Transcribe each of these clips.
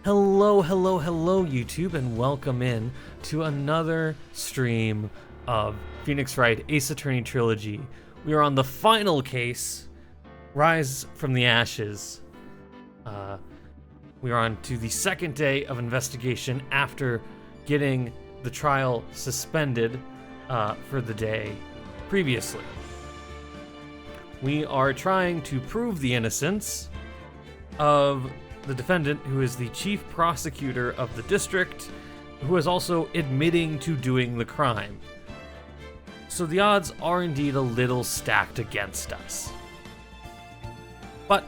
Hello, hello, hello, YouTube, and welcome in to another stream of Phoenix Wright Ace Attorney Trilogy. We are on the final case, Rise from the Ashes. We are on to the second day of investigation after getting the trial suspended for the day previously. We are trying to prove the innocence of the defendant, who is the chief prosecutor of the district, who is also admitting to doing the crime. So the odds are indeed a little stacked against us. But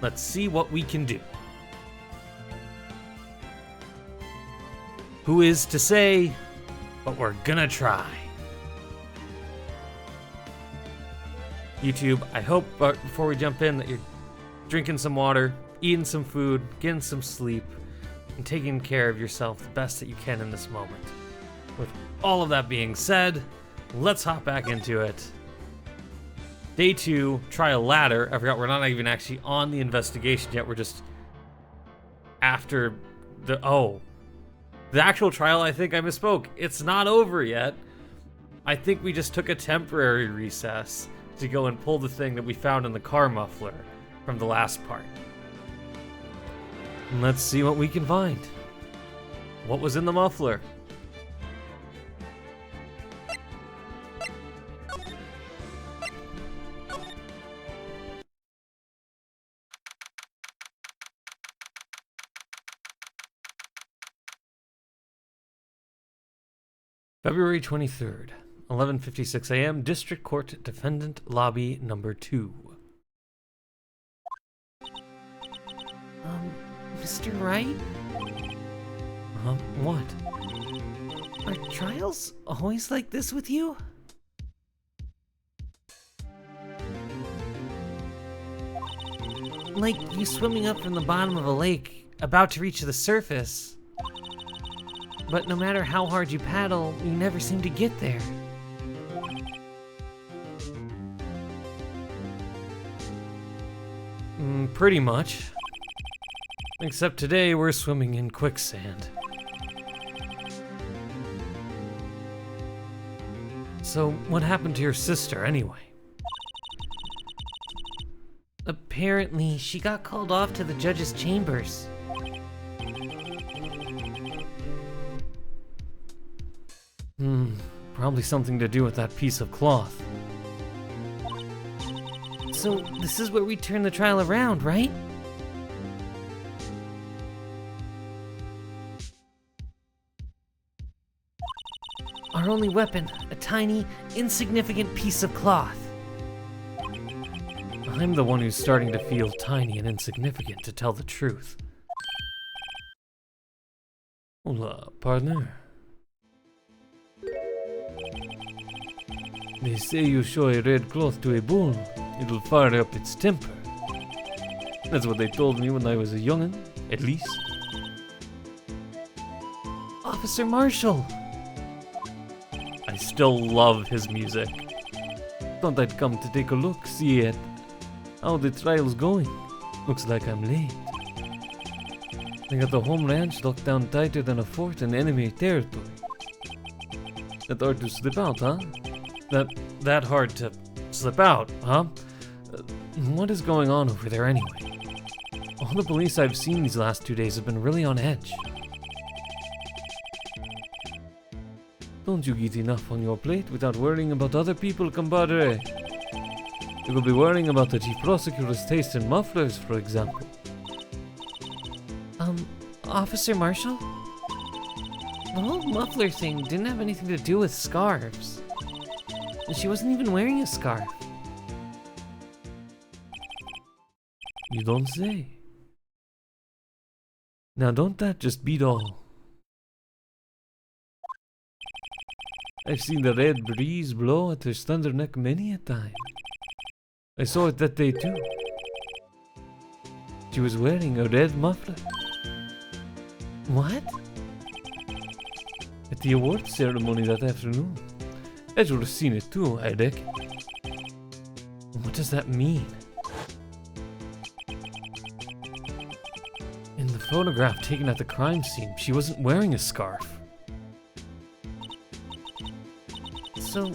let's see what we can do. Who is to say, but we're gonna try. YouTube, I hope before we jump in that you're drinking some water, eating some food, getting some sleep, and taking care of yourself the best that you can in this moment. With all of that being said, let's hop back into it. Day 2, trial ladder. I forgot we're not even actually on the investigation yet. We're just after the actual trial. I think I misspoke. It's not over yet. I think we just took a temporary recess to go and pull the thing that we found in the car muffler from the last part. And let's see what we can find. What was in the muffler? February 23rd, 11:56 a.m., District Court Defendant Lobby Number 2. Mr. Wright? What? Are trials always like this with you? Like you swimming up from the bottom of a lake, about to reach the surface. But no matter how hard you paddle, you never seem to get there. Pretty much. Except today we're swimming in quicksand. So, what happened to your sister anyway? Apparently, she got called off to the judge's chambers. Probably something to do with that piece of cloth. So, this is where we turn the trial around, right? Our only weapon, a tiny, insignificant piece of cloth. I'm the one who's starting to feel tiny and insignificant, to tell the truth. Hola, partner. They say you show a red cloth to a bull, it'll fire up its temper. That's what they told me when I was a young'un, at least. Officer Marshall! I still love his music. Thought I'd come to take a look, see how the trial's going. Looks like I'm late. I got the home ranch locked down tighter than a fort in enemy territory. That hard to slip out, huh? That hard to slip out, huh? What is going on over there anyway? All the police I've seen these last 2 days have been really on edge. Don't you get enough on your plate without worrying about other people, compadre? You could be worrying about the chief prosecutor's taste in mufflers, for example. Officer Marshall? The whole muffler thing didn't have anything to do with scarves. And she wasn't even wearing a scarf. You don't say. Now don't that just beat all? I've seen the red breeze blow at her slender neck many a time. I saw it that day too. She was wearing a red muffler. What? At the awards ceremony that afternoon. I should have seen it too, I reckon. What does that mean? In the photograph taken at the crime scene, she wasn't wearing a scarf. So,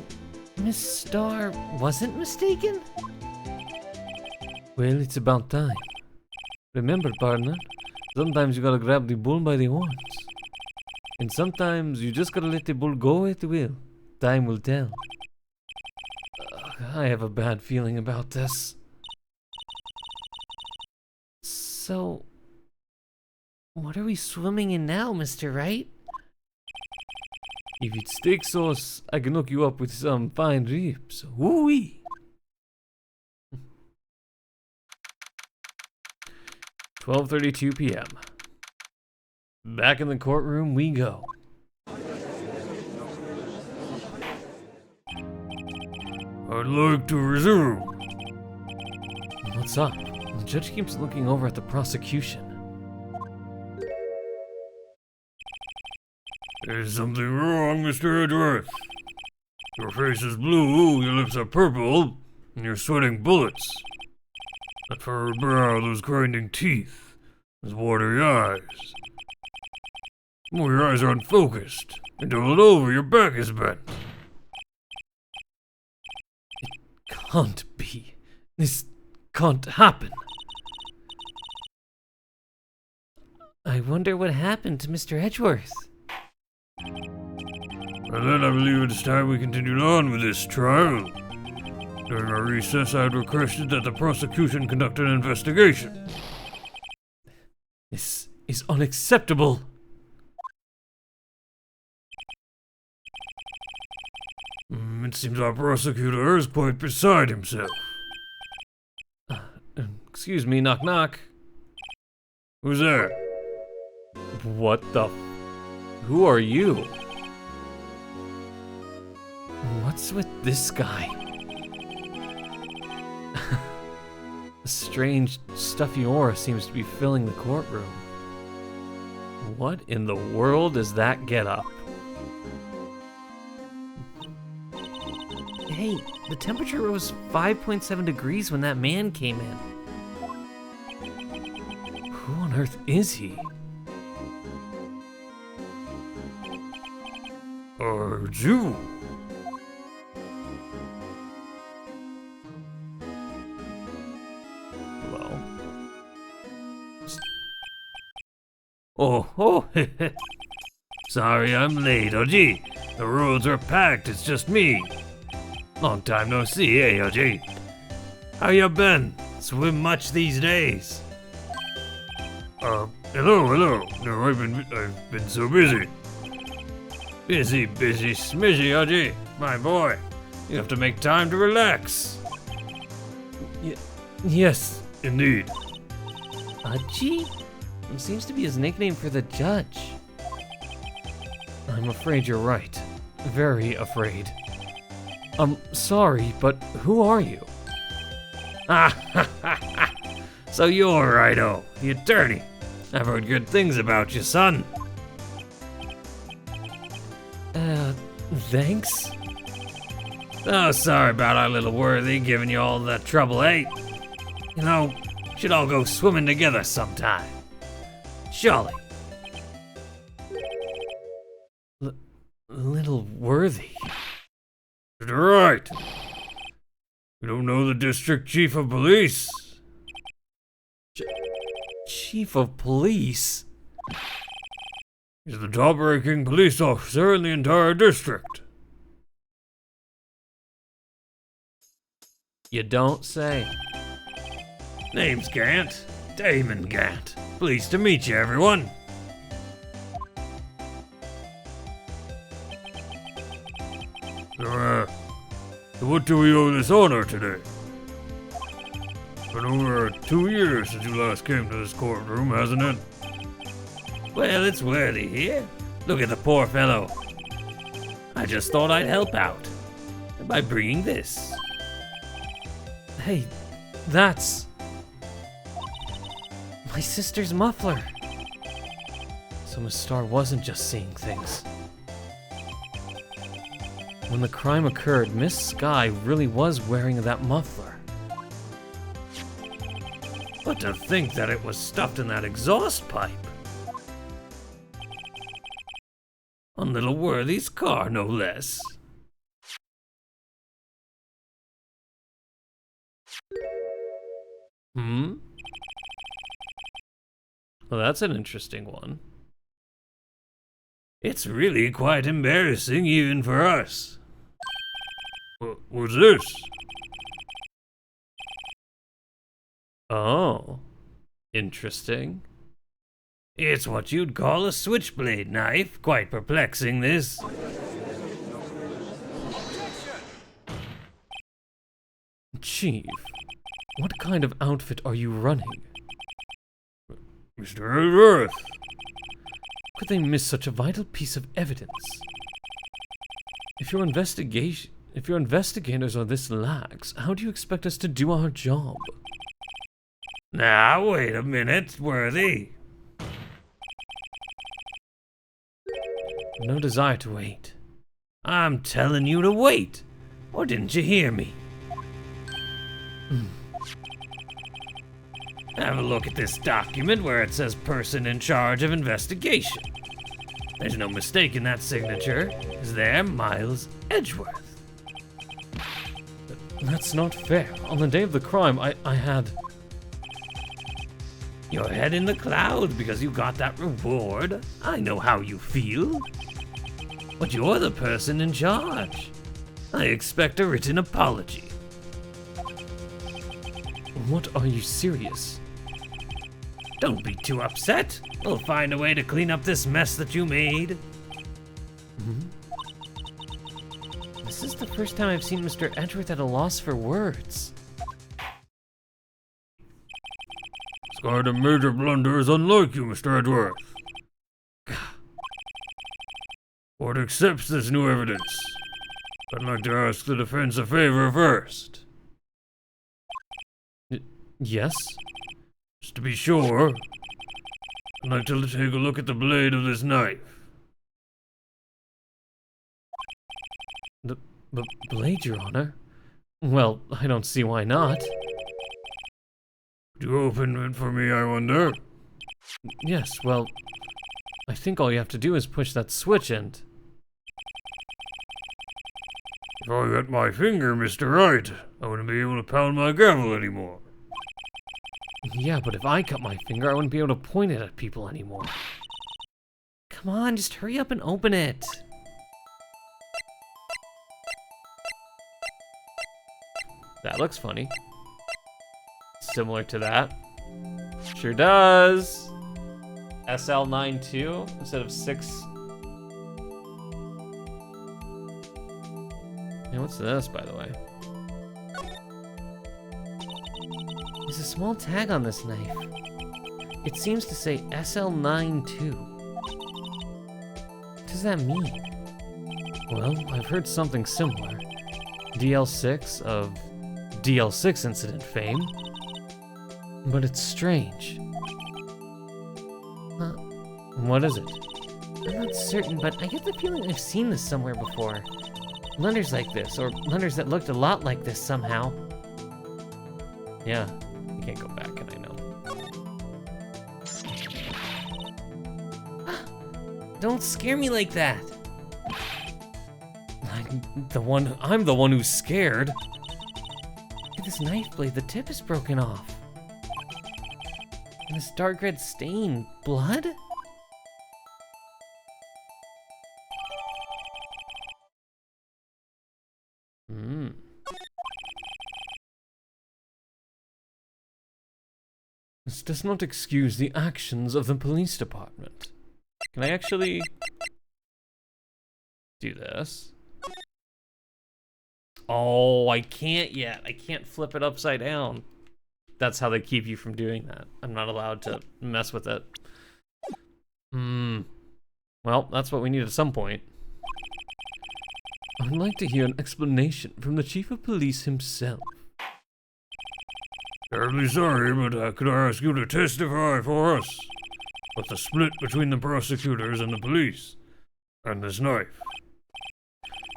Miss Star wasn't mistaken? Well, it's about time. Remember, partner, sometimes you gotta grab the bull by the horns. And sometimes you just gotta let the bull go at will. Time will tell. I have a bad feeling about this. So, what are we swimming in now, Mr. Wright? If it's steak sauce, I can hook you up with some fine ribs. Woo-wee! 12:32 p.m. Back in the courtroom we go. I'd like to resume. What's up? The judge keeps looking over at the prosecution. There's something wrong, Mr. Edgeworth. Your face is blue, your lips are purple, and you're sweating bullets. That furrowed brow, those grinding teeth, those watery eyes. Well, your eyes are unfocused, and doubled over, your back is bent. It can't be. This can't happen. I wonder what happened to Mr. Edgeworth. And then I believe it's time we continued on with this trial. During our recess, I had requested that the prosecution conduct an investigation. This is unacceptable. It seems our prosecutor is quite beside himself. Excuse me, knock knock. Who's there? What the Who are you? What's with this guy? A strange, stuffy aura seems to be filling the courtroom. What in the world is that get-up? Hey, the temperature rose 5.7 degrees when that man came in. Who on earth is he? You? Well. Oh, sorry I'm late, OG. The roads are packed, it's just me. Long time no see, eh, OG? How you been? Swim much these days? Hello. No, I've been so busy. Busy, smishy, OG. My boy, you have to make time to relax. Yes, indeed. Aji? It seems to be his nickname for the judge. I'm afraid you're right. Very afraid. I'm sorry, but who are you? So you're Righto, the attorney. I've heard good things about you, son. Thanks? Oh, sorry about our little worthy giving you all that trouble, eh? You know, should all go swimming together sometime. Surely. Little worthy. Right. You don't know the district chief of police? Chief of police? He's the top-ranking police officer in the entire district. You don't say. Name's Gant. Damon Gant. Pleased to meet you, everyone. So what do we owe this honor today? It's been over 2 years since you last came to this courtroom, hasn't it? Well, it's worthy here. Look at the poor fellow. I just thought I'd help out by bringing this. Hey, that's my sister's muffler. So Miss Star wasn't just seeing things. When the crime occurred, Miss Sky really was wearing that muffler. But to think that it was stuffed in that exhaust pipe. On little Worthy's car, no less. Hmm? Well, that's an interesting one. It's really quite embarrassing even for us. What's this? Oh, interesting. It's what you'd call a switchblade knife. Quite perplexing, this. Chief, what kind of outfit are you running? Mr. Edworth. Could they miss such a vital piece of evidence? If your investigators are this lax, how do you expect us to do our job? Now, wait a minute, Worthy. No desire to wait. I'm telling you to wait. Or didn't you hear me? Have a look at this document where it says person in charge of investigation. There's no mistaking that signature. Is there, Miles Edgeworth? That's not fair. On the day of the crime, I had... Your head in the clouds because you got that reward. I know how you feel. But you're the person in charge. I expect a written apology. What, are you serious? Don't be too upset. We'll find a way to clean up this mess that you made. This is the first time I've seen Mr. Edgeworth at a loss for words. This kind of major blunder is unlike you, Mr. Edgeworth. Court accepts this new evidence. I'd like to ask the defense a favor first. Yes? Just to be sure, I'd like to take a look at the blade of this knife. The blade, Your Honor? Well, I don't see why not. Would you open it for me, I wonder? Yes, well, I think all you have to do is push that switch and... If I got my finger, Mr. Right, I wouldn't be able to pound my gavel anymore. Yeah, but if I cut my finger, I wouldn't be able to point it at people anymore. Come on, just hurry up and open it. That looks funny. Similar to that. Sure does. SL92 instead of 6. Yeah, what's this, by the way? There's a small tag on this knife. It seems to say SL92. What does that mean? Well, I've heard something similar. DL6 of DL6 incident fame. But it's strange. What is it? I'm not certain, but I get the feeling I've seen this somewhere before. Letters like this, or letters that looked a lot like this somehow. Yeah, you can't go back, and I know. Don't scare me like that! I'm the one who's scared. Look at this knife blade, the tip is broken off. And this dark red stain, blood? This does not excuse the actions of the police department. Can I actually do this? Oh, I can't yet. I can't flip it upside down. That's how they keep you from doing that. I'm not allowed to mess with it. Well, that's what we need at some point. I would like to hear an explanation from the chief of police himself. Terribly sorry, but could I ask you to testify for us? What's the split between the prosecutors and the police? And this knife?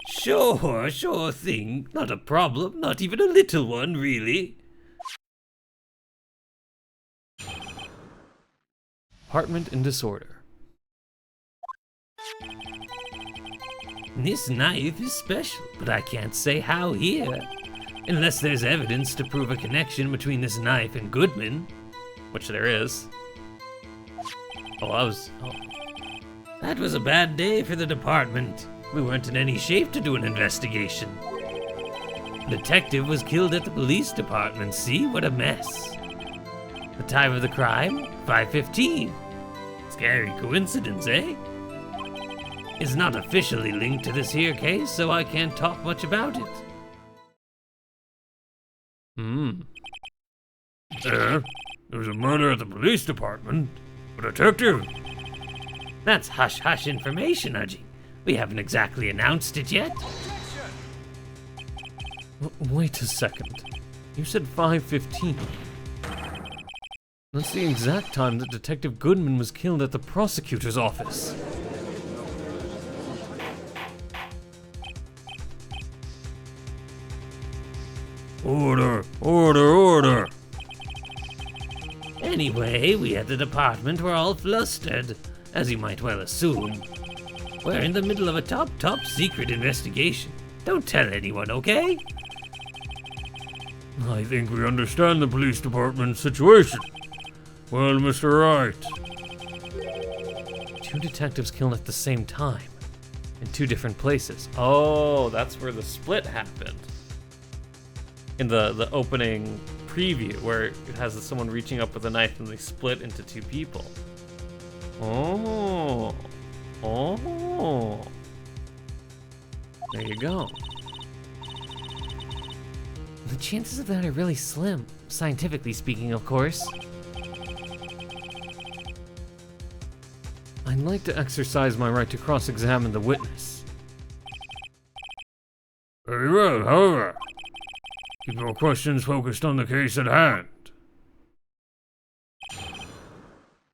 Sure thing. Not a problem. Not even a little one, really. department in disorder. This knife is special, but I can't say how here. Unless there's evidence to prove a connection between this knife and Goodman. Which there is. That was a bad day for the department. We weren't in any shape to do an investigation. The detective was killed at the police department. See, what a mess. The time of the crime, 5:15. Scary coincidence, eh? It's not officially linked to this here case, so I can't talk much about it. There's a murder at the police department. A detective? That's hush-hush information, Udgy. We haven't exactly announced it yet. Wait a second. You said 5:15. That's the exact time that Detective Goodman was killed at the prosecutor's office. Order, order, order. Anyway, we at the department were all flustered, as you might well assume. We're in the middle of a top secret investigation. Don't tell anyone, okay? I think we understand the police department's situation. Well, Mr. Wright. 2 detectives killed at the same time. In 2 different places. Oh, that's where the split happened. In the opening preview, where it has someone reaching up with a knife and they split into 2 people. Oh. There you go. The chances of that are really slim, scientifically speaking, of course. I'd like to exercise my right to cross-examine the witness. Very well, however. Keep your questions focused on the case at hand.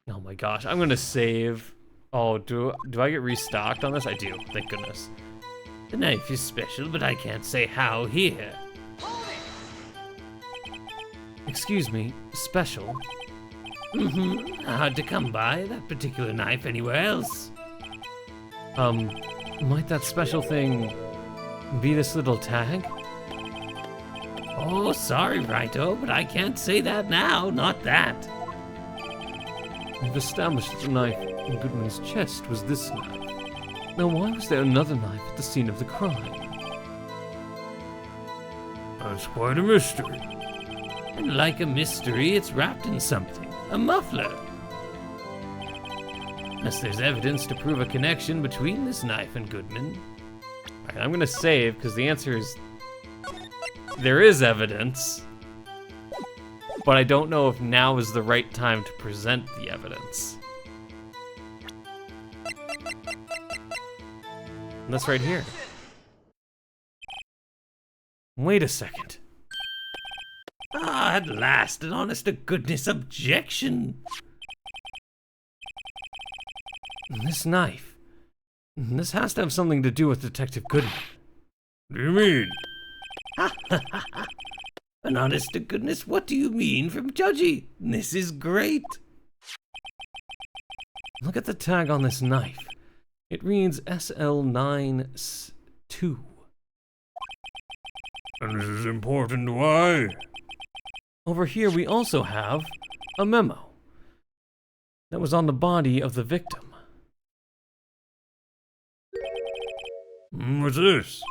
Oh my gosh, I'm gonna save. Oh, do I get restocked on this? I do, thank goodness. The knife is special, but I can't say how here. Excuse me, special? Hard to come by that particular knife anywhere else. Might that special thing be this little tag? Oh, sorry, Righto, but I can't say that now, not that. We've established that the knife in Goodman's chest was this knife. Now why was there another knife at the scene of the crime? That's quite a mystery. And like a mystery, it's wrapped in something. A muffler. Unless there's evidence to prove a connection between this knife and Goodman. Alright, I'm gonna save, because the answer is... There is evidence. But I don't know if now is the right time to present the evidence. And that's right here. Wait a second. Ah, at last, an honest-to-goodness objection. This knife. This has to have something to do with Detective Goodman. What do you mean? An honest-to-goodness, what do you mean from Judgy? This is great. Look at the tag on this knife. It reads SL92. And this is important, why? Over here we also have a memo that was on the body of the victim. What's this?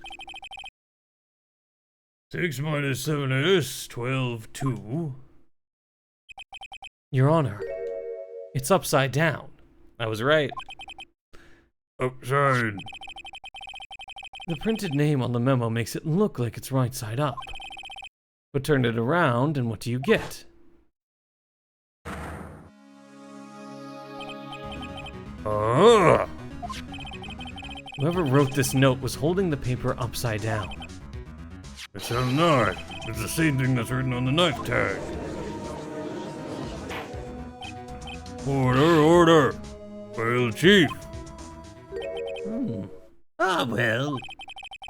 6 minus 7 is 12, 2. Your Honor, it's upside down. I was right. Upside. The printed name on the memo makes it look like it's right side up. But turn it around and what do you get? Ah! Whoever wrote this note was holding the paper upside down. It's a knife. It's the same thing that's written on the knife tag. Order, order. Well, Chief. Ah, well.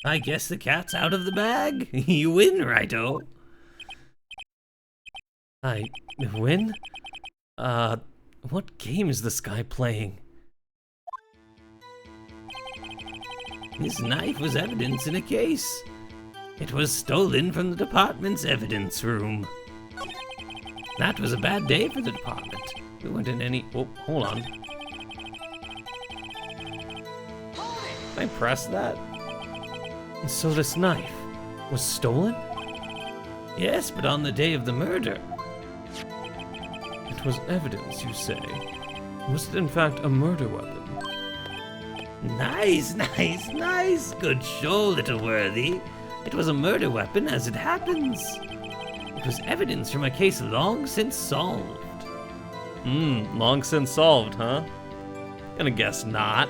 I guess the cat's out of the bag. You win, Righto. I win? What game is this guy playing? This knife was evidence in a case. It was stolen from the department's evidence room. That was a bad day for the department. We weren't in any... Oh, hold on. Can I press that? So this knife was stolen? Yes, but on the day of the murder. It was evidence, you say? Was it in fact a murder weapon? Nice, nice, nice. Good show, little worthy. It was a murder weapon as it happens. It was evidence from a case long since solved. Long since solved, huh? Gonna guess not.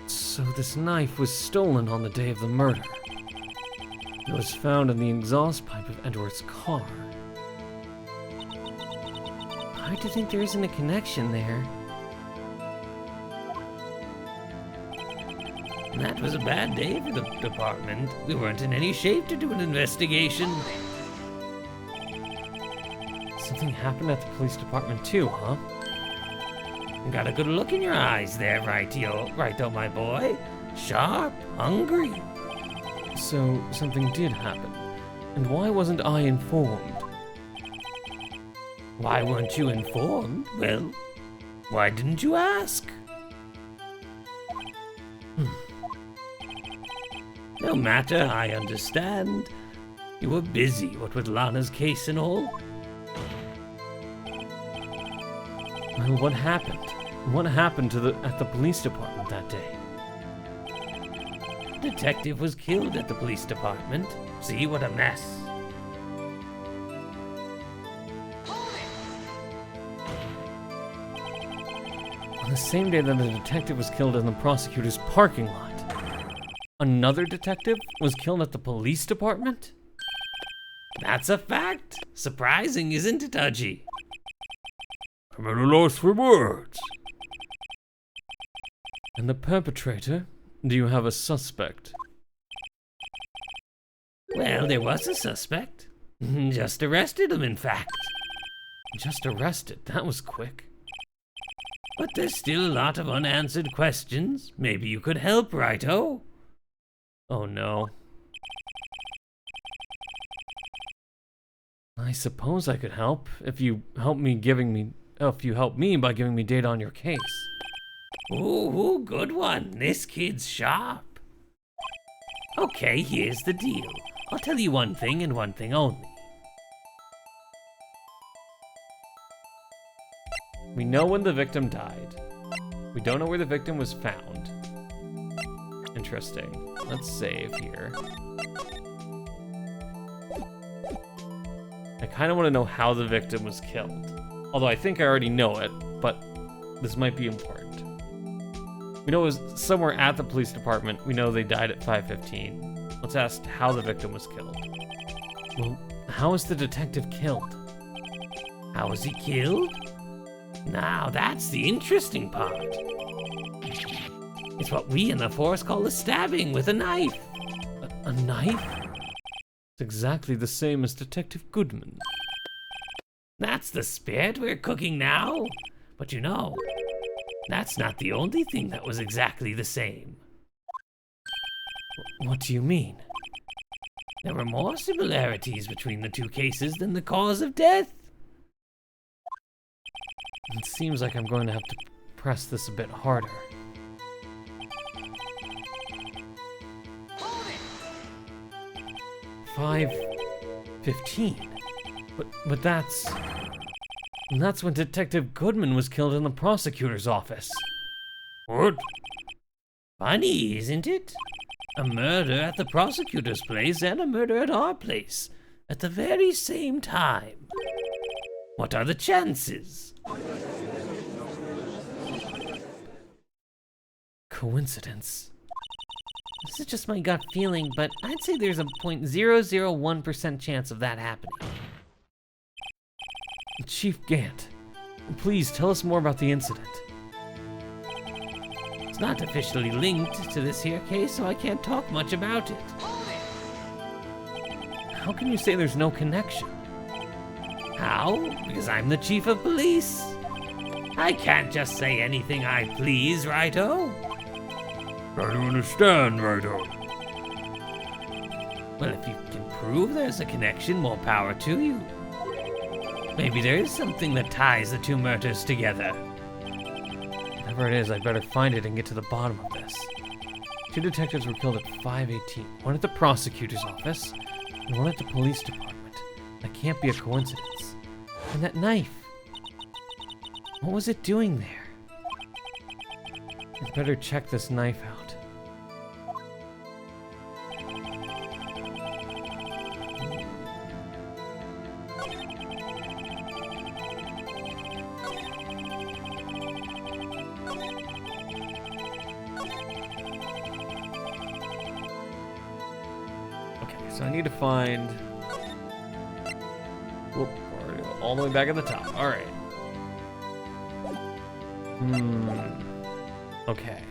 So this knife was stolen on the day of the murder. It was found in the exhaust pipe of Edward's car. Hard to think there isn't a connection there. That was a bad day for the department. We weren't in any shape to do an investigation. Something happened at the police department too, huh? Got a good look in your eyes there, righto, my boy. Sharp, hungry. So something did happen. And why wasn't I informed? Why weren't you informed? Well, why didn't you ask? No matter, I understand. You were busy, what with Lana's case and all. Well, what happened? What happened at the police department that day? Detective was killed at the police department. See what a mess. On the same day that the detective was killed in the prosecutor's parking lot, another detective was killed at the police department? That's a fact. Surprising, isn't it, Udgy? I'm at a loss for words. And the perpetrator? Do you have a suspect? Well, there was a suspect. Just arrested him, in fact. Just arrested? That was quick. But there's still a lot of unanswered questions. Maybe you could help, righto? Oh no. I suppose I could help if you help me by giving me data on your case. Ooh, good one. This kid's sharp. Okay, here's the deal. I'll tell you one thing and one thing only. We know when the victim died. We don't know where the victim was found. Interesting. Let's save here. I kind of want to know how the victim was killed. Although I think I already know it, but this might be important. We know it was somewhere at the police department. We know they died at 5:15. Let's ask how the victim was killed. Well, how was the detective killed? How was he killed? Now, that's the interesting part. It's what we in the force call a stabbing with a knife. A knife? It's exactly the same as Detective Goodman. That's the spirit we're cooking now. But you know, that's not the only thing that was exactly the same. What do you mean? There were more similarities between the two cases than the cause of death. It seems like I'm going to have to press this a bit harder. $5.15. But that's when Detective Goodman was killed in the prosecutor's office. What? Funny, isn't it? A murder at the prosecutor's place and a murder at our place at the very same time. What are the chances? Coincidence. This is just my gut feeling, but I'd say there's a 0.001% chance of that happening. Chief Gant, please tell us more about the incident. It's not officially linked to this here case, so I can't talk much about it. how can you say there's no connection? How? Because I'm the chief of police. I can't just say anything I please, righto? Try to understand, righto. Well, if you can prove there's a connection, more power to you. Maybe there is something that ties the two murders together. Whatever it is, I'd better find it and get to the bottom of this. 2 detectives were killed at 5:18. One at the prosecutor's office, and one at the police department. That can't be a coincidence. And that knife. What was it doing there? I'd better check this knife out. Okay, so I need to find... Whoop, we're all the way back at the top. All right. Okay.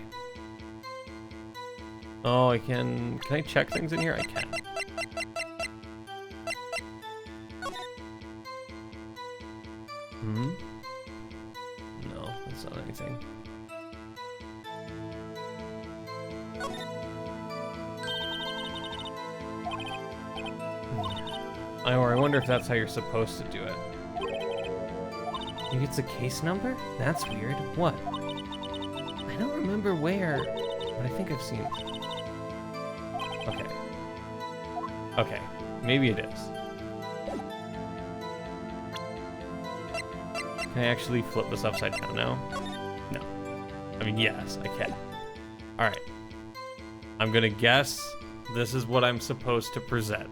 Oh, I can... Can I check things in here? I can. No, that's not anything. I wonder if that's how you're supposed to do it. Maybe it's a case number? That's weird. What? I don't remember where, but I think I've seen it. Okay. Okay. Maybe it is. Can I actually flip this upside down now? No. I mean, yes, I can. Alright. I'm gonna guess this is what I'm supposed to present.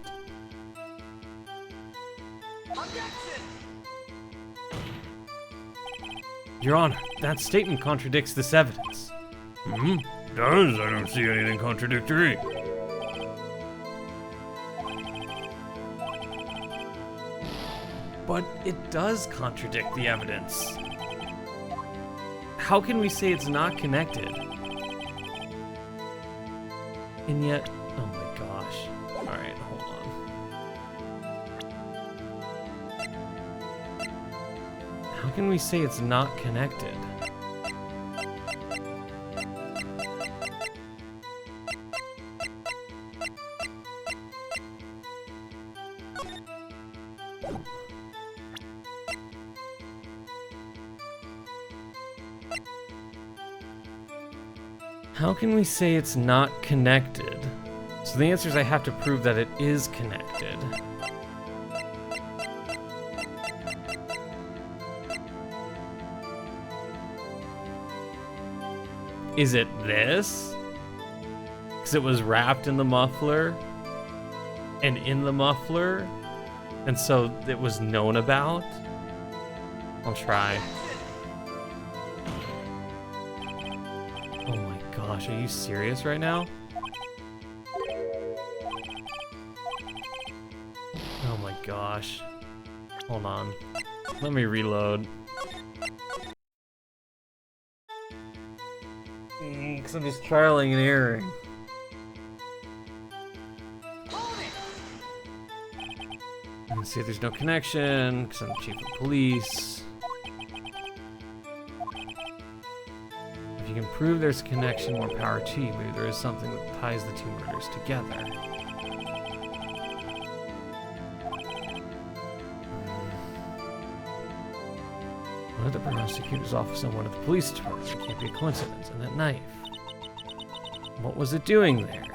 Your Honor, that statement contradicts this evidence. Does? I don't see anything contradictory. But it does contradict the evidence. How can we say it's not connected? And yet, oh my gosh. All right, hold on. How can we say it's not connected? How can we say it's not connected? So the answer is I have to prove that it is connected. Is it this? Because it was wrapped in the muffler and in the muffler, and so it was known about? I'll try. Oh my gosh, are you serious right now? Oh my gosh. Hold on. Let me reload. Because I'm just trialing and erroring. Let's see if there's no connection, because I'm the chief of police. If you can prove there's a connection, more power to you. Maybe there is something that ties the two murders together. One at the prosecutor's office and one at the police department. It can't be a coincidence. And that knife. What was it doing there?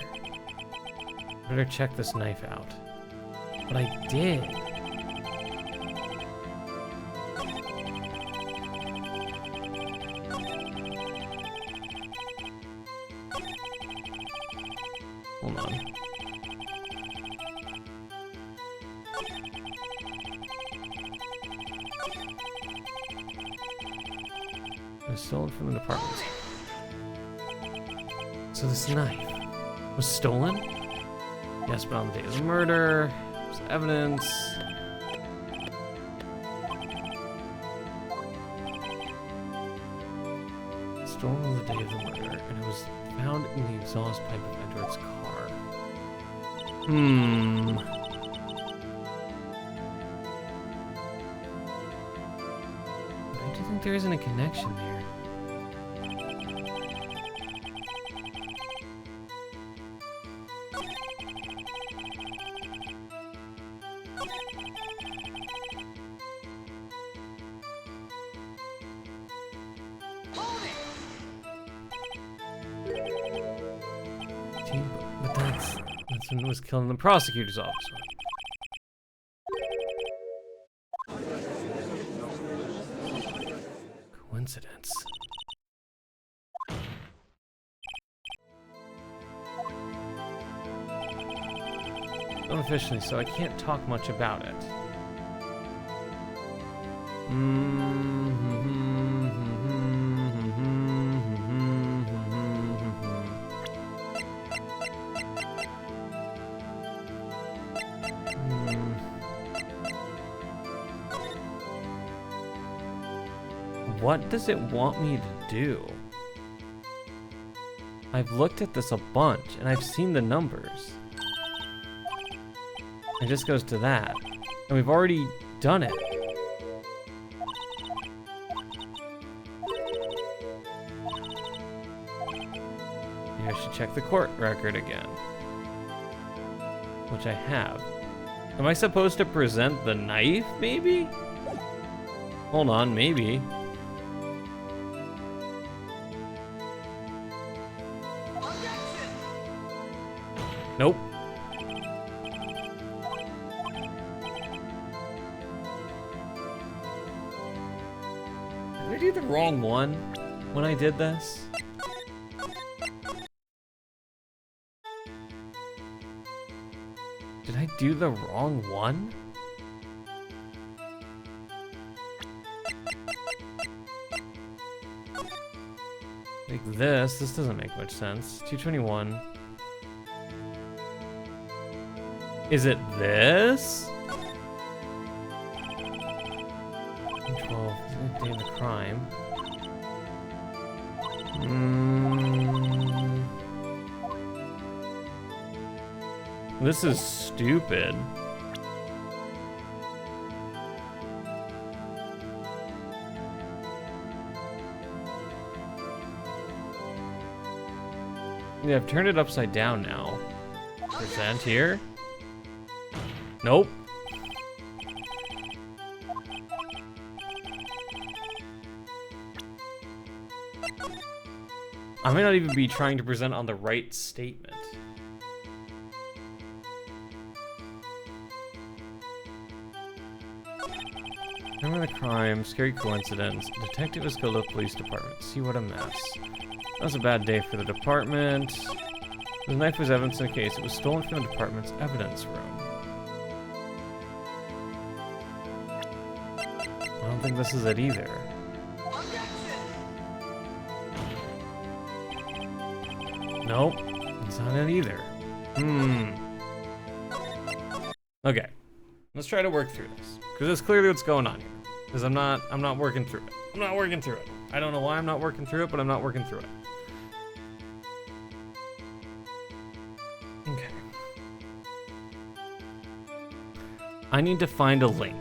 Better check this knife out. But I did. Hold on. It was stolen from the department. So this knife was stolen? Yes, but on the day of the murder, there's evidence. Stolen on the day of the murder, and it was found in the exhaust pipe of Edward's car. think there isn't a connection there. But that's when it was killing the prosecutor's office. Coincidence. Unofficially, so I can't talk much about it. What does it want me to do? I've looked at this a bunch, and I've seen the numbers. It just goes to that. And we've already done it. Maybe I should check the court record again. Which I have. Am I supposed to present the knife, maybe? Hold on, maybe. Nope. Did I do the wrong one when I did this? Did I do the wrong one? Like this doesn't make much sense. 221. Is it this? 12, day of the crime. This is stupid. Yeah, I've turned it upside down now. Present here? Nope. I may not even be trying to present on the right statement. Remember the crime, scary coincidence. Detective is called to the police department. See what a mess. That was a bad day for the department. The knife was evidence in the case. It was stolen from the department's evidence room. I don't think this is it either. Nope, it's not it either. Okay, let's try to work through this, because that's clearly what's going on here. Because I'm not working through it. I'm not working through it. I don't know why I'm not working through it, but I'm not working through it. Okay. I need to find a link.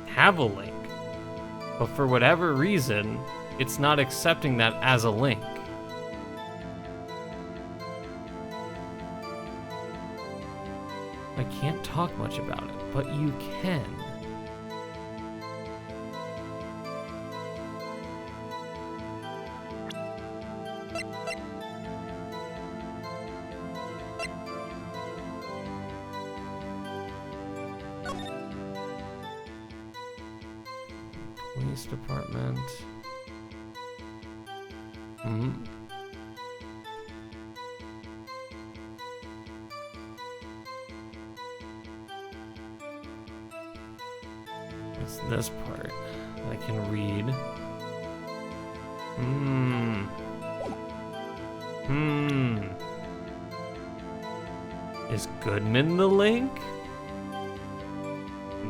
Have a link. But for whatever reason, it's not accepting that as a link. I can't talk much about it, but you can. Police department. It's this part that I can read. Is Goodman the link?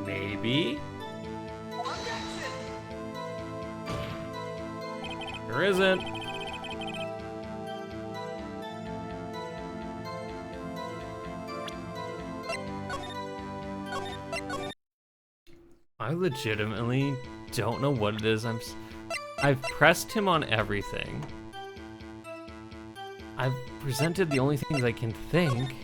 Maybe. There isn't. I legitimately don't know what it is I've pressed him on everything. I've presented the only things I can think.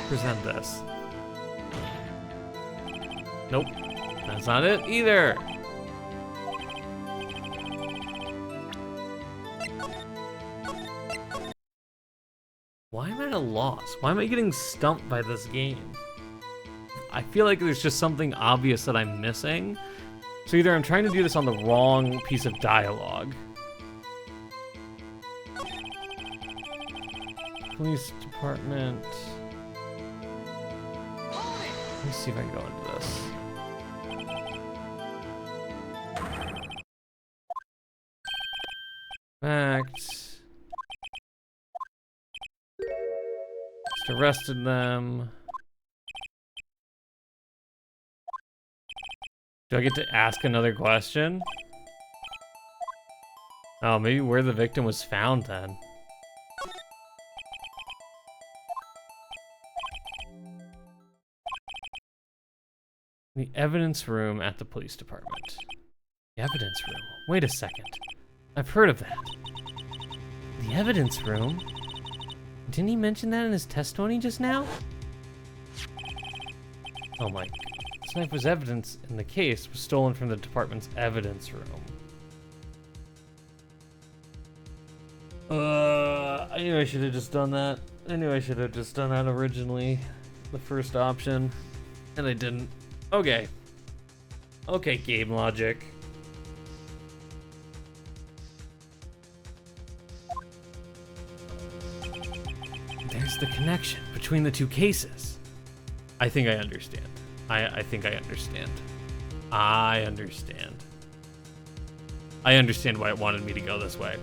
Present this. Nope, that's not it either. Why am I at a loss? Why am I getting stumped by this game? I feel like there's just something obvious that I'm missing. So either I'm trying to do this on the wrong piece of dialogue. Police department. Let me see if I can go into this. Facts. Just arrested them. Do I get to ask another question? Oh, maybe where the victim was found then. The evidence room at the police department. The evidence room? Wait a second. I've heard of that. The evidence room? Didn't he mention that in his testimony just now? Oh my. This knife was evidence in the case was stolen from the department's evidence room. I knew I should have just done that. I knew I should have just done that originally. The first option. And I didn't. Okay. Okay, game logic. There's the connection between the two cases. I think I understand. I think I understand. I understand. I understand why it wanted me to go this way.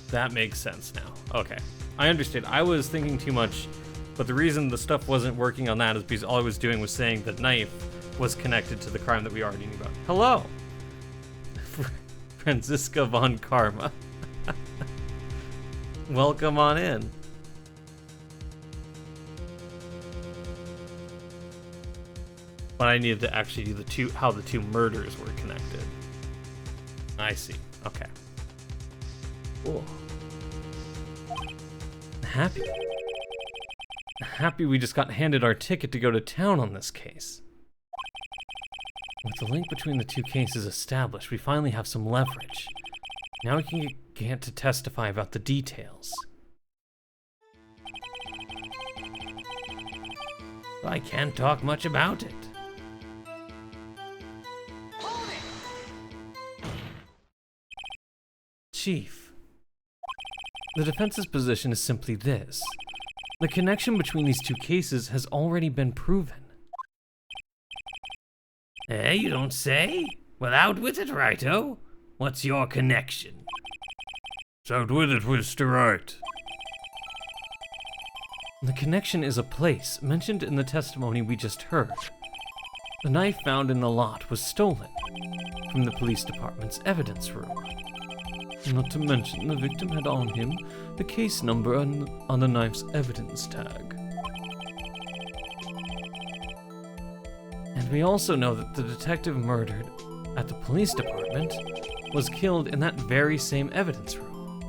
That makes sense now. Okay. I understand. I was thinking too much, but the reason the stuff wasn't working on that is because all I was doing was saying the knife was connected to the crime that we already knew about. Hello! Franziska von Karma. Welcome on in. But I needed to actually do how the two murders were connected. I see. Okay. Cool. Happy we just got handed our ticket to go to town on this case. With the link between the two cases established, we finally have some leverage. Now we can get to testify about the details. I can't talk much about it. Chief, the defense's position is simply this. The connection between these two cases has already been proven. Eh, you don't say? Well, out with it, righto. What's your connection? Out with it, Mr. Right. The connection is a place mentioned in the testimony we just heard. The knife found in the lot was stolen from the police department's evidence room. Not to mention the victim had on him the case number on the knife's evidence tag. And we also know that the detective murdered at the police department was killed in that very same evidence room.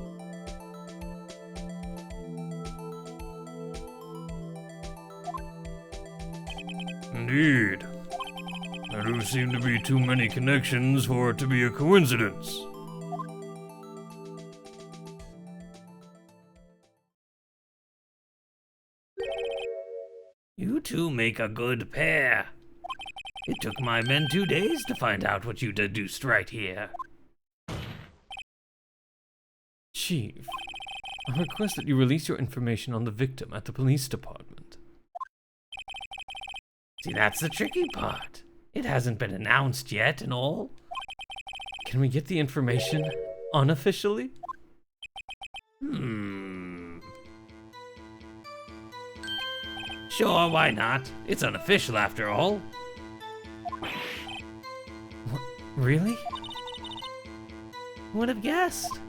Indeed. There do seem to be too many connections for it to be a coincidence. You two make a good pair. It took my men 2 days to find out what you deduced right here. Chief, I request that you release your information on the victim at the police department. See, that's the tricky part. It hasn't been announced yet and all. Can we get the information unofficially? Sure, why not? It's unofficial after all. Really? Who would have guessed?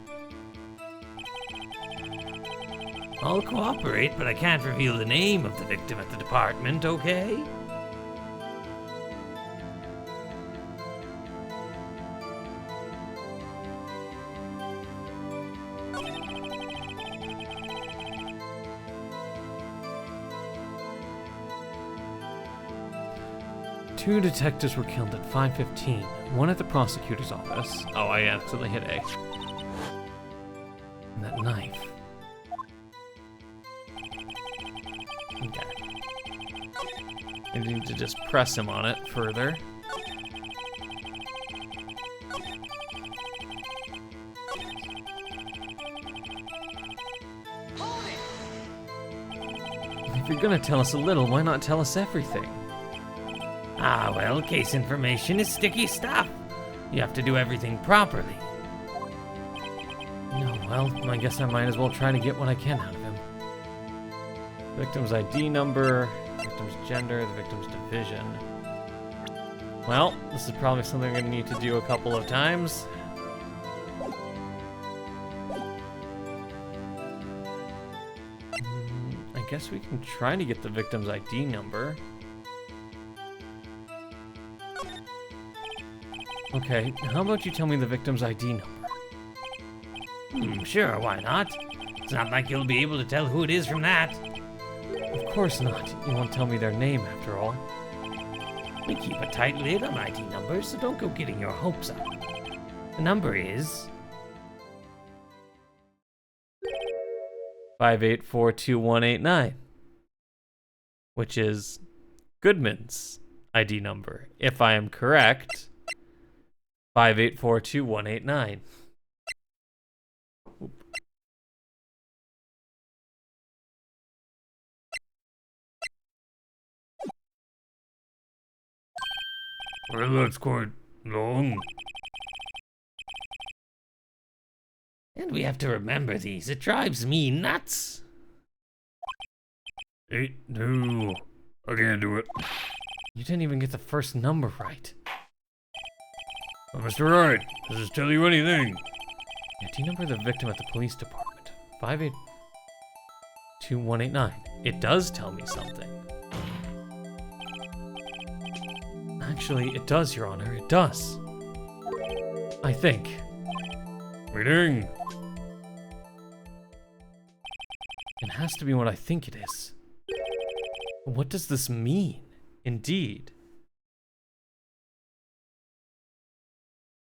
I'll cooperate, but I can't reveal the name of the victim at the department, okay? Two detectives were killed at 5:15. One at the prosecutor's office. Oh, I accidentally hit A. And that knife. Okay. I need to just press him on it further. If you're gonna tell us a little, why not tell us everything? Ah, well, case information is sticky stuff. You have to do everything properly. No, well, I guess I might as well try to get what I can out of him. Victim's ID number, victim's gender, the victim's division. Well, this is probably something I'm gonna need to do a couple of times. I guess we can try to get the victim's ID number. Okay, how about you tell me the victim's ID number? Sure, why not? It's not like you'll be able to tell who it is from that. Of course not. You won't tell me their name after all. We keep a tight lid on ID numbers, so don't go getting your hopes up. The number is 5842189, which is Goodman's ID number. If I am correct, 5842189. Well, that's quite long. And we have to remember these. It drives me nuts. 8-2. I can't do it. You didn't even get the first number right. Oh, Mr. Wright, does this tell you anything? ID number of the victim at the police department. 5822189. It does tell me something. Actually, it does, Your Honor. It does. I think. Waiting. It has to be what I think it is. What does this mean? Indeed.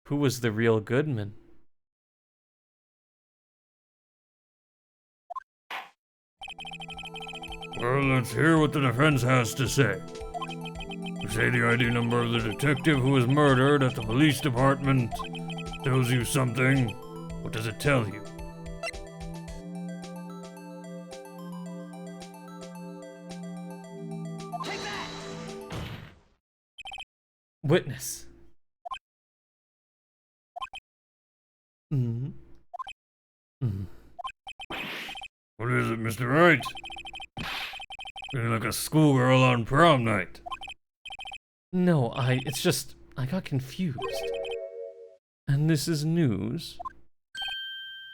Who was the real Goodman? Well, let's hear what the defense has to say. You say the ID number of the detective who was murdered at the police department tells you something. What does it tell you? Witness. What is it, Mr. Wright? You're like a schoolgirl on prom night. No, it's just, I got confused. And this is news?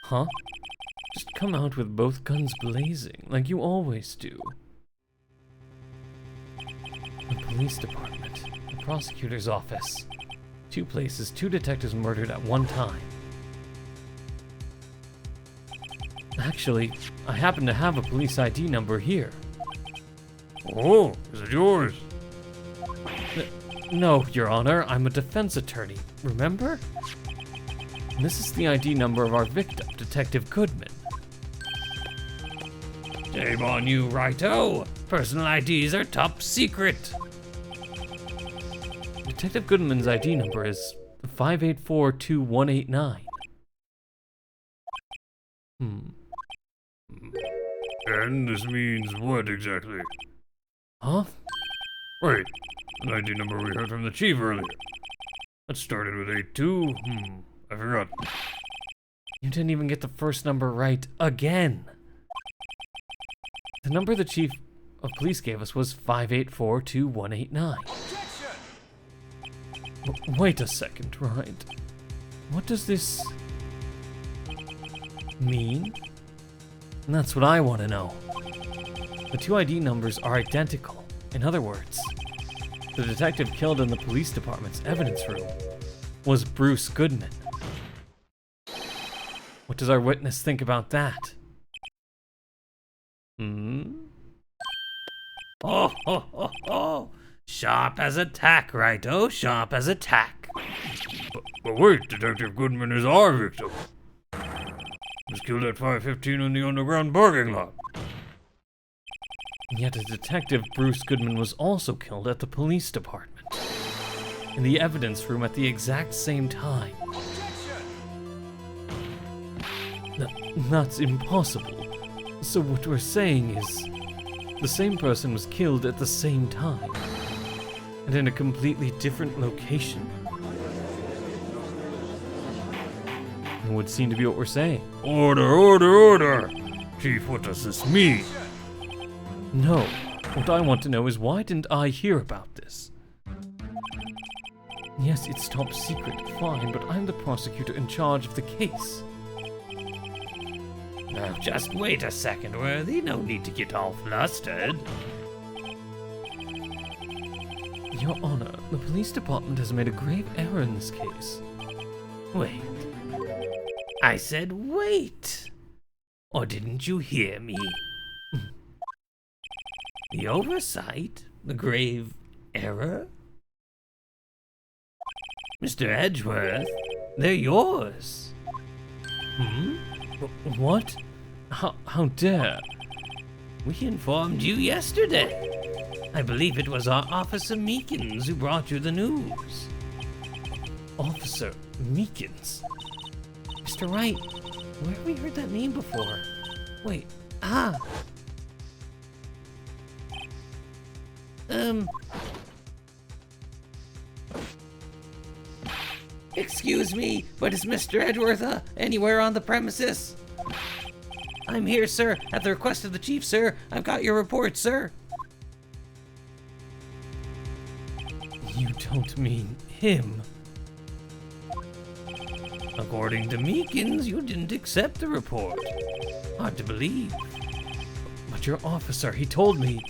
Huh? Just come out with both guns blazing, like you always do. The police department, the prosecutor's office. 2 places, 2 detectives murdered at one time. Actually, I happen to have a police ID number here. Oh, is it yours? No, Your Honor, I'm a defense attorney, remember? And this is the ID number of our victim, Detective Goodman. Shame on you, righto. Personal IDs are top secret. Detective Goodman's ID number is 5842189. And this means what exactly? Huh? Wait, an ID number we heard from the chief earlier. That started with 82. I forgot. You didn't even get the first number right again. The number the chief of police gave us was 5842189. Wait a second, right? What does this Mean? And that's what I want to know. The two ID numbers are identical. In other words, the detective killed in the police department's evidence room was Bruce Goodman. What does our witness think about that? Oh, ho, ho, ho. Sharp as a tack, righto, sharp as a tack. But wait, Detective Goodman is our victim. He was killed at 5:15 in the underground parking lot. Yet a detective, Bruce Goodman, was also killed at the police department, in the evidence room at the exact same time. That's impossible. So what we're saying is, the same person was killed at the same time, and in a completely different location. It would seem to be what we're saying. Order, order, order! Chief, what does this mean? No, what I want to know is why didn't I hear about this? Yes, it's top secret, fine, but I'm the prosecutor in charge of the case. Now, just wait a second, Worthy. No need to get all flustered. Your Honor, the police department has made a grave error in this case. Wait. I said wait. Or didn't you hear me? The oversight? The grave error? Mr. Edgeworth, they're yours. What? How dare? We informed you yesterday. I believe it was our Officer Meekins who brought you the news. Officer Meekins? Mr. Wright, where have we heard that name before? Wait, Excuse me, but is Mr. Edgeworth anywhere on the premises? I'm here, sir, at the request of the chief, sir. I've got your report, sir. You don't mean him. According to Meekins, you didn't accept the report. Hard to believe. But your officer, he told me.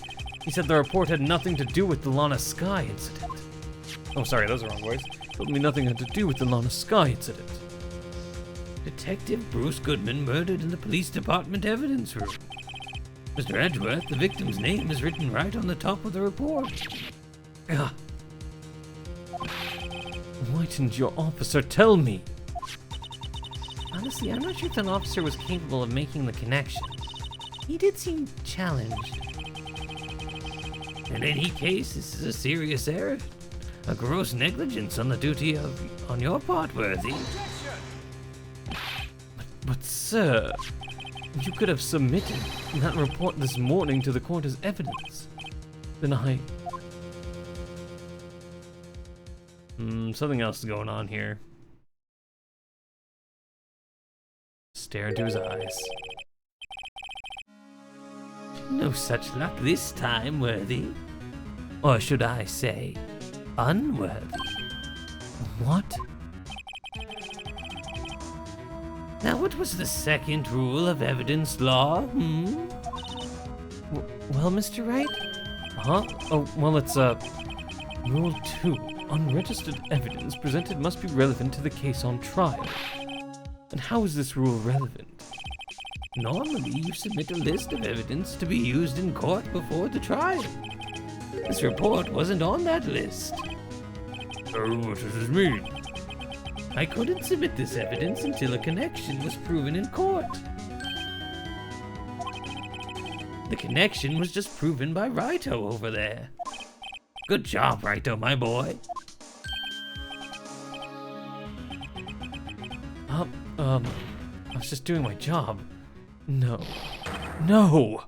He said the report had nothing to do with the Lana Sky incident. Oh, sorry, those are wrong words. Told me nothing had to do with the Lana Sky incident. Detective Bruce Goodman murdered in the police department evidence room. Mr. Edgeworth, the victim's name is written right on the top of the report. Ugh. Why didn't your officer tell me? honestly, I'm not sure if an officer was capable of making the connection. He did seem challenged. In any case, this is a serious error. A gross negligence on the duty on your part, Worthy. But sir, you could have submitted that report this morning to the court as evidence. Then something else is going on here. Stare into his eyes. No such luck this time, Worthy. Or should I say, unworthy. What? Now, what was the second rule of evidence law, Well, Mr. Wright? Huh? Oh, well, it's, Rule 2. Unregistered evidence presented must be relevant to the case on trial. And how is this rule relevant? Normally, you submit a list of evidence to be used in court before the trial. This report wasn't on that list. So what does this mean? I couldn't submit this evidence until a connection was proven in court. The connection was just proven by Raito over there. Good job, Raito, my boy. I was just doing my job. No. No!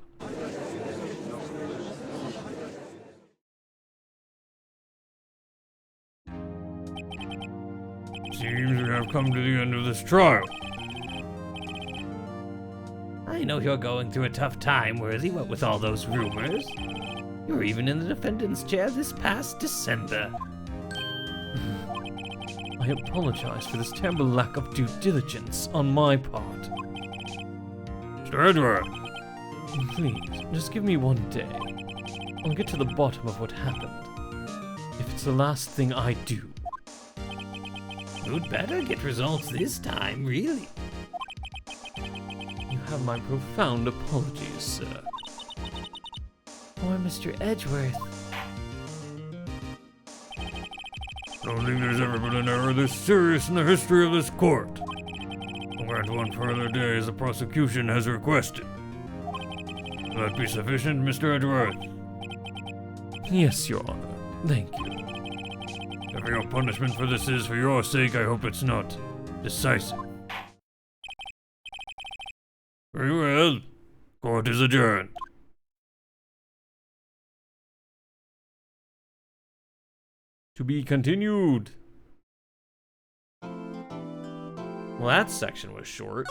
Seems we have come to the end of this trial. I know you're going through a tough time, Worthy, what with all those rumors. You were even in the defendant's chair this past December. I apologize for this terrible lack of due diligence on my part. Mr. Edgeworth! Please, just give me one day. I'll get to the bottom of what happened. If it's the last thing I do. You'd better get results this time, really. You have my profound apologies, sir. Poor Mr. Edgeworth. I don't think there's ever been an error this serious in the history of this court. I'll grant one further day as the prosecution has requested. Will that be sufficient, Mr. Edgeworth? Yes, Your Honor. Thank you. Whatever your punishment for this is, for your sake, I hope it's not decisive. Very well. Court is adjourned. To be continued. Well, that section was short.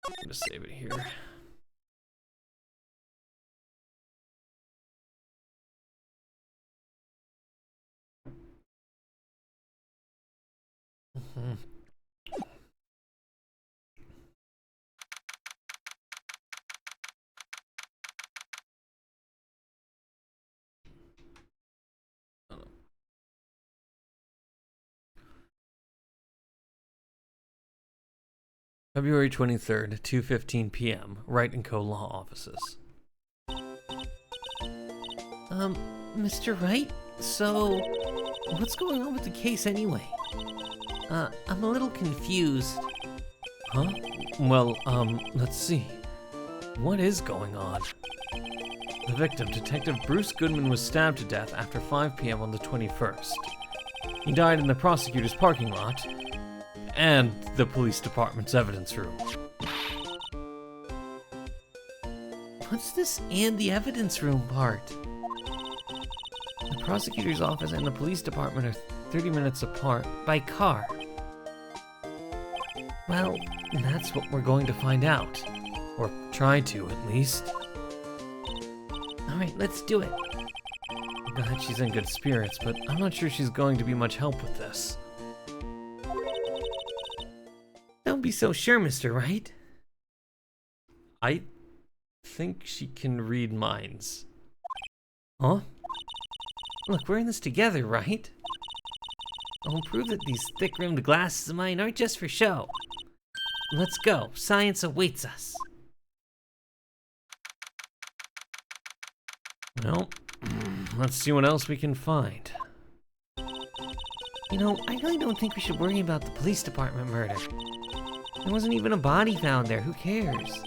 I'm gonna save it here. February 23rd, 2:15 p.m. Wright & Co. Law Offices. Mr. Wright? So, what's going on with the case anyway? I'm a little confused. Huh? Well, let's see. What is going on? The victim, Detective Bruce Goodman, was stabbed to death after 5 p.m. on the 21st. He died in the prosecutor's parking lot and the police department's evidence room. What's this and the evidence room part? The prosecutor's office and the police department are 30 minutes apart by car. Well, that's what we're going to find out. Or try to, at least. Alright, let's do it. I'm glad she's in good spirits, but I'm not sure she's going to be much help with this. Don't be so sure, Mr. Wright. I think she can read minds. Huh? Look, we're in this together, right? I'll prove that these thick-rimmed glasses of mine aren't just for show. Let's go. Science awaits us. Well, let's see what else we can find. You know, I really don't think we should worry about the police department murder. There wasn't even a body found there. Who cares?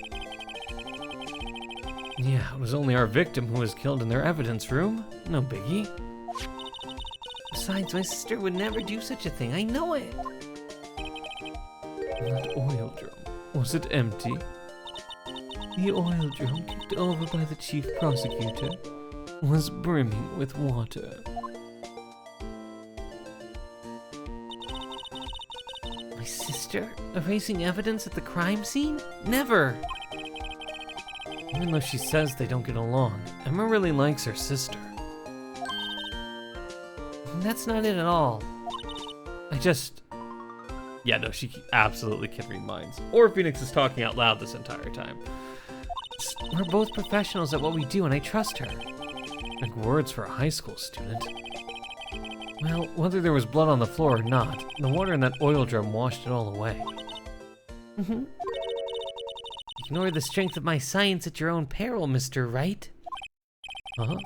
Yeah, it was only our victim who was killed in their evidence room. No biggie. Besides, my sister would never do such a thing. I know it. That oil drum, was it empty? The oil drum, kicked over by the chief prosecutor, was brimming with water. My sister? Erasing evidence at the crime scene? Never! Even though she says they don't get along, Emma really likes her sister. That's not it at all. Yeah, no, she absolutely can read minds. Or Phoenix is talking out loud this entire time. We're both professionals at what we do, and I trust her. Big words for a high school student. Well, whether there was blood on the floor or not, the water in that oil drum washed it all away. Ignore the strength of my science at your own peril, Mr. Wright. Huh?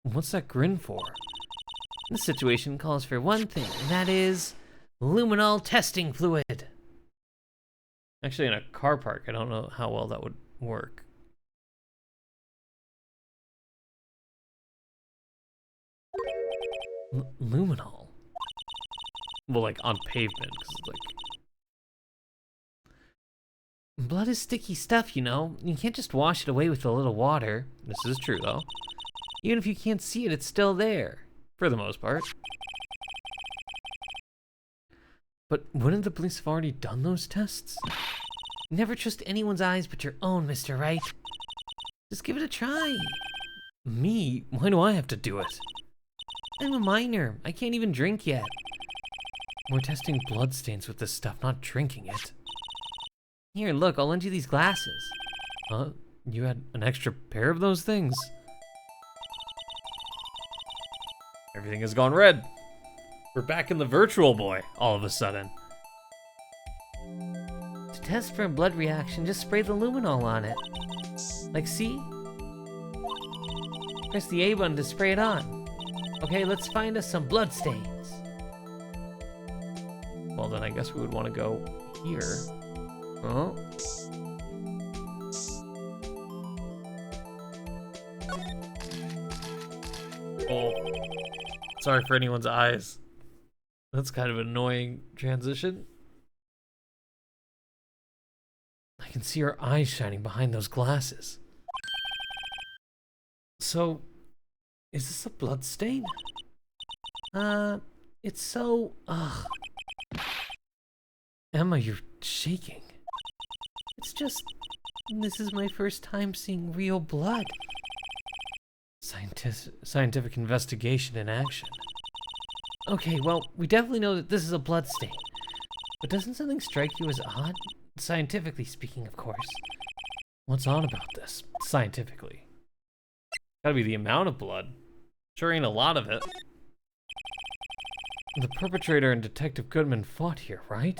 What's that grin for? The situation calls for one thing, and that is luminol testing fluid. Actually, in a car park, I don't know how well that would work. Luminol? Well, like on pavement, because it's like... Blood is sticky stuff, you know. You can't just wash it away with a little water. This is true, though. Even if you can't see it, it's still there. For the most part. But wouldn't the police have already done those tests? Never trust anyone's eyes but your own, Mr. Wright. Just give it a try. Me? Why do I have to do it? I'm a minor. I can't even drink yet. We're testing bloodstains with this stuff, not drinking it. Here, look, I'll lend you these glasses. Huh? You had an extra pair of those things? Everything has gone red. We're back in the virtual boy, all of a sudden. To test for a blood reaction, just spray the luminol on it. Like, see? Press the A button to spray it on. Okay, let's find us some blood stains. Well, then I guess we would want to go here. Oh. Oh. Sorry for anyone's eyes. That's kind of an annoying transition. I can see her eyes shining behind those glasses. So, is this a blood stain? It's so, Emma, you're shaking. It's just, this is my first time seeing real blood. Scientific investigation in action. Okay, well, we definitely know that this is a blood stain. But doesn't something strike you as odd? Scientifically speaking, of course. What's odd about this, scientifically? Gotta be the amount of blood. Sure ain't a lot of it. The perpetrator and Detective Goodman fought here, right?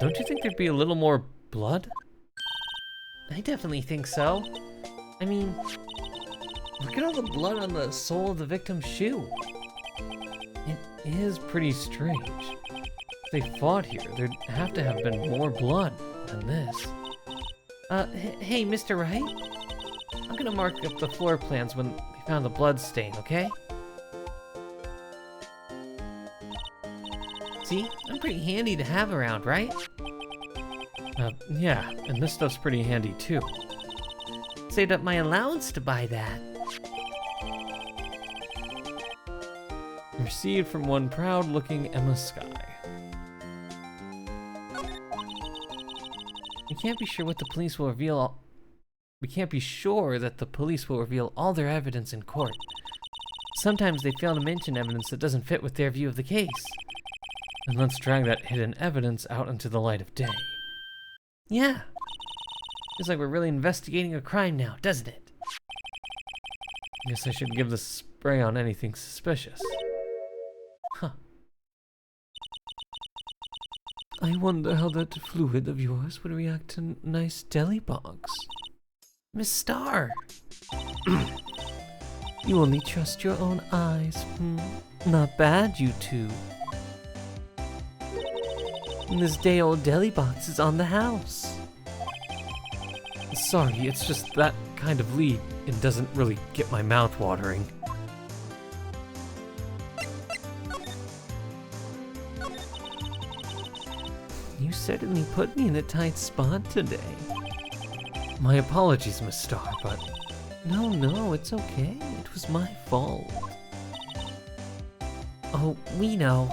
Don't you think there'd be a little more blood? I definitely think so. I mean, look at all the blood on the sole of the victim's shoe. It is pretty strange. If they fought here, there'd have to have been more blood than this. Hey, Mr. Wright? I'm gonna mark up the floor plans when we found the blood stain, okay? See? I'm pretty handy to have around, right? Yeah, and this stuff's pretty handy too. Saved up my allowance to buy that. Received from one proud-looking Emma Sky. We can't be sure what the police will reveal. We can't be sure that the police will reveal all their evidence in court. Sometimes they fail to mention evidence that doesn't fit with their view of the case. And let's drag that hidden evidence out into the light of day. Yeah. Feels like we're really investigating a crime now, doesn't it? Guess I should give the spray on anything suspicious. Huh. I wonder how that fluid of yours would react to nice deli box. Miss Starr! You only trust your own eyes. Not bad, you two. And this day-old deli box is on the house. Sorry, it's just that kind of lead. It doesn't really get my mouth watering. You certainly put me in a tight spot today. My apologies, Miss Starr, but... No, it's okay. It was my fault. Oh, we know.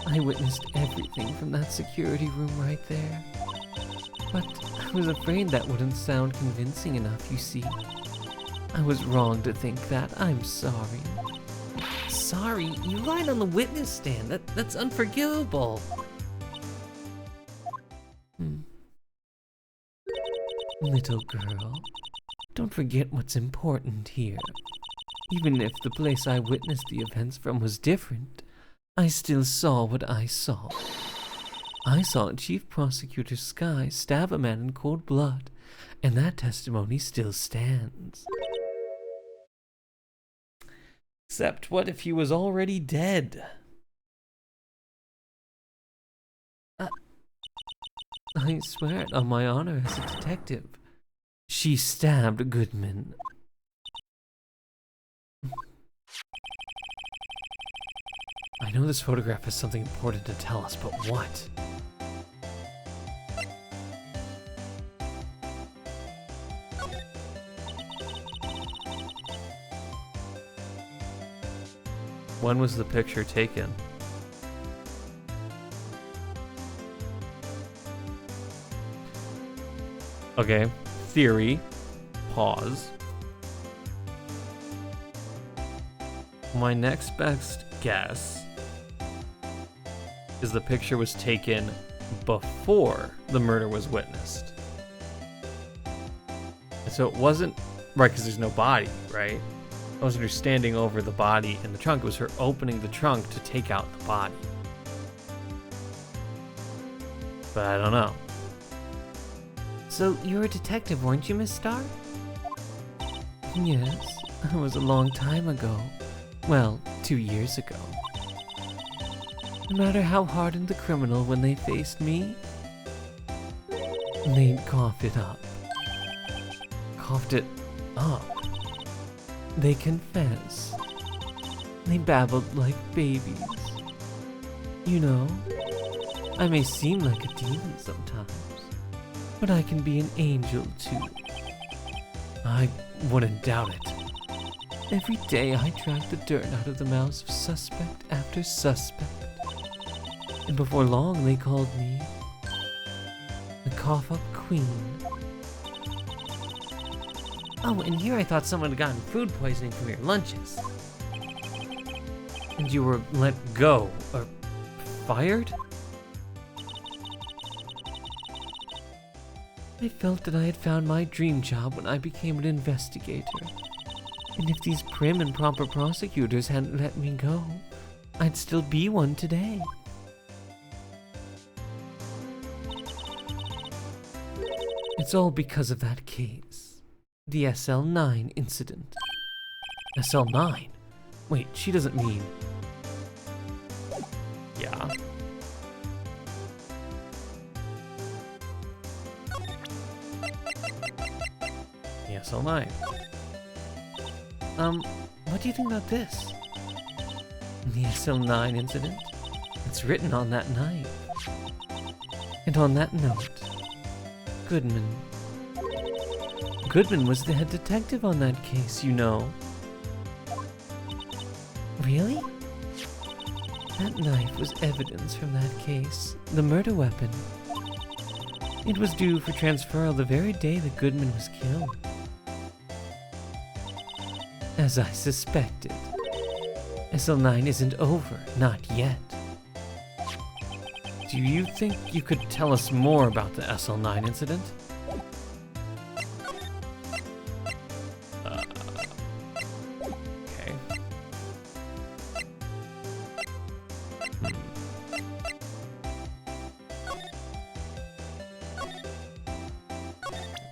I witnessed everything from that security room right there. But I was afraid that wouldn't sound convincing enough, you see. I was wrong to think that. I'm sorry. Sorry? You lied on the witness stand. That's unforgivable. Little girl, don't forget what's important here. Even if the place I witnessed the events from was different, I still saw what I saw. I saw Chief Prosecutor Sky stab a man in cold blood, and that testimony still stands. Except what if he was already dead? I swear it on my honor as a detective. She stabbed Goodman. I know this photograph has something important to tell us, but what? When was the picture taken? Okay, theory, pause. My next best guess is the picture was taken before the murder was witnessed. And so it wasn't, right, because there's no body, right? It wasn't her standing over the body in the trunk. It was her opening the trunk to take out the body. But I don't know. So you were a detective, weren't you, Miss Star? Yes, it was a long time ago. Well, 2 years ago. No matter how hardened the criminal when they faced me, they'd cough it up. Coughed it up. They confess. They babbled like babies. You know, I may seem like a demon sometimes, but I can be an angel too. I wouldn't doubt it. Every day I drag the dirt out of the mouths of suspect after suspect. And before long they called me the cough-up queen. Oh, and here I thought someone had gotten food poisoning from your lunches. And you were let go, or fired? I felt that I had found my dream job when I became an investigator. And if these prim and proper prosecutors hadn't let me go, I'd still be one today. It's all because of that case. The SL9 incident. SL9? Wait, she doesn't mean... Yeah. The SL9. What do you think about this? The SL9 incident? It's written on that knife. And on that note, Goodman. Goodman was the head detective on that case, you know. Really? That knife was evidence from that case, the murder weapon. It was due for transferal the very day that Goodman was killed. As I suspected, SL9 isn't over, not yet. Do you think you could tell us more about the SL9 incident? Okay.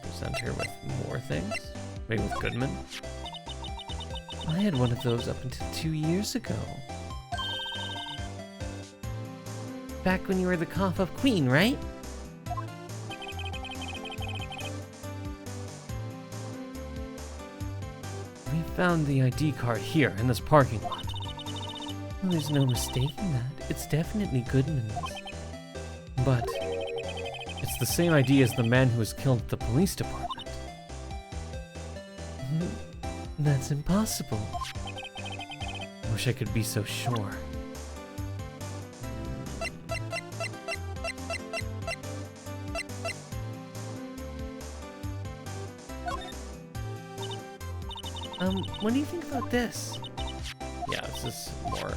Present her with more things? Maybe with Goodman? I had one of those up until 2 years ago. Back when you were the cough-up queen, right? We found the ID card here in this parking lot. Well, there's no mistaking that. It's definitely Goodman's. But it's the same ID as the man who was killed at the police department. That's impossible. I wish I could be so sure. What do you think about this? Yeah, this is more.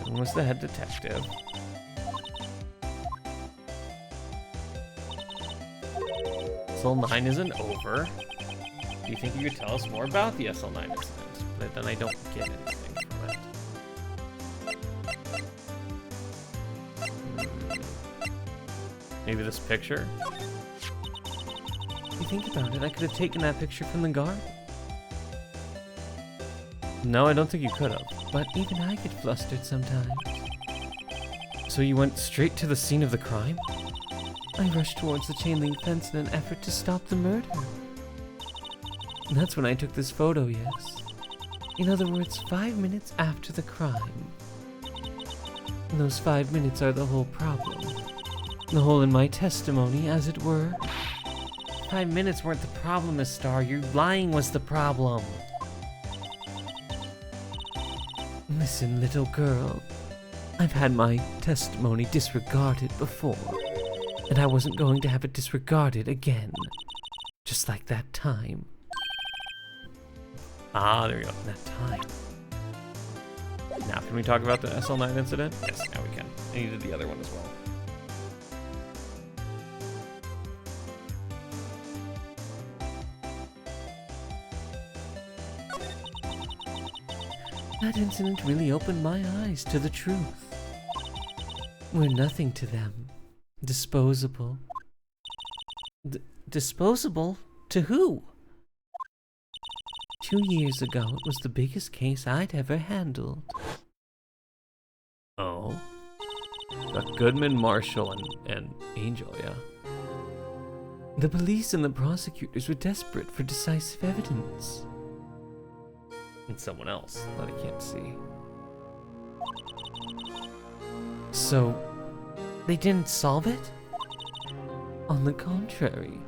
One was the head detective. SL9 isn't over. Do you think you could tell us more about the SL9 incident? But then I don't get anything from it. Maybe this picture? If you think about it, I could have taken that picture from the guard. No, I don't think you could have. But even I get flustered sometimes. So you went straight to the scene of the crime? I rushed towards the chain link fence in an effort to stop the murder. And that's when I took this photo, yes. In other words, 5 minutes after the crime. And those 5 minutes are the whole problem. The hole in my testimony, as it were. 5 minutes weren't the problem, Miss Star. Your lying was the problem. Listen, little girl. I've had my testimony disregarded before. And I wasn't going to have it disregarded again. Just like that time. Ah, there you go. That time. Now, can we talk about the SL9 incident? Yes, now we can. I needed the other one as well. That incident really opened my eyes to the truth. We're nothing to them. Disposable. Disposable? To who? 2 years ago, it was the biggest case I'd ever handled. Oh? Got Goodman, Marshall, and Angel, yeah. The police and the prosecutors were desperate for decisive evidence. And someone else that I can't see. So, they didn't solve it? On the contrary,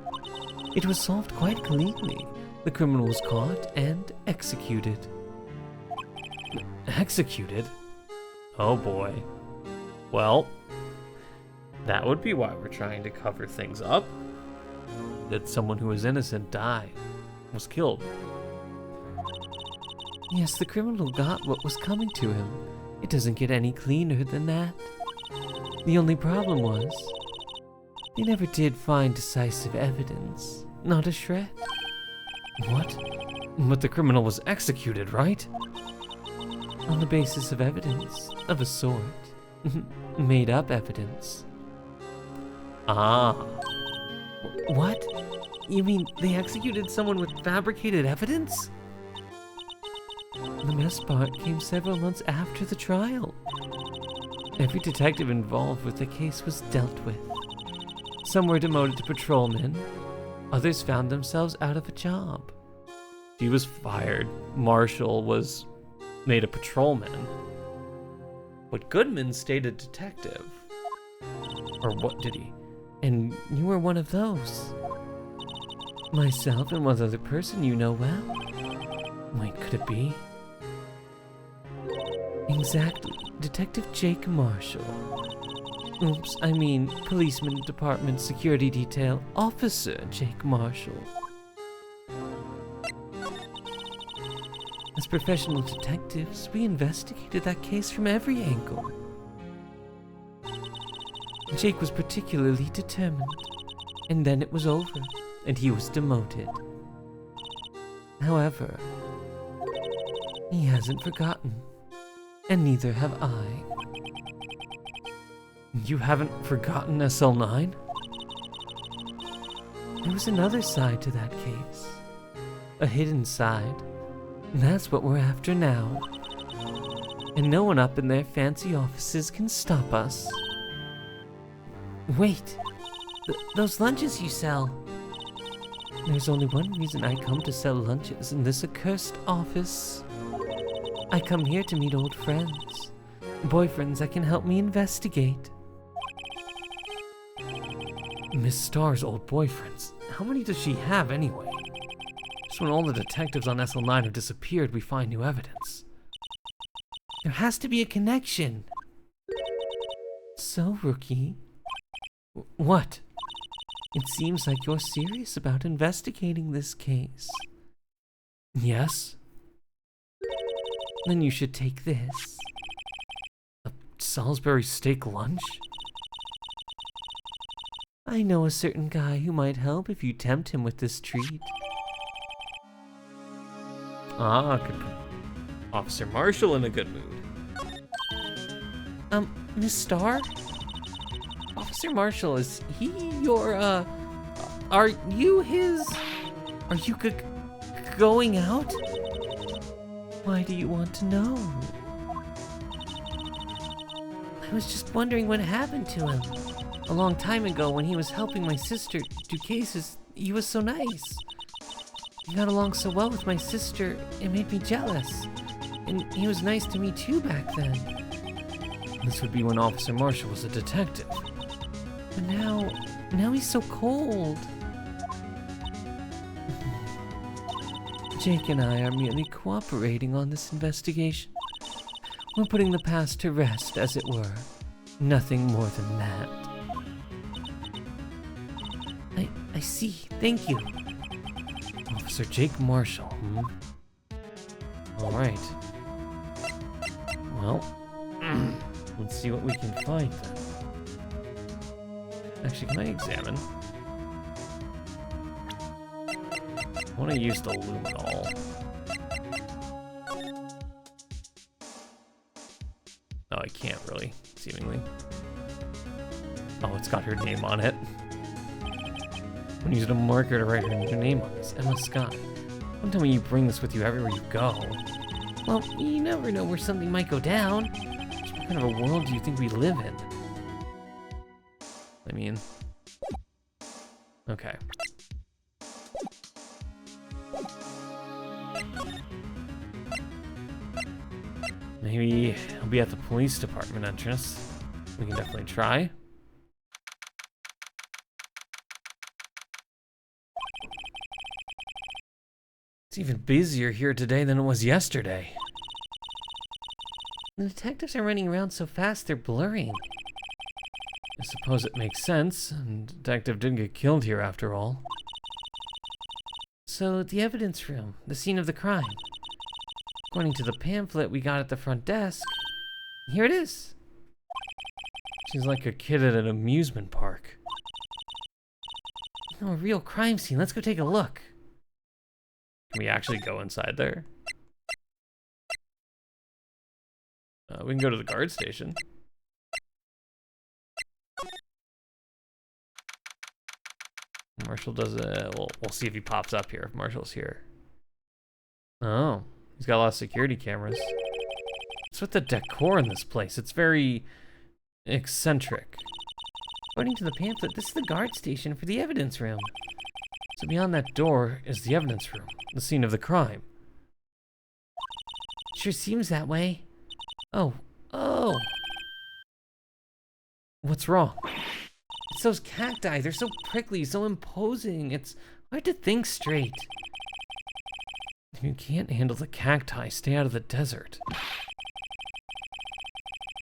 it was solved quite cleanly. The criminal was caught and executed. Executed? Oh boy. Well, that would be why we're trying to cover things up. That someone who was innocent died, was killed. Yes, the criminal got what was coming to him. It doesn't get any cleaner than that. The only problem was, they never did find decisive evidence. Not a shred. What? But the criminal was executed, right? On the basis of evidence, of a sort. Made up evidence. Ah. What? You mean they executed someone with fabricated evidence? The best part came several months after the trial. Every detective involved with the case was dealt with. Some were demoted to patrolmen. Others found themselves out of a job. She was fired. Marshall was made a patrolman. But Goodman stayed a detective. Or what did he? And you were one of those. Myself and one other person you know well. Wait, could it be? Exactly. Detective Jake Marshall. Oops, I mean Policeman Department Security Detail Officer Jake Marshall. As professional detectives, we investigated that case from every angle. Jake was particularly determined, and then it was over, and he was demoted. However, he hasn't forgotten, and neither have I. You haven't forgotten SL9? There was another side to that case. A hidden side. And that's what we're after now. And no one up in their fancy offices can stop us. Wait, those lunches you sell. There's only one reason I come to sell lunches in this accursed office. I come here to meet old friends. Boyfriends that can help me investigate. Miss Star's old boyfriends. How many does she have anyway? Just when all the detectives on SL9 have disappeared, we find new evidence. There has to be a connection. So, Rookie. What? It seems like you're serious about investigating this case. Yes? Then you should take this. A Salisbury steak lunch? I know a certain guy who might help if you tempt him with this treat. Ah, good. Officer Marshall in a good mood. Miss Star? Officer Marshall, is he your, are you his... Are you going out? Why do you want to know? I was just wondering what happened to him. A long time ago when he was helping my sister do cases, he was so nice. He got along so well with my sister, it made me jealous. And he was nice to me too back then. This would be when Officer Marshall was a detective. But now he's so cold. Jake and I are merely cooperating on this investigation. We're putting the past to rest, as it were. Nothing more than that. I see. Thank you. Officer Jake Marshall, Alright. Well, let's see what we can find then. Actually, can I examine? I want to use the luminol. Oh, I can't really, seemingly. Oh, it's got her name on it. I'm gonna use a marker to write her name on this. Emma Scott. Don't tell me you bring this with you everywhere you go. Well, you never know where something might go down. What kind of a world do you think we live in? I mean... Okay. Maybe I'll be at the police department entrance. We can definitely try. It's even busier here today than it was yesterday. The detectives are running around so fast they're blurring. I suppose it makes sense. And the detective didn't get killed here after all. So, the evidence room, the scene of the crime. According to the pamphlet we got at the front desk, here it is. She's like a kid at an amusement park. No, a real crime scene. Let's go take a look. Can we actually go inside there? We can go to the guard station. Marshall does it. We'll see if he pops up here, if Marshall's here. Oh, he's got a lot of security cameras. What's with the decor in this place? It's very eccentric. According to the pamphlet, this is the guard station for the evidence room. So beyond that door is the evidence room, the scene of the crime. Sure seems that way. Oh. What's wrong? It's those cacti. They're so prickly, so imposing. It's hard to think straight. If you can't handle the cacti, stay out of the desert.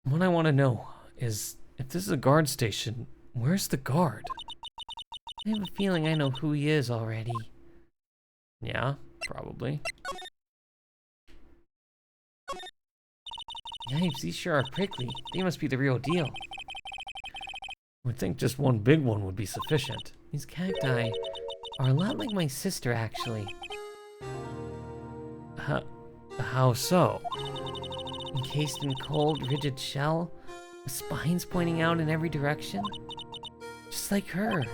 What I want to know is, if this is a guard station, where's the guard? I have a feeling I know who he is already. Yeah, probably. Yipes, these sure are prickly. They must be the real deal. I would think just one big one would be sufficient. These cacti are a lot like my sister, actually. How so? Encased in cold, rigid shell, with spines pointing out in every direction. Just like her.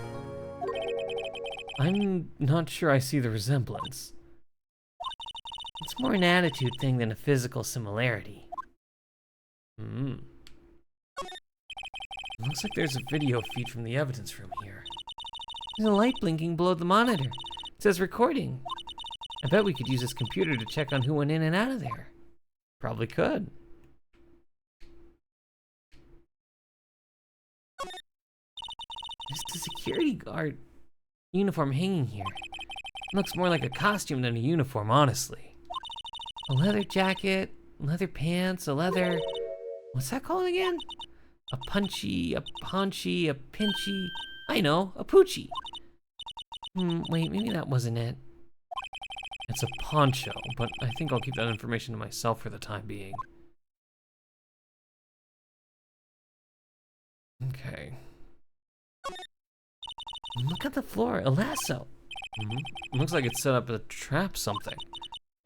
I'm not sure I see the resemblance. It's more an attitude thing than a physical similarity. Looks like there's a video feed from the evidence room here. There's a light blinking below the monitor. It says recording. I bet we could use this computer to check on who went in and out of there. Probably could. There's the security guard uniform hanging here. It looks more like a costume than a uniform, honestly. A leather jacket, leather pants, a leather... What's that called again? A punchy, a paunchy, a pinchy... I know, a poochie. Wait, maybe that wasn't it. It's a poncho, but I think I'll keep that information to myself for the time being. Okay. Look at the floor, a lasso. Looks like it's set up to trap something.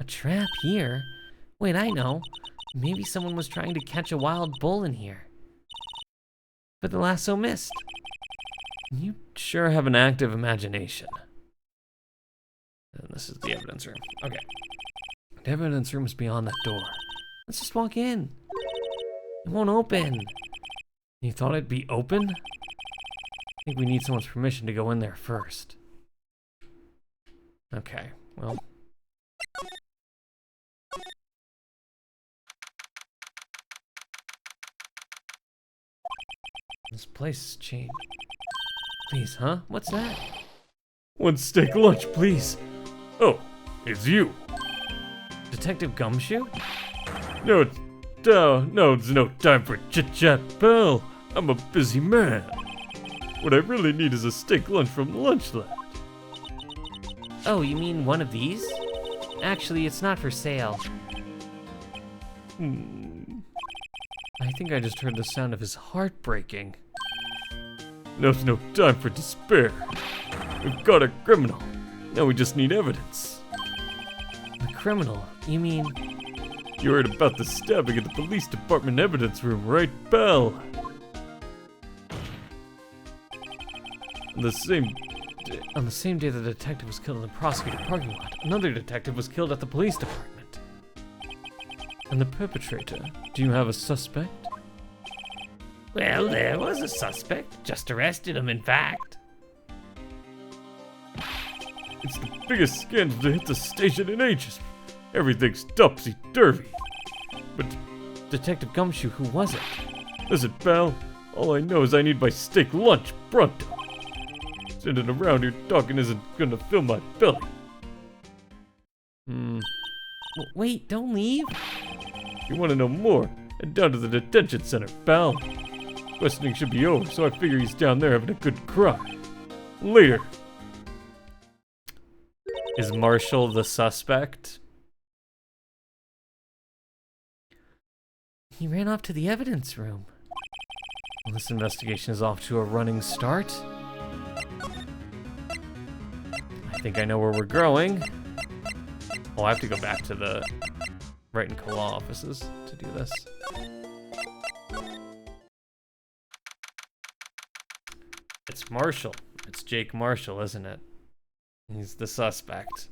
A trap here? Wait, I know. Maybe someone was trying to catch a wild bull in here. But the lasso missed. You sure have an active imagination. And this is the evidence room. Okay. The evidence room is beyond that door. Let's just walk in. It won't open. You thought it'd be open? I think we need someone's permission to go in there first. Okay, well. This place has changed. Please, huh? What's that? One steak lunch, please. Oh, it's you. Detective Gumshoe? No, it's no time for chit-chat, pal. I'm a busy man. What I really need is a steak lunch from Lunchland. Oh, you mean one of these? Actually, it's not for sale. think I just heard the sound of his heart breaking. Now's no time for despair. We've got a criminal. Now we just need evidence. A criminal? You mean... You heard about the stabbing at the police department evidence room, right, pal? On On the same day the detective was killed in the prosecutor parking lot, another detective was killed at the police department. And the perpetrator, do you have a suspect? Well, there was a suspect. Just arrested him, in fact. It's the biggest scandal to hit the station in ages. Everything's topsy-turvy. But Detective Gumshoe, who was it? listen, pal, all I know is I need my steak lunch pronto. Sitting around here talking isn't gonna fill my belly. Wait, don't leave. If you wanna know more, head down to the detention center, pal. Questioning should be over, so I figure he's down there having a good cry. Later. Is Marshall the suspect? He ran off to the evidence room. Well, this investigation is off to a running start. I think I know where we're going. Oh, I have to go back to the Wright and Co. law offices to do this. It's Marshall. It's Jake Marshall, isn't it? He's the suspect.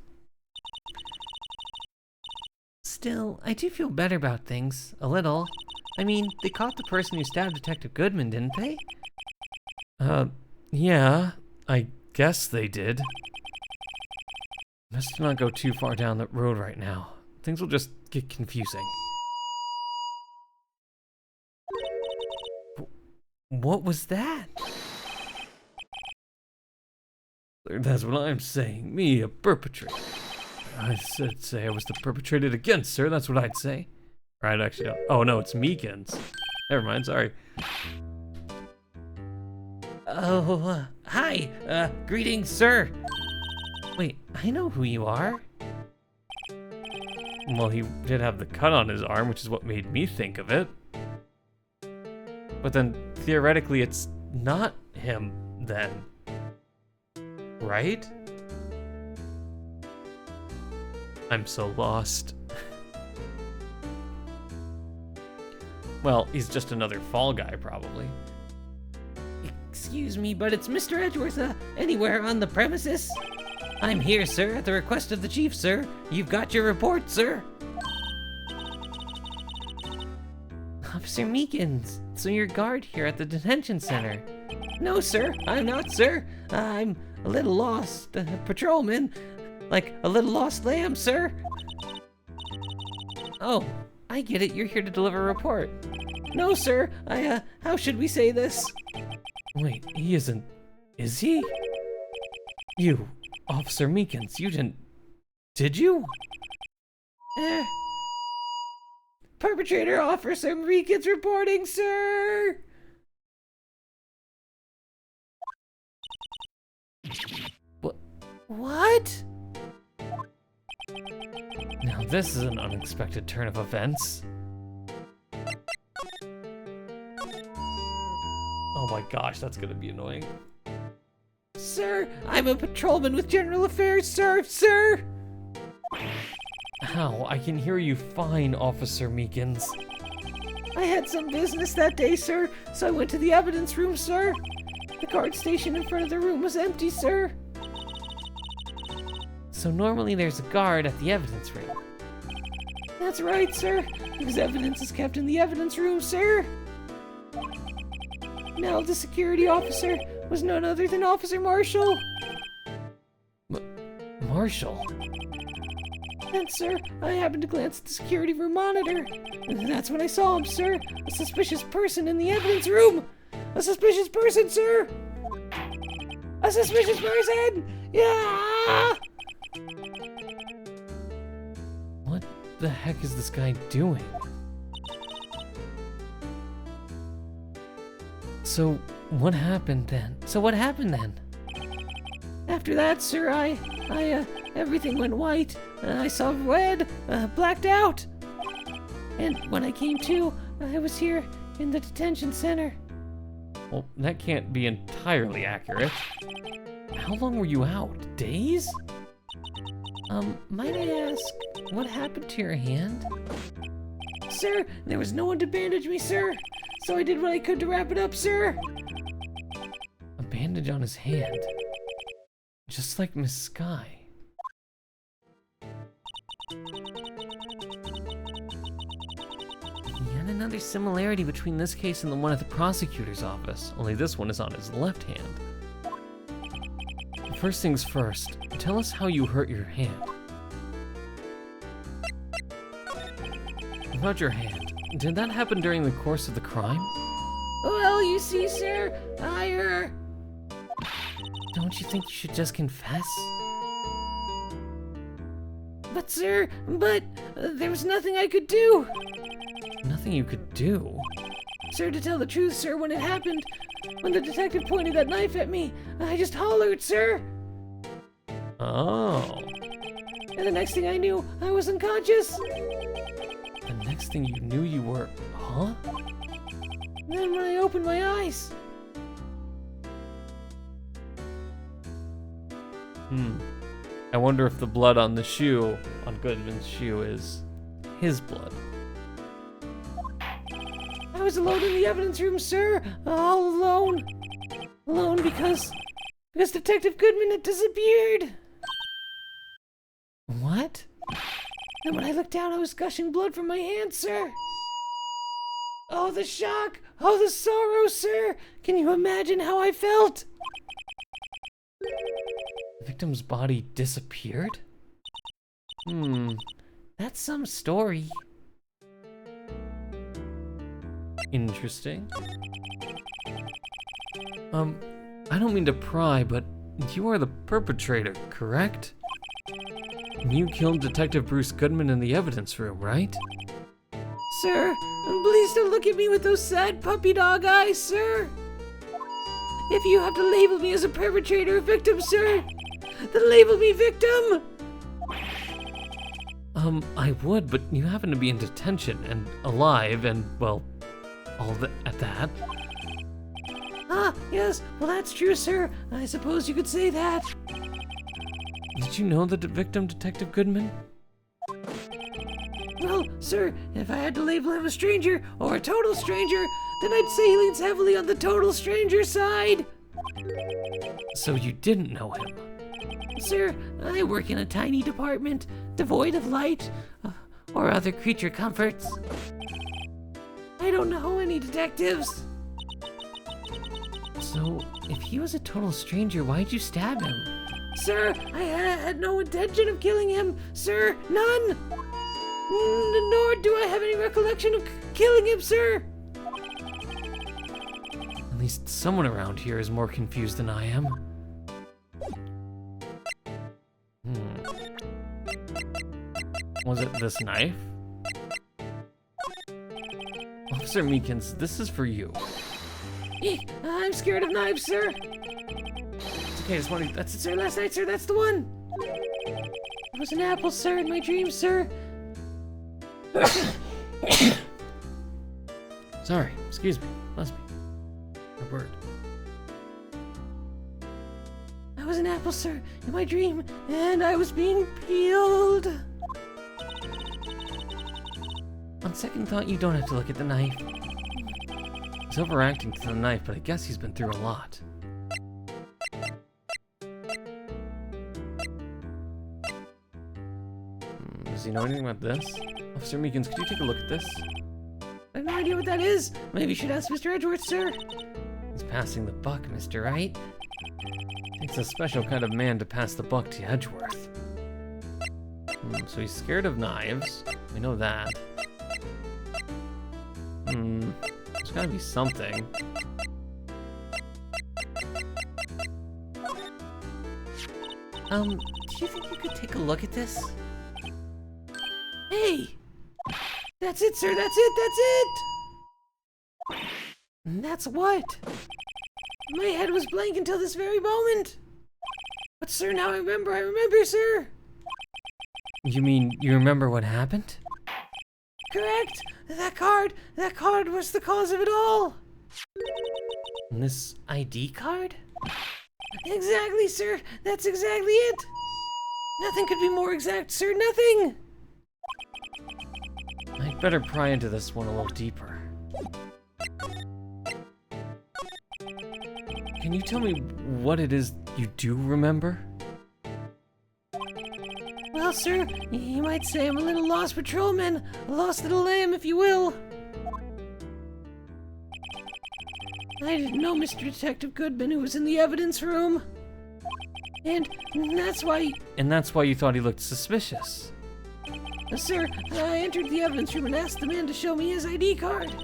Still, I do feel better about things. A little. I mean, they caught the person who stabbed Detective Goodman, didn't they? Yeah. I guess they did. Best not go too far down that road right now. Things will just get confusing. What was that? That's what I'm saying. Me, a perpetrator. I said say I was the perpetrated against, sir. That's what I'd say. Right, actually, no. Oh no, it's Meekins. Never mind, sorry. Oh, hi. Greetings, sir. Wait, I know who you are. Well, he did have the cut on his arm, which is what made me think of it. But then, theoretically, it's not him, then. Right? I'm so lost. Well, he's just another fall guy, probably. Excuse me, but it's Mr. Edgeworth, anywhere on the premises? I'm here, sir, at the request of the chief, sir. You've got your report, sir. Officer Meekins, so you're guard here at the detention center. No, sir, I'm not, sir. I'm a little lost patrolman. Like a little lost lamb, sir. Oh, I get it. You're here to deliver a report. No, sir. How should we say this? Wait, he isn't... Is he? You, Officer Meekins, you didn't... Did you? Perpetrator Officer Meekins reporting, sir! What? Now this is an unexpected turn of events. Oh my gosh, that's gonna be annoying. Sir, I'm a patrolman with General Affairs, sir! How? I can hear you fine, Officer Meekins. I had some business that day, sir, so I went to the evidence room, sir. The guard station in front of the room was empty, sir. So normally there's a guard at the evidence room. That's right, sir, because evidence is kept in the evidence room, sir. Now the security officer was none other than Officer Marshall. Marshall? And, sir, I happened to glance at the security room monitor. And that's when I saw him, sir. A suspicious person in the evidence room. A suspicious person, sir. A suspicious person! Yeah! What the heck is this guy doing? So, what happened then? After that, sir, everything went white. I saw red, blacked out. And when I came to, I was here In the detention center. Well, that can't be entirely accurate. How long were you out? Days? Might I ask, what happened to your hand? Sir, there was no one to bandage me, sir. So I did what I could to wrap it up, sir. A bandage on his hand. Just like Miss Sky. Yet another similarity between this case and the one at the prosecutor's office, only this one is on his left hand. First things first, tell us how you hurt your hand. About your hand, did that happen during the course of the crime? Well, you see, sir, Don't you think you should just confess? But, sir, there was nothing I could do. Nothing you could do? Sir, to tell the truth, sir, when it happened, when the detective pointed that knife at me, I just hollered, sir. Oh. And the next thing I knew, I was unconscious. The next thing you knew you were... Huh? And then when I opened my eyes... I wonder if the blood on the shoe, on Goodman's shoe, is his blood. I was alone in the evidence room, sir. All alone. Alone because Detective Goodman had disappeared. What? And when I looked down, I was gushing blood from my hand, sir. Oh, the shock! Oh, the sorrow, sir! Can you imagine how I felt? The victim's body disappeared? That's some story. Interesting. I don't mean to pry, but you are the perpetrator, correct? You killed Detective Bruce Goodman in the evidence room, right? Sir, please don't look at me with those sad puppy dog eyes, sir. If you have to label me as a perpetrator or victim, sir, then label me victim. I would, but you happen to be in detention and alive and, well, at that. Ah, yes, well that's true, sir. I suppose you could say that. Did you know the victim, Detective Goodman? Well, sir, if I had to label him a stranger or a total stranger, then I'd say he leans heavily on the total stranger side. So you didn't know him? Sir, I work in a tiny department, devoid of light or other creature comforts. I don't know any detectives. So, if he was a total stranger, why'd you stab him? Sir, I had no intention of killing him, sir, none. Nor do I have any recollection of killing him, sir. At least someone around here is more confused than I am. Was it this knife? Officer Meekins, this is for you. Eek, I'm scared of knives, sir. It's okay, I just wanted... That's it, sir. Last night, sir. That's the one. It was an apple, sir, in my dreams, sir. Sorry, excuse me. Bless me. A word. I was an apple, sir, in my dream, and I was being peeled. On second thought, you don't have to look at the knife. He's overacting to the knife, but I guess he's been through a lot. Does he know anything about this? Officer Meekins, could you take a look at this? I have no idea what that is. Maybe you should ask Mr. Edgeworth, sir. He's passing the buck, Mr. Right? It's a special kind of man to pass the buck to Edgeworth. So he's scared of knives. We know that. There's gotta be something. Do you think you could take a look at this? Hey! That's it, sir, that's it! And that's what? My head was blank until this very moment. But sir, now I remember, sir. You mean you remember what happened? Correct! That card was the cause of it all! And this ID card? Exactly, sir! That's exactly it! Nothing could be more exact, sir, nothing! I'd better pry into this one a little deeper. Can you tell me what it is you do remember? Well, sir, you might say I'm a little lost patrolman, a lost little lamb, if you will. I didn't know Mr. Detective Goodman, who was in the evidence room. And that's why... And that's why you thought he looked suspicious? Sir, I entered the evidence room and asked the man to show me his ID card.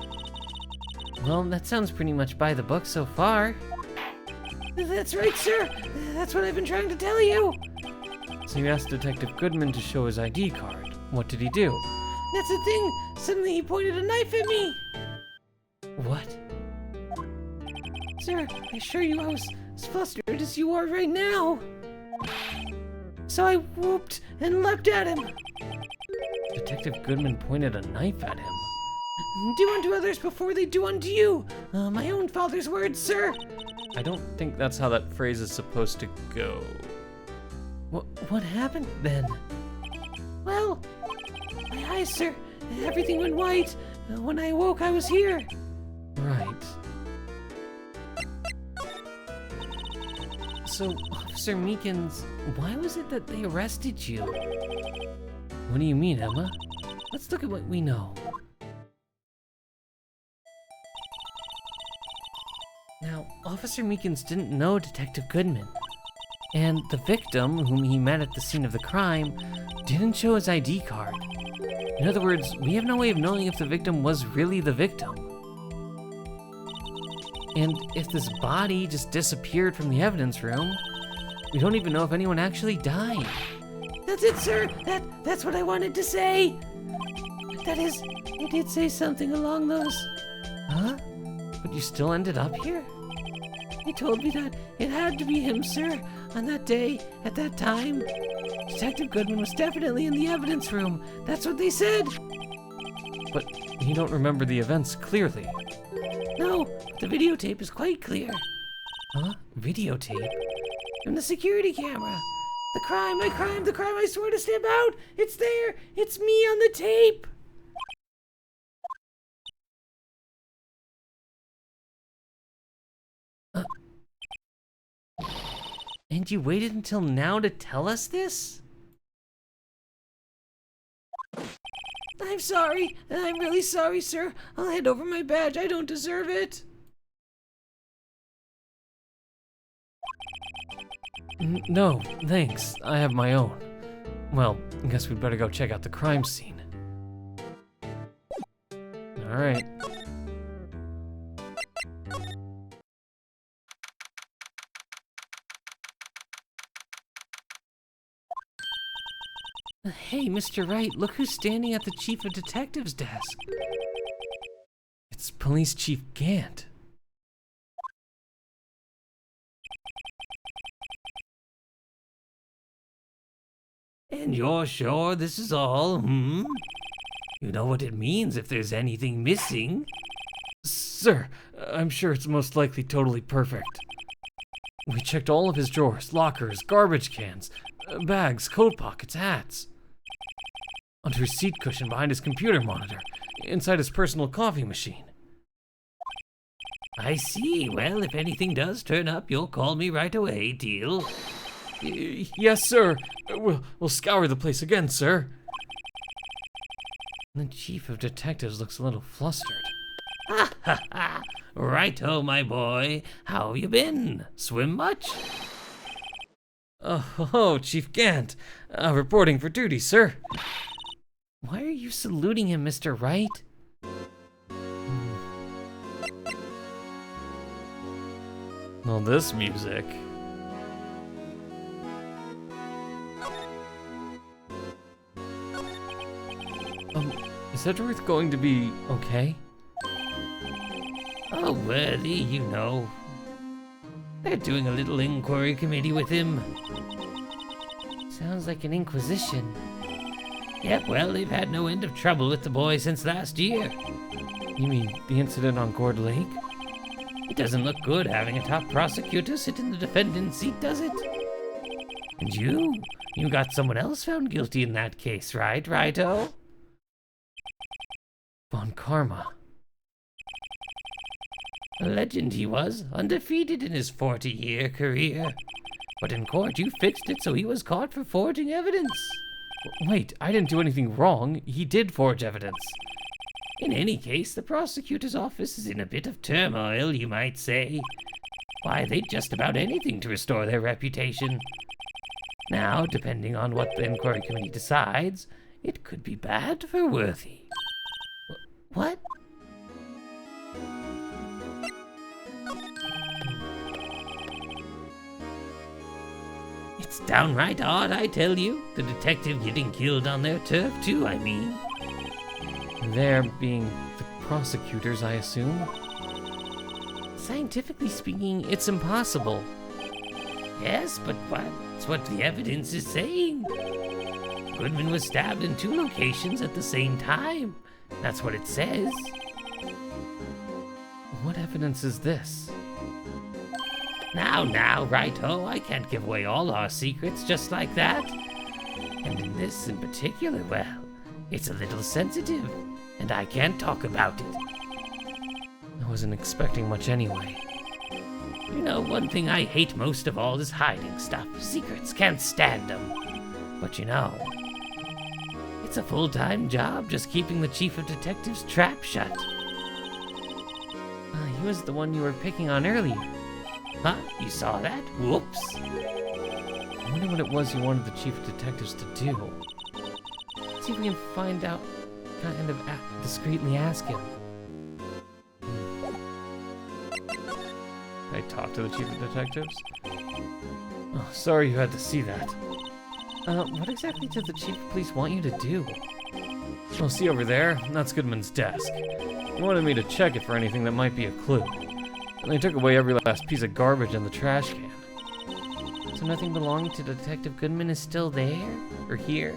Well, that sounds pretty much by the book so far. That's right, sir. That's what I've been trying to tell you. So you asked Detective Goodman to show his ID card. What did he do? That's the thing. Suddenly he pointed a knife at me. What? Sir, I assure you I was as flustered as you are right now. So I whooped and leapt at him. Detective Goodman pointed a knife at him. Do unto others before they do unto you. My own father's words, sir. I don't think that's how that phrase is supposed to go. What happened then? Well, my eyes, sir. Everything went white. When I awoke, I was here. Right. So, Officer Meekins, why was it that they arrested you? What do you mean, Emma? Let's look at what we know. Now, Officer Meekins didn't know Detective Goodman. And the victim, whom he met at the scene of the crime, didn't show his ID card. In other words, we have no way of knowing if the victim was really the victim. And if this body just disappeared from the evidence room, we don't even know if anyone actually died. That's it, sir. That's what I wanted to say. That is, I did say something along those... Huh? But you still ended up here? He told me that it had to be him, sir. On that day, at that time, Detective Goodman was definitely in the evidence room. That's what they said. But you don't remember the events clearly. No, but the videotape is quite clear. Huh? Videotape? From the security camera. The crime, the crime I swore to stamp out. It's there. It's me on the tape. And you waited until now to tell us this? I'm sorry. I'm really sorry, sir. I'll hand over my badge. I don't deserve it. No, thanks. I have my own. Well, I guess we'd better go check out the crime scene. All right. Hey, Mr. Wright, look who's standing at the Chief of Detectives' desk. It's Police Chief Gant. And you're sure this is all, You know what it means if there's anything missing? Sir, I'm sure it's most likely totally perfect. We checked all of his drawers, lockers, garbage cans, bags, coat pockets, hats. Under his seat cushion behind his computer monitor, inside his personal coffee machine. I see. Well, if anything does turn up, you'll call me right away, deal? Yes, sir. We'll scour the place again, sir. The Chief of Detectives looks a little flustered. Ha ha ha! Righto, my boy. How have you been? Swim much? Oh, Chief Gant. Reporting for duty, sir. Why are you saluting him, Mr. Wright? Well, this music. Is Edgeworth going to be okay? Oh, worthy, you know. They're doing a little inquiry committee with him. Sounds like an inquisition. Yep, well, they've had no end of trouble with the boy since last year. You mean the incident on Gourd Lake? It doesn't look good having a top prosecutor sit in the defendant's seat, does it? And you got someone else found guilty in that case, right, Righto? Von Karma. A legend he was, undefeated in his 40-year career. But in court you fixed it so he was caught for forging evidence. Wait, I didn't do anything wrong. He did forge evidence. In any case, the prosecutor's office is in a bit of turmoil, you might say. Why, they'd just about anything to restore their reputation. Now, depending on what the inquiry committee decides, it could be bad for Worthy. What? It's downright odd, I tell you. The detective getting killed on their turf, too, I mean. They're being the prosecutors, I assume. Scientifically speaking, it's impossible. Yes, but that's what the evidence is saying. Goodman was stabbed in 2 locations at the same time. That's what it says. What evidence is this? Now, righto, I can't give away all our secrets just like that. And in this in particular, well, it's a little sensitive, and I can't talk about it. I wasn't expecting much anyway. You know, one thing I hate most of all is hiding stuff. Secrets, can't stand them. But you know, it's a full-time job just keeping the chief of detectives' trap shut. He was the one you were picking on earlier. Huh? You saw that? Whoops. I wonder what it was you wanted the chief of detectives to do. Let's see if we can find out, kind of discreetly ask him. I talk to the chief of detectives? Oh, sorry you had to see that. What exactly did the chief of police want you to do? Oh, see over there? That's Goodman's desk. He wanted me to check it for anything that might be a clue. And they took away every last piece of garbage in the trash can. So nothing belonging to Detective Goodman is still there? Or here?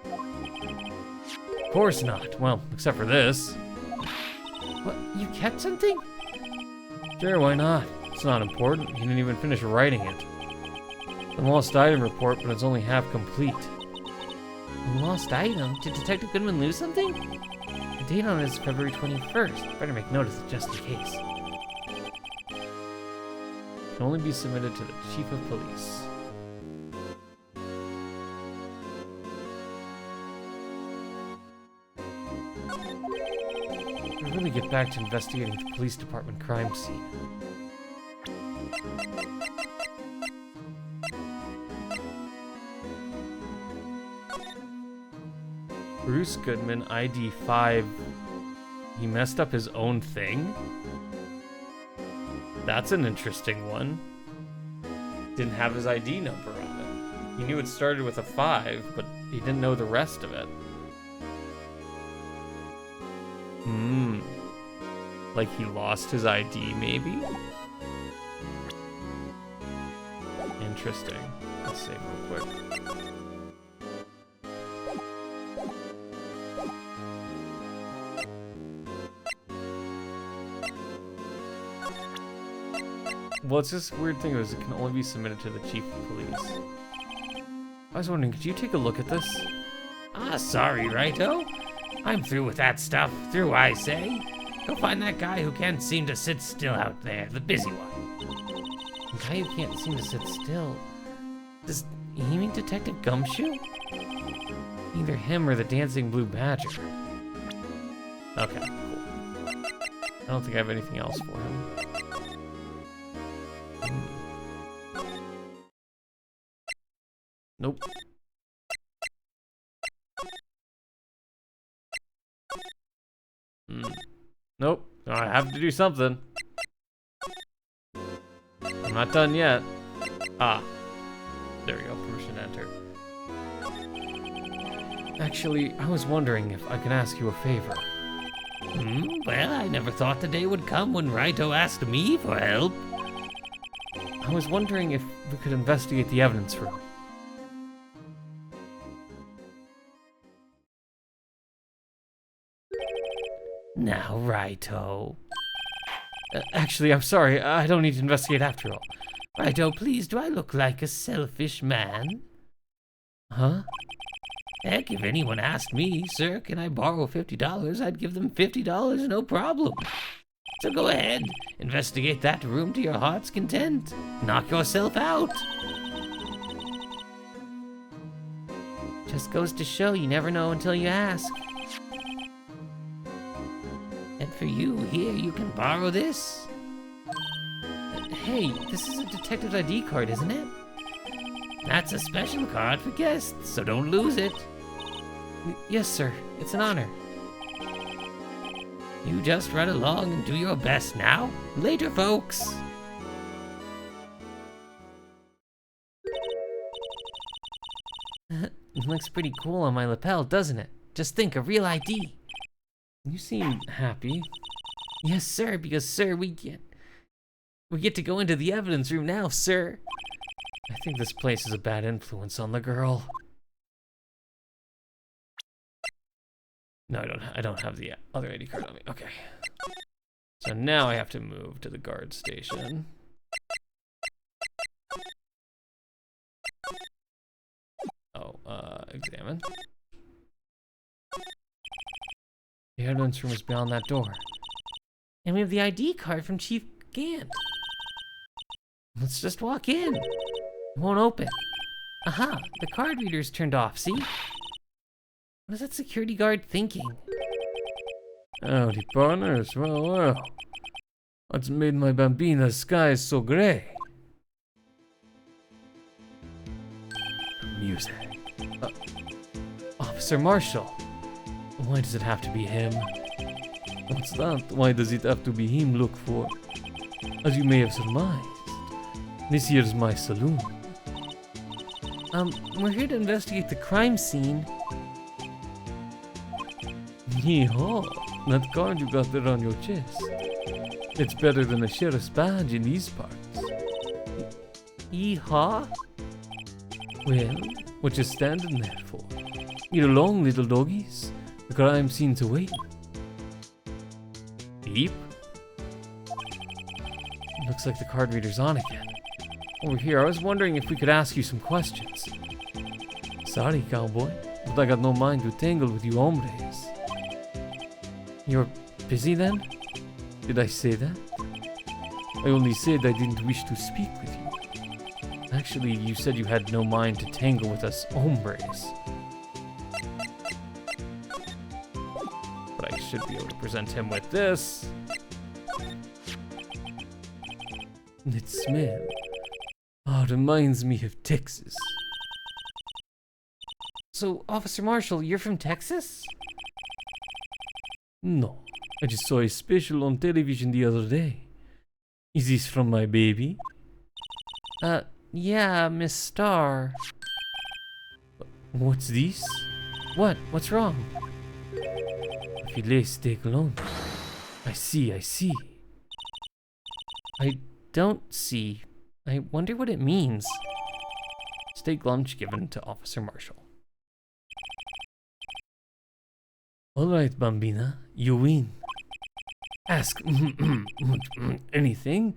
Of course not. Well, except for this. What? You kept something? Sure, why not? It's not important. He didn't even finish writing it. The lost item report, but it's only half complete. A lost item? Did Detective Goodman lose something? The date on it is February 21st. Better make note of it just in case. Can only be submitted to the chief of police. I really get back to investigating the police department crime scene. Bruce Goodman, ID 5. He messed up his own thing? That's an interesting one. Didn't have his ID number on it. He knew it started with a 5, but he didn't know the rest of it. Like he lost his ID, maybe? Interesting. Let's save real quick. Well, it's this weird thing is it can only be submitted to the chief of police. I was wondering, could you take a look at this? Sorry, righto. I'm through with that stuff. Through, I say. Go find that guy who can't seem to sit still out there, the busy one. A guy who can't seem to sit still? Does he mean Detective Gumshoe? Either him or the Dancing Blue Badger. Okay, cool. I don't think I have anything else for him. Nope. Nope. I have to do something. I'm not done yet. Ah. There we go. Permission to enter. Actually, I was wondering if I can ask you a favor. Well, I never thought the day would come when Righto asked me for help. I was wondering if we could investigate the evidence room. Now, righto. Actually, I'm sorry. I don't need to investigate after all. Righto, please, do I look like a selfish man? Huh? Heck, if anyone asked me, sir, can I borrow $50, I'd give them $50, no problem. So go ahead, investigate that room to your heart's content. Knock yourself out. Just goes to show you never know until you ask. And for you, here, you can borrow this. Hey, this is a detective's ID card, isn't it? That's a special card for guests, so don't lose it. Yes, sir. It's an honor. You just run along and do your best now. Later, folks. It looks pretty cool on my lapel, doesn't it? Just think, a real ID. You seem happy. Yes, sir, because, sir, we get to go into the evidence room now, sir. I think this place is a bad influence on the girl. No, I don't have the other ID card on me. Okay. So now I have to move to the guard station. Oh, examine. The evidence room is beyond that door. And we have the ID card from Chief Gant. Let's just walk in. It won't open. Aha, the card reader's turned off, see? What is that security guard thinking? Howdy, partners. Well. What's made my bambina's skies so gray? Music. Officer Marshall. Why does it have to be him? What's that? Why does it have to be him look for? As you may have surmised, this here's my saloon. We're here to investigate the crime scene. Yeehaw! That card you got there on your chest. It's better than a sheriff's badge in these parts. Yeehaw? Well, what you standing there for? Get along, little doggies. The crime scene's awaiting. Beep. Looks like the card reader's on again. Over here, I was wondering if we could ask you some questions. Sorry, cowboy, but I got no mind to tangle with you hombres. You're busy then? Did I say that? I only said I didn't wish to speak with you. Actually, you said you had no mind to tangle with us hombres. But I should be able to present him with this. That smell. Oh, reminds me of Texas. So, Officer Marshall, you're from Texas? No, I just saw a special on television the other day. Is this from my baby? Yeah, Miss Starr. What's this? What? What's wrong? Filet steak lunch. I see. I don't see. I wonder what it means. Steak lunch given to Officer Marshall. All right, Bambina, you win. Ask anything.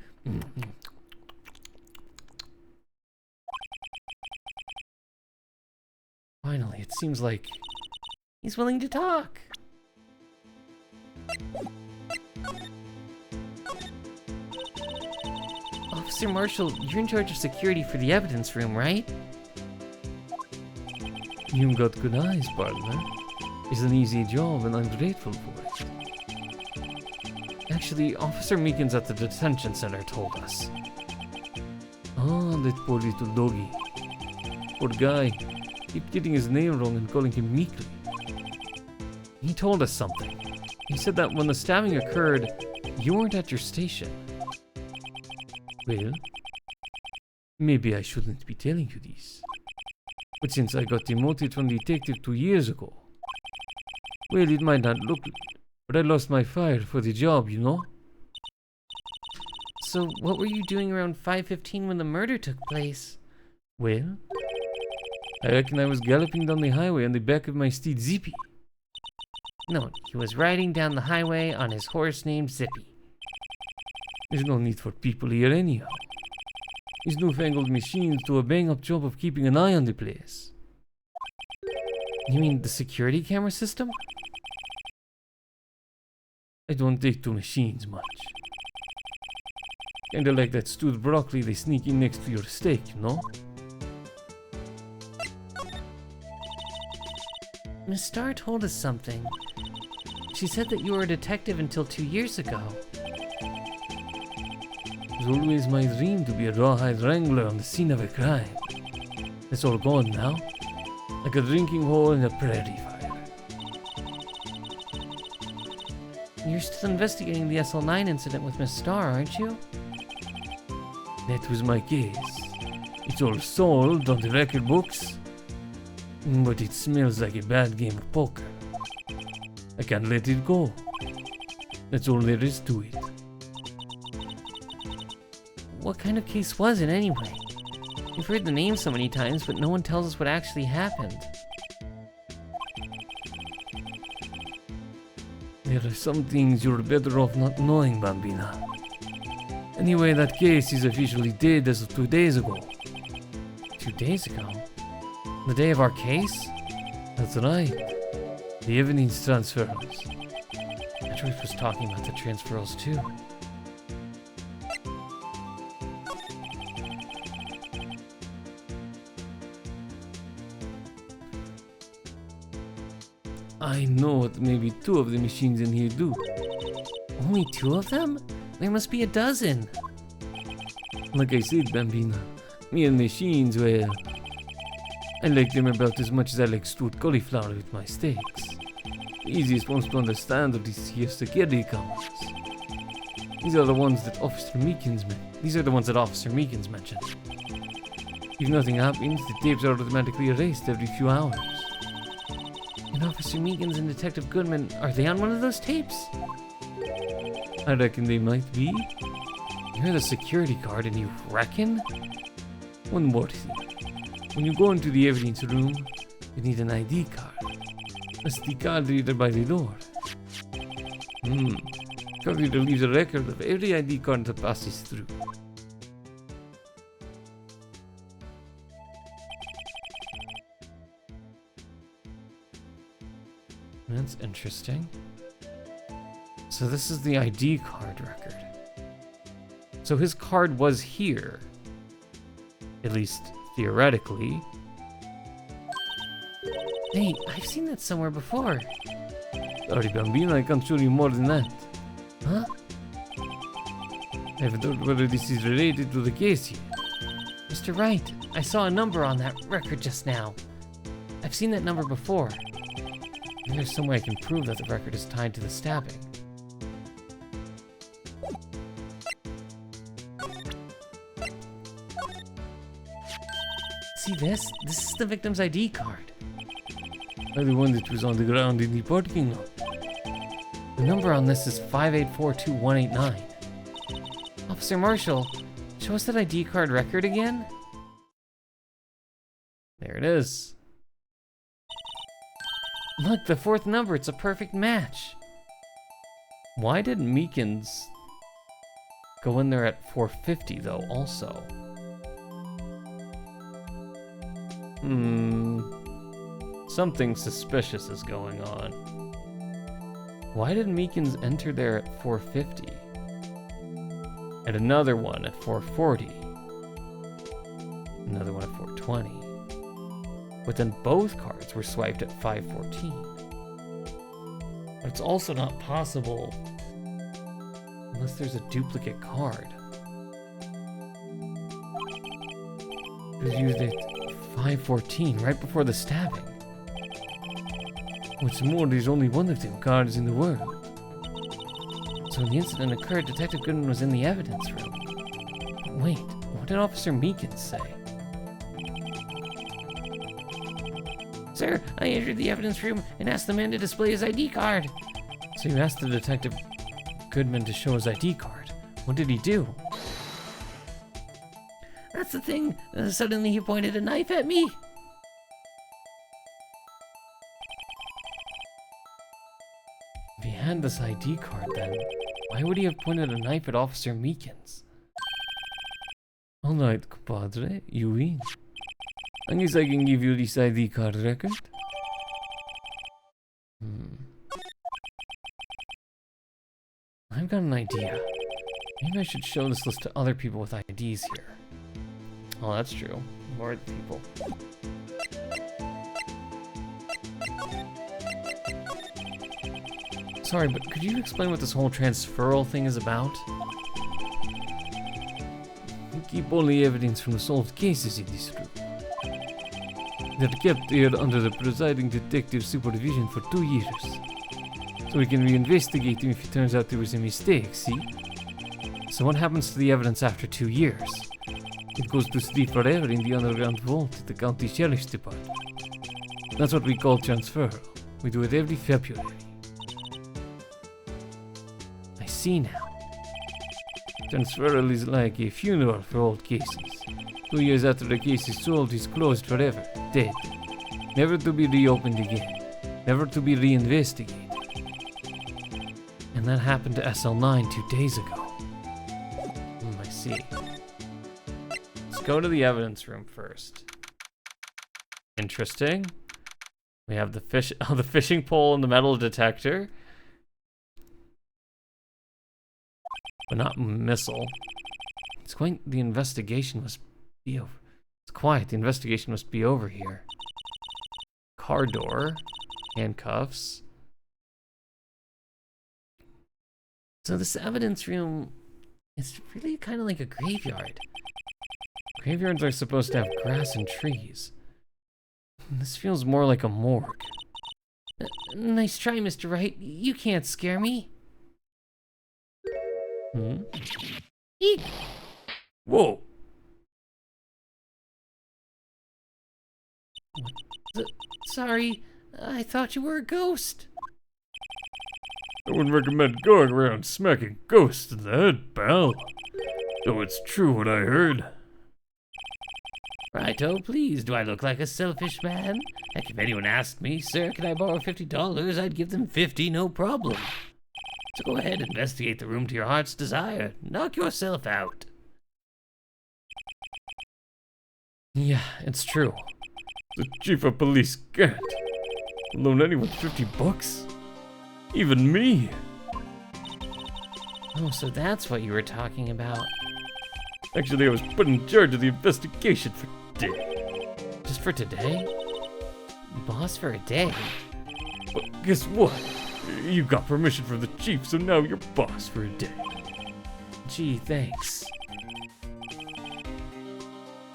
Finally, it seems like he's willing to talk. Officer Marshall, you're in charge of security for the evidence room, right? You got good eyes, partner. It's an easy job and I'm grateful for it. Actually, Officer Meekins at the detention center told us. Ah, that poor little doggy. Poor guy. Keep getting his name wrong and calling him Meekly. He told us something. He said that when the stabbing occurred, you weren't at your station. Well, maybe I shouldn't be telling you this. But since I got demoted from detective 2 years ago, well, it might not look, but I lost my fire for the job, you know? So what were you doing around 5:15 when the murder took place? Well, I reckon I was galloping down the highway on the back of my steed Zippy. No, he was riding down the highway on his horse named Zippy. There's no need for people here anyhow. These newfangled machines do a bang-up job of keeping an eye on the place. You mean the security camera system? I don't take to machines much. Kinda like that stewed broccoli they sneak in next to your steak, you know? Miss Starr told us something. She said that you were a detective until 2 years ago. It was always my dream to be a rawhide wrangler on the scene of a crime. It's all gone now. Like a drinking hole in a prairie fire. You're still investigating the SL9 incident with Miss Starr, aren't you? That was my case. It's all solved on the record books. But it smells like a bad game of poker. I can't let it go. That's all there is to it. What kind of case was it anyway? We've heard the name so many times, but no one tells us what actually happened. There are some things you're better off not knowing, Bambina. Anyway, that case is officially dead as of 2 days ago. 2 days ago? The day of our case? That's right. The evidence transfers. Edgeworth was talking about the transferals too. I know what maybe 2 of the machines in here do. Only 2 of them? There must be a dozen. Like I said, Bambina, me and machines, well, I like them about as much as I like stewed cauliflower with my steaks. The easiest ones to understand are these here security cameras. These are the ones that Officer Meekins mentioned. If nothing happens, the tapes are automatically erased every few hours. And Officer Meekins and Detective Goodman, are they on one of those tapes? I reckon they might be. You're the security guard and you reckon? One more thing. When you go into the evidence room, you need an ID card. That's the card reader by the door. Card reader leaves a record of every ID card that passes through. That's interesting. So this is the ID card record. So his card was here. At least theoretically. Hey, I've seen that somewhere before. Sorry, Bambino, I can't show you more than that. Huh? I haven't heard whether this is related to the case yet. Mr. Wright, I saw a number on that record just now. I've seen that number before. Maybe there's some way I can prove that the record is tied to the stabbing. See this? This is the victim's ID card. The one that was on the ground in the parking lot. The number on this is 5842189. Officer Marshall, show us that ID card record again. There it is. Look, the 4th number, it's a perfect match. Why did Meekins go in there at 450 though also? Something suspicious is going on. Why did Meekins enter there at 450? And another one at 440. Another one at 420. But then both cards were swiped at 514. It's also not possible unless there's a duplicate card. It was used at 514, right before the stabbing. What's more, there's only one of them cards in the world. So when the incident occurred, Detective Goodman was in the evidence room. Wait, what did Officer Meekins say? Sir, I entered the evidence room and asked the man to display his ID card. So you asked the Detective Goodman to show his ID card. What did he do? That's the thing. Suddenly he pointed a knife at me. If he had this ID card, then why would he have pointed a knife at Officer Meekins? Alright, compadre, you win. I guess I can give you this ID card record. I've got an idea. Maybe I should show this list to other people with IDs here. Oh, that's true. More people. Sorry, but could you explain what this whole transferal thing is about? We keep only evidence from the solved cases in this room. They're kept here under the presiding detective's supervision for 2 years. So we can reinvestigate them if it turns out there was a mistake, see? So what happens to the evidence after 2 years? It goes to sleep forever in the underground vault at the county sheriff's department. That's what we call transferal. We do it every February. I see now. Transferal is like a funeral for old cases. 2 years after the case is solved, it's closed forever, dead. Never to be reopened again. Never to be reinvestigated. And that happened to SL9 2 days ago. I see. Let's go to the evidence room first. Interesting. We have the the fishing pole and the metal detector. But not missile. It's quite the investigation must be over. It's quiet. The investigation must be over here. Car door. Handcuffs. So this evidence room is really kind of like a graveyard. Graveyards are supposed to have grass and trees. This feels more like a morgue. Nice try, Mr. Wright. You can't scare me. Eek. Whoa! Sorry, I thought you were a ghost. I wouldn't recommend going around smacking ghosts in the head, pal. Though it's true what I heard. Righto, please. Do I look like a selfish man? Heck, if anyone asked me, sir, can I borrow $50? I'd give them 50, no problem. So go ahead, investigate the room to your heart's desire. Knock yourself out. Yeah, it's true. The chief of police can't loan anyone $50. Even me. Oh, so that's what you were talking about. Actually, I was put in charge of the investigation for today. Just for today? Boss for a day? But guess what? You got permission from the chief, so now you're boss for a day. Gee, thanks.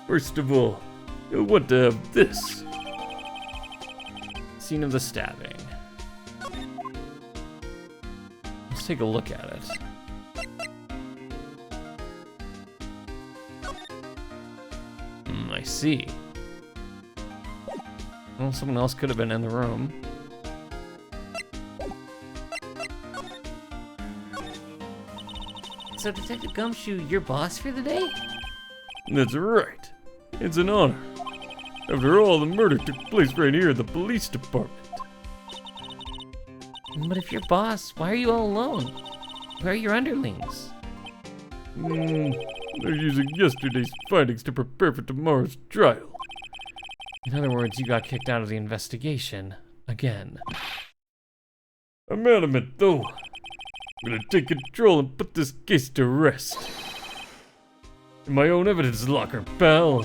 First of all, you'll want to have this. Scene of the stabbing. Let's take a look at it. I see. Well, someone else could have been in the room. So, Detective Gumshoe, your boss for the day? That's right. It's an honor. After all, the murder took place right here at the police department. But if you're boss, why are you all alone? Where are your underlings? They're using yesterday's findings to prepare for tomorrow's trial. In other words, you got kicked out of the investigation. Again. I'm adamant, though. I'm gonna take control and put this case to rest. In my own evidence locker, pal.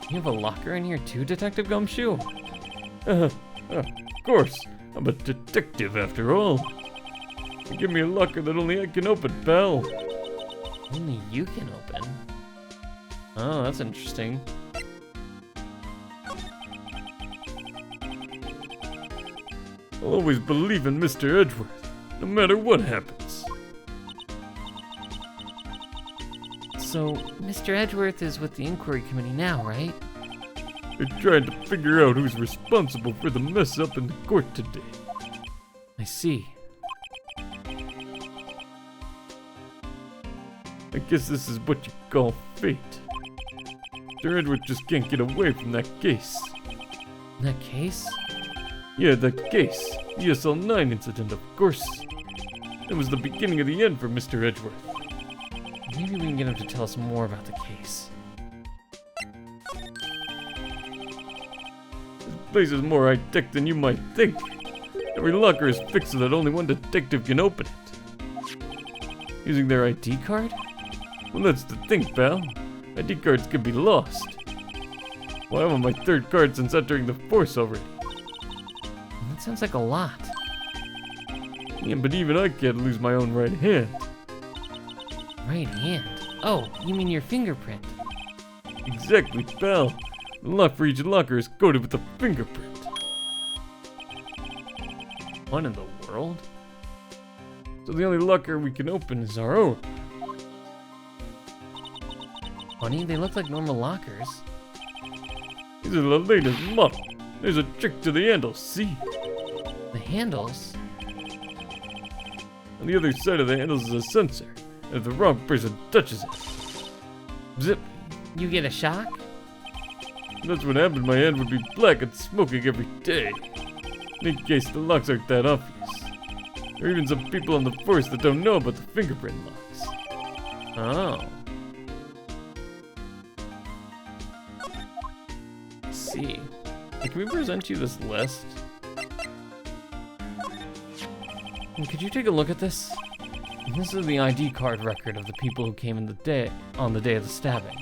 You have a locker in here too, Detective Gumshoe? Of course. I'm a detective after all. Give me a locker that only I can open, pal. Only you can open. Oh, that's interesting. I'll always believe in Mr. Edgeworth, no matter what happens. So, Mr. Edgeworth is with the inquiry committee now, right? They're trying to figure out who's responsible for the mess up in the court today. I see. I guess this is what you call fate. Mr. Edgeworth just can't get away from that case. In that case? Yeah, that case. The SL9 incident, of course. It was the beginning of the end for Mr. Edgeworth. Maybe we can get him to tell us more about the case. This place is more high-tech than you might think. Every locker is fixed so that only one detective can open it. Using their ID card? Well, that's the thing, pal. ID cards could be lost. Well, I'm on my third card since entering the force already. That sounds like a lot. Yeah, but even I can't lose my own right hand. Right hand? Oh, you mean your fingerprint? Exactly, pal. The lock for each locker is coded with a fingerprint. What in the world? So the only locker we can open is our own. Funny, they look like normal lockers. These are the latest model. There's a trick to the handle, see? The handles? On the other side of the handles is a sensor. And if the wrong person touches it, zip. You get a shock? That's what happened. My hand would be black and smoking every day. In case the locks aren't that obvious. There are even some people on the force that don't know about the fingerprint locks. Oh. Let's see. Hey, can we present you this list? Could you take a look at this? This is the ID card record of the people who came on the day of the stabbing.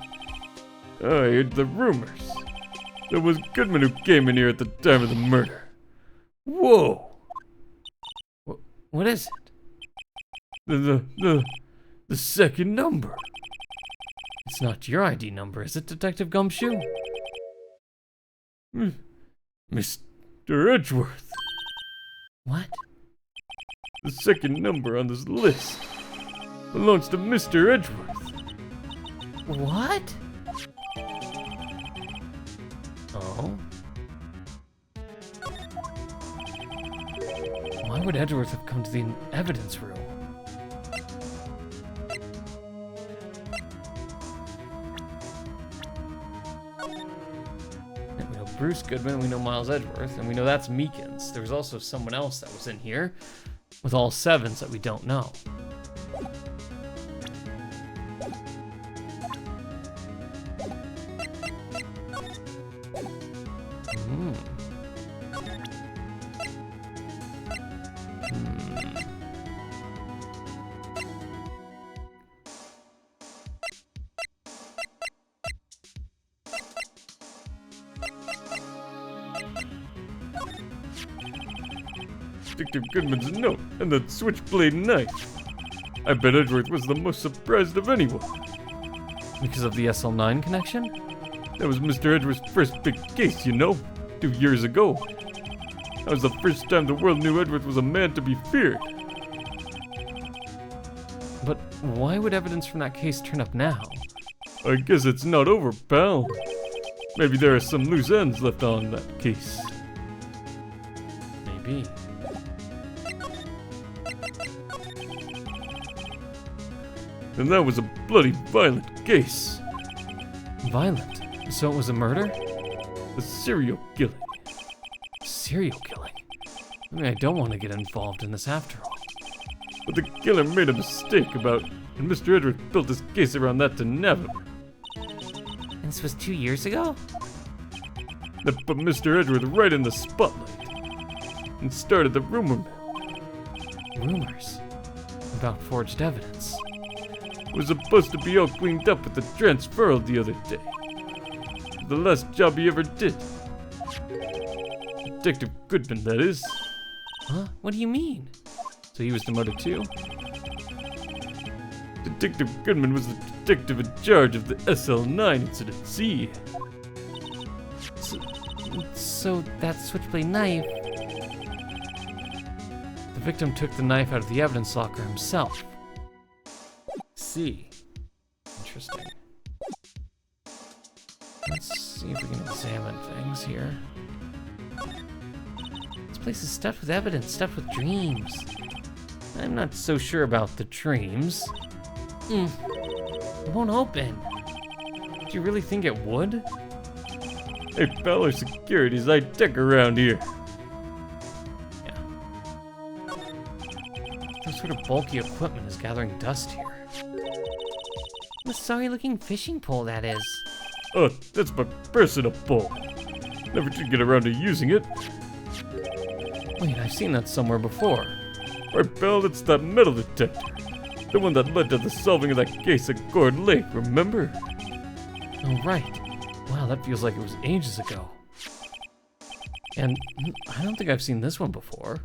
I heard the rumors. It was Goodman who came in here at the time of the murder. Whoa! What is it? The second number. It's not your ID number, is it, Detective Gumshoe? Mr. Edgeworth. What? The second number on this list belongs to Mr. Edgeworth. What? Oh? Why would Edgeworth have come to the evidence room? And we know Bruce Goodman, we know Miles Edgeworth, and we know that's Meekins. There was also someone else that was in here with all sevens that we don't know. Detective Goodman's note and that switchblade knife. I bet Edgeworth was the most surprised of anyone. Because of the SL9 connection? That was Mr. Edgeworth's first big case, you know, 2 years ago. That was the first time the world knew Edgeworth was a man to be feared. But why would evidence from that case turn up now? I guess it's not over, pal. Maybe there are some loose ends left on that case. Maybe. And that was a bloody violent case. Violent? So it was a murder? A serial killing. Serial killing? I mean, I don't want to get involved in this after all. But the killer made a mistake about, and Mr. Edgeworth built his case around that to nab him. And this was 2 years ago? That put Mr. Edgeworth right in the spotlight. And started the rumor mill. Rumors? About forged evidence? It was supposed to be all cleaned up with the transferal the other day. The last job he ever did. Detective Goodman, that is. Huh? What do you mean? So he was demoted too? Detective Goodman was the detective in charge of the SL9 incident, see? So that switchblade knife... The victim took the knife out of the evidence locker himself. See. Interesting. Let's see if we can examine things here. This place is stuffed with evidence, stuffed with dreams. I'm not so sure about the dreams. It won't open. Do you really think it would? Hey, pal, our security's high-tech around here. sort of bulky equipment is gathering dust here. The sorry-looking fishing pole, that is. Oh, that's my personal pole. Never did get around to using it. Wait, I've seen that somewhere before. Right, pal, it's that metal detector. The one that led to the solving of that case at Gourd Lake, remember? Oh, right. Wow, that feels like it was ages ago. And I don't think I've seen this one before.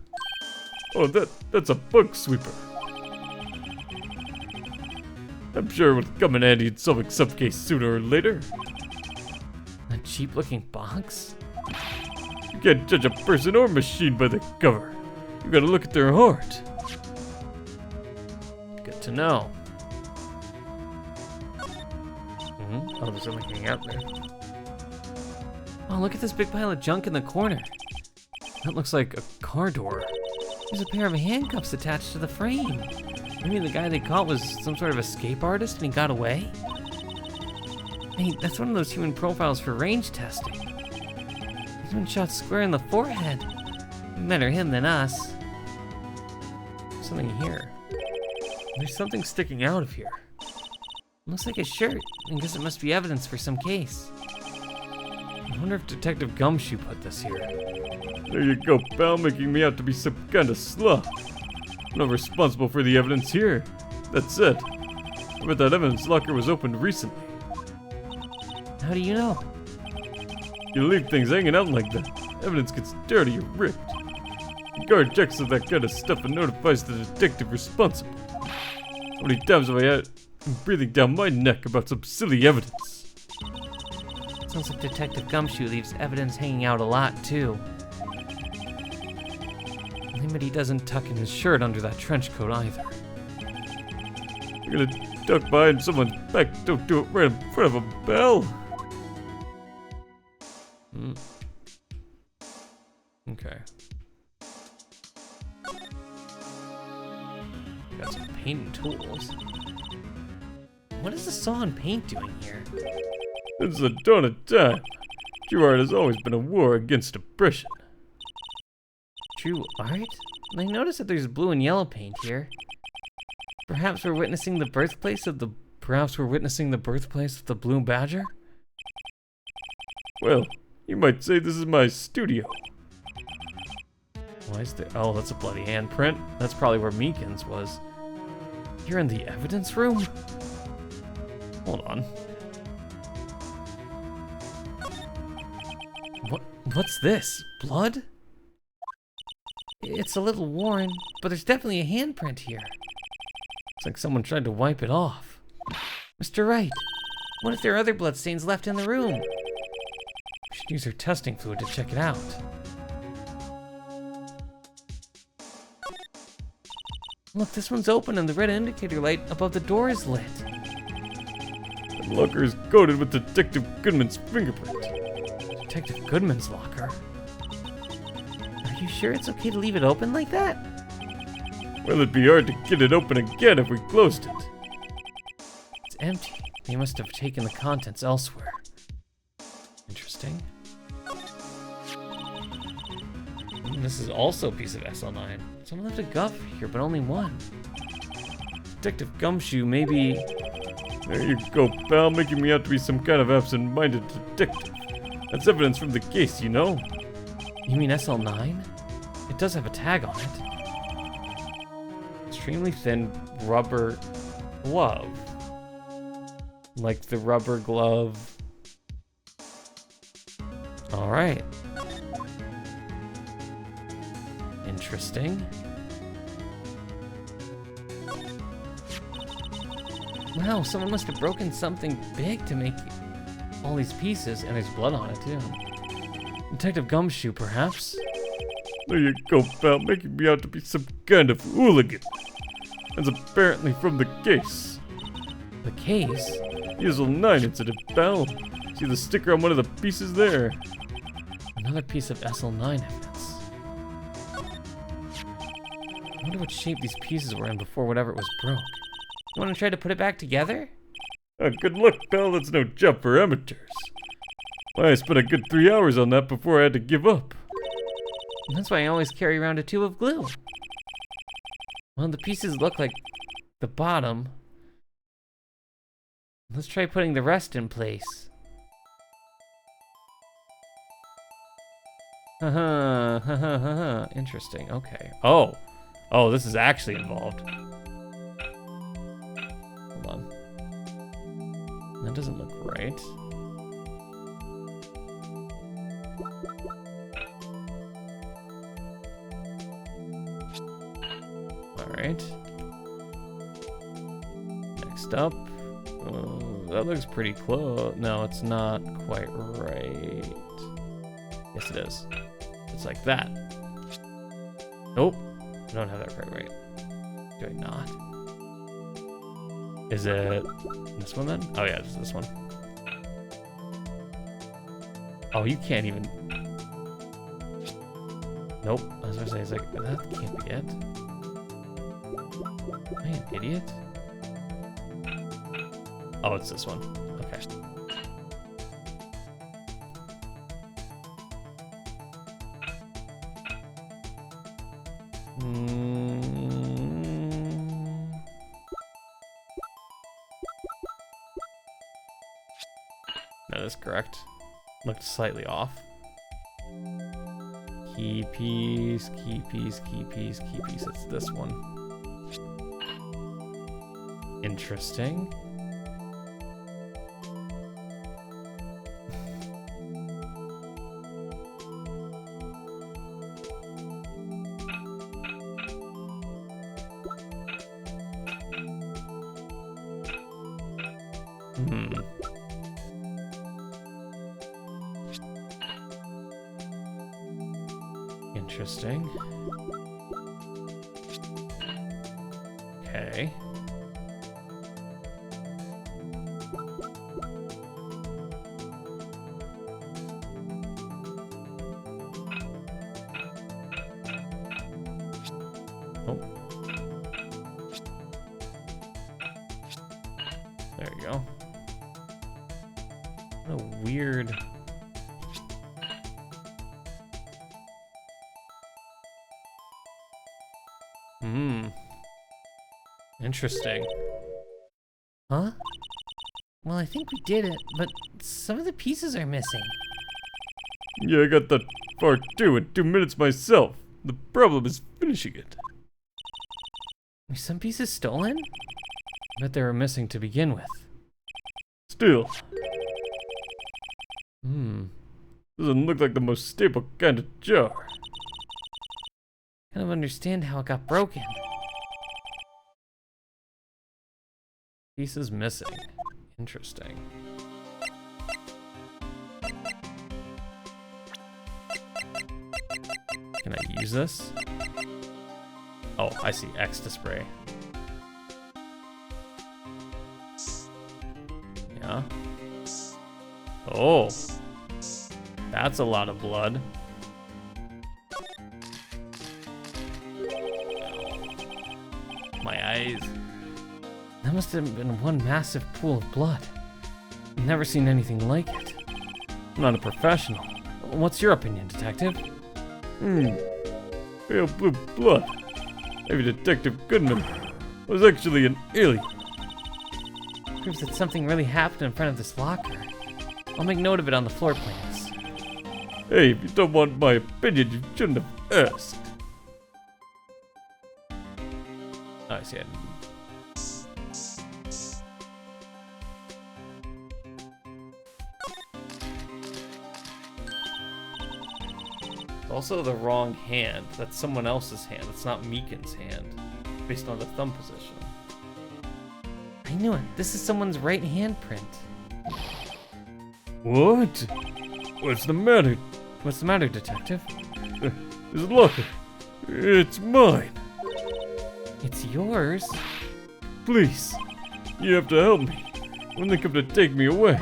Oh, that's a bug sweeper. I'm sure it would come in handy in solving some case sooner or later. A cheap-looking box? You can't judge a person or machine by the cover. You gotta look at their heart. Good to know. Oh, there's something hanging out there. Oh, look at this big pile of junk in the corner. That looks like a car door. There's a pair of handcuffs attached to the frame. Maybe the guy they caught was some sort of escape artist and he got away? Hey, that's one of those human profiles for range testing. He's been shot square in the forehead. Better him than us. Something here. There's something sticking out of here. Looks like a shirt. I guess it must be evidence for some case. I wonder if Detective Gumshoe put this here. There you go, pal, making me out to be some kind of sloth. I'm not responsible for the evidence here. That's it. I bet that evidence locker was opened recently. How do you know? You leave things hanging out like that, evidence gets dirty or ripped. The guard checks on that kind of stuff and notifies the detective responsible. How many times have I had him breathing down my neck about some silly evidence? Sounds like Detective Gumshoe leaves evidence hanging out a lot, too. But he doesn't tuck in his shirt under that trench coat either. You're gonna duck behind someone's back, don't do it right in front of a bell. Okay. Got some painting tools. What is the saw and paint doing here? Since the dawn of time, true art has always been a war against oppression. True art? I noticed that there's blue and yellow paint here. Perhaps we're witnessing the birthplace of the Blue Badger? Well, you might say this is my studio. Why is there? Oh, that's a bloody handprint. That's probably where Meekins was. You're in the evidence room? Hold on. What's this? Blood? It's a little worn, but there's definitely a handprint here. It's like someone tried to wipe it off. Mr. Wright, what if there are other bloodstains left in the room? We should use our testing fluid to check it out. Look, this one's open and the red indicator light above the door is lit. The locker is coated with Detective Goodman's fingerprint. Detective Goodman's locker. Are you sure it's okay to leave it open like that? Well, it'd be hard to get it open again if we closed it. It's empty. They must have taken the contents elsewhere. Interesting. This is also a piece of SL9. Someone left a guff here, but only one. Detective Gumshoe, maybe... There you go, pal, making me out to be some kind of absent-minded detective. That's evidence from the case, you know? You mean SL9? It does have a tag on it. Extremely thin rubber glove. Like the rubber glove. Alright. Interesting. Wow, someone must have broken something big to make all these pieces, and there's blood on it too. Detective Gumshoe, perhaps? There you go, pal, making me out to be some kind of hooligan. That's apparently from the case. The case? The SL9 incident, pal. See the sticker on one of the pieces there? Another piece of SL9 evidence. I wonder what shape these pieces were in before whatever it was broke. You want to try to put it back together? Good luck, pal, that's no job for amateurs. Why, I spent a good 3 hours on that before I had to give up. That's why I always carry around a tube of glue. Well, the pieces look like the bottom. Let's try putting the rest in place. Haha, interesting, okay. Oh, this is actually involved. Hold on. That doesn't look right. Alright. Next up. That looks pretty close. No, it's not quite right. Yes, it is. It's like that. Nope. I don't have that quite right. Do I not? Is it this one then? Oh yeah, it's this one. Oh, you can't even... Nope. I was gonna say, it's like, that can't be it. Am I an idiot? Oh, it's this one. Okay. That is correct. Looked slightly off. Key piece, key piece, key piece, key piece. It's this one. Interesting. Interesting. Okay. Oh. There you go. What a weird... Interesting. Huh? Well, I think we did it, but some of the pieces are missing. Yeah, I got that far too in 2 minutes myself. The problem is finishing it. Were some pieces stolen? I bet they were missing to begin with. Still. Doesn't look like the most stable kind of jar. I don't understand how it got broken. Pieces missing. Interesting. Can I use this? Oh, I see. X to spray. Yeah. Oh. That's a lot of blood. My eyes. That must have been one massive pool of blood. I've never seen anything like it. I'm not a professional. What's your opinion, Detective? Pale blue blood. Maybe Detective Goodman was actually an alien. Proves that something really happened in front of this locker. I'll make note of it on the floor plans. Hey, if you don't want my opinion, you shouldn't have asked. Oh, I see it. Also the wrong hand. That's someone else's hand. It's not Meekin's hand. Based on the thumb position. I knew it. This is someone's right handprint. What? What's the matter? What's the matter, Detective? This locker. It's mine. It's yours? Please. You have to help me. When they come to take me away.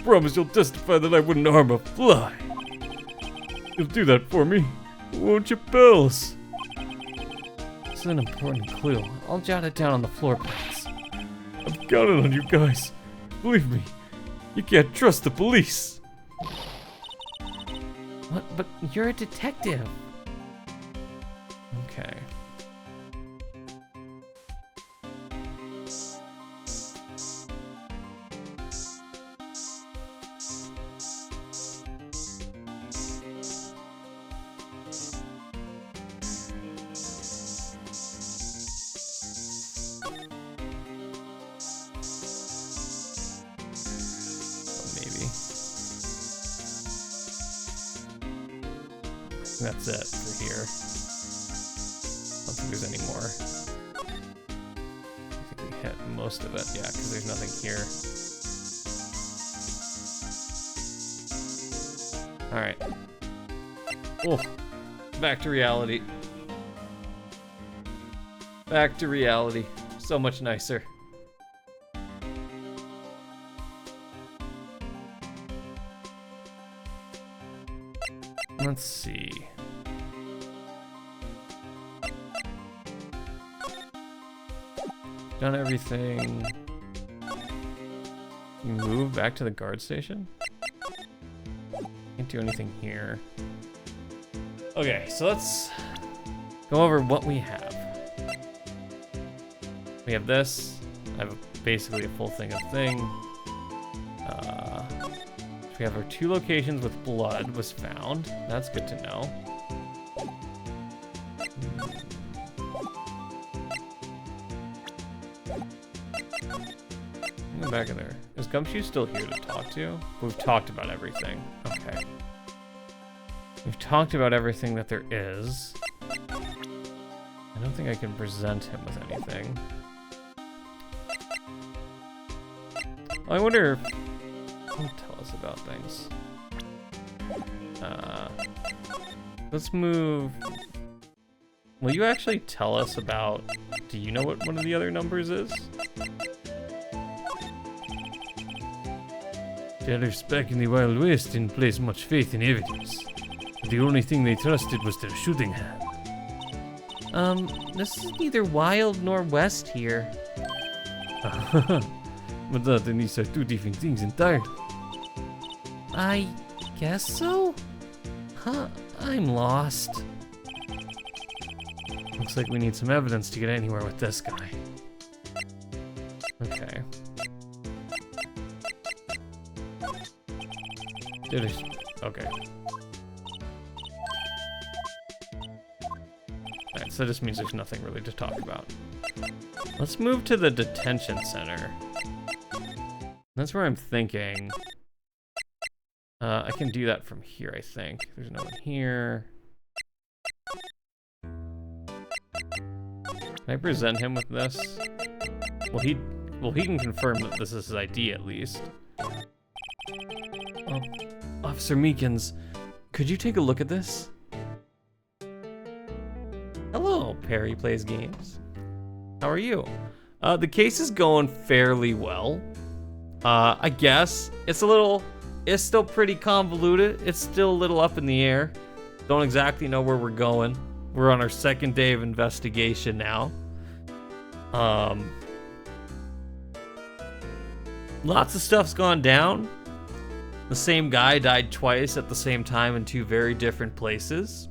Promise you'll testify that I wouldn't harm a fly. You'll do that for me, won't you, pals? This is an important clue. I'll jot it down on the floor plans. I'm counting on you guys. Believe me, you can't trust the police. What? But you're a detective. Okay. That's it for here. I don't think there's any more. I think we hit most of it, yeah, because there's nothing here. Alright. Oh, back to reality. Back to reality. So much nicer. Let's see. Done everything. You move back to the guard station? Can't do anything here. Okay, so let's go over what we have. We have this. I have basically a full thing of thing. We have our 2 locations with blood was found. That's good to know. Go back in there. Is Gumshoe still here to talk to? We've talked about everything. Okay. We've talked about everything that there is. I don't think I can present him with anything. I wonder if he'll tell us about things. Let's move. Will you actually tell us about... Do you know what one of the other numbers is? The others back in the Wild West didn't place much faith in evidence. The only thing they trusted was their shooting hand. This is neither wild nor west here. But that and these are 2 different things entirely. I guess so? Huh, I'm lost. Looks like we need some evidence to get anywhere with this guy. Okay. Okay. Alright, so this means there's nothing really to talk about. Let's move to the detention center. That's where I'm thinking. I can do that from here, I think. There's no one here. Can I present him with this? Well, he can confirm that this is his ID at least. Officer Meekins, could you take a look at this? Hello, Perry Plays Games. How are you? The case is going fairly well. I guess it's still pretty convoluted. It's still a little up in the air. Don't exactly know where we're going. We're on our 2nd day of investigation now. Lots of stuff's gone down. The same guy died twice at the same time in 2 very different places.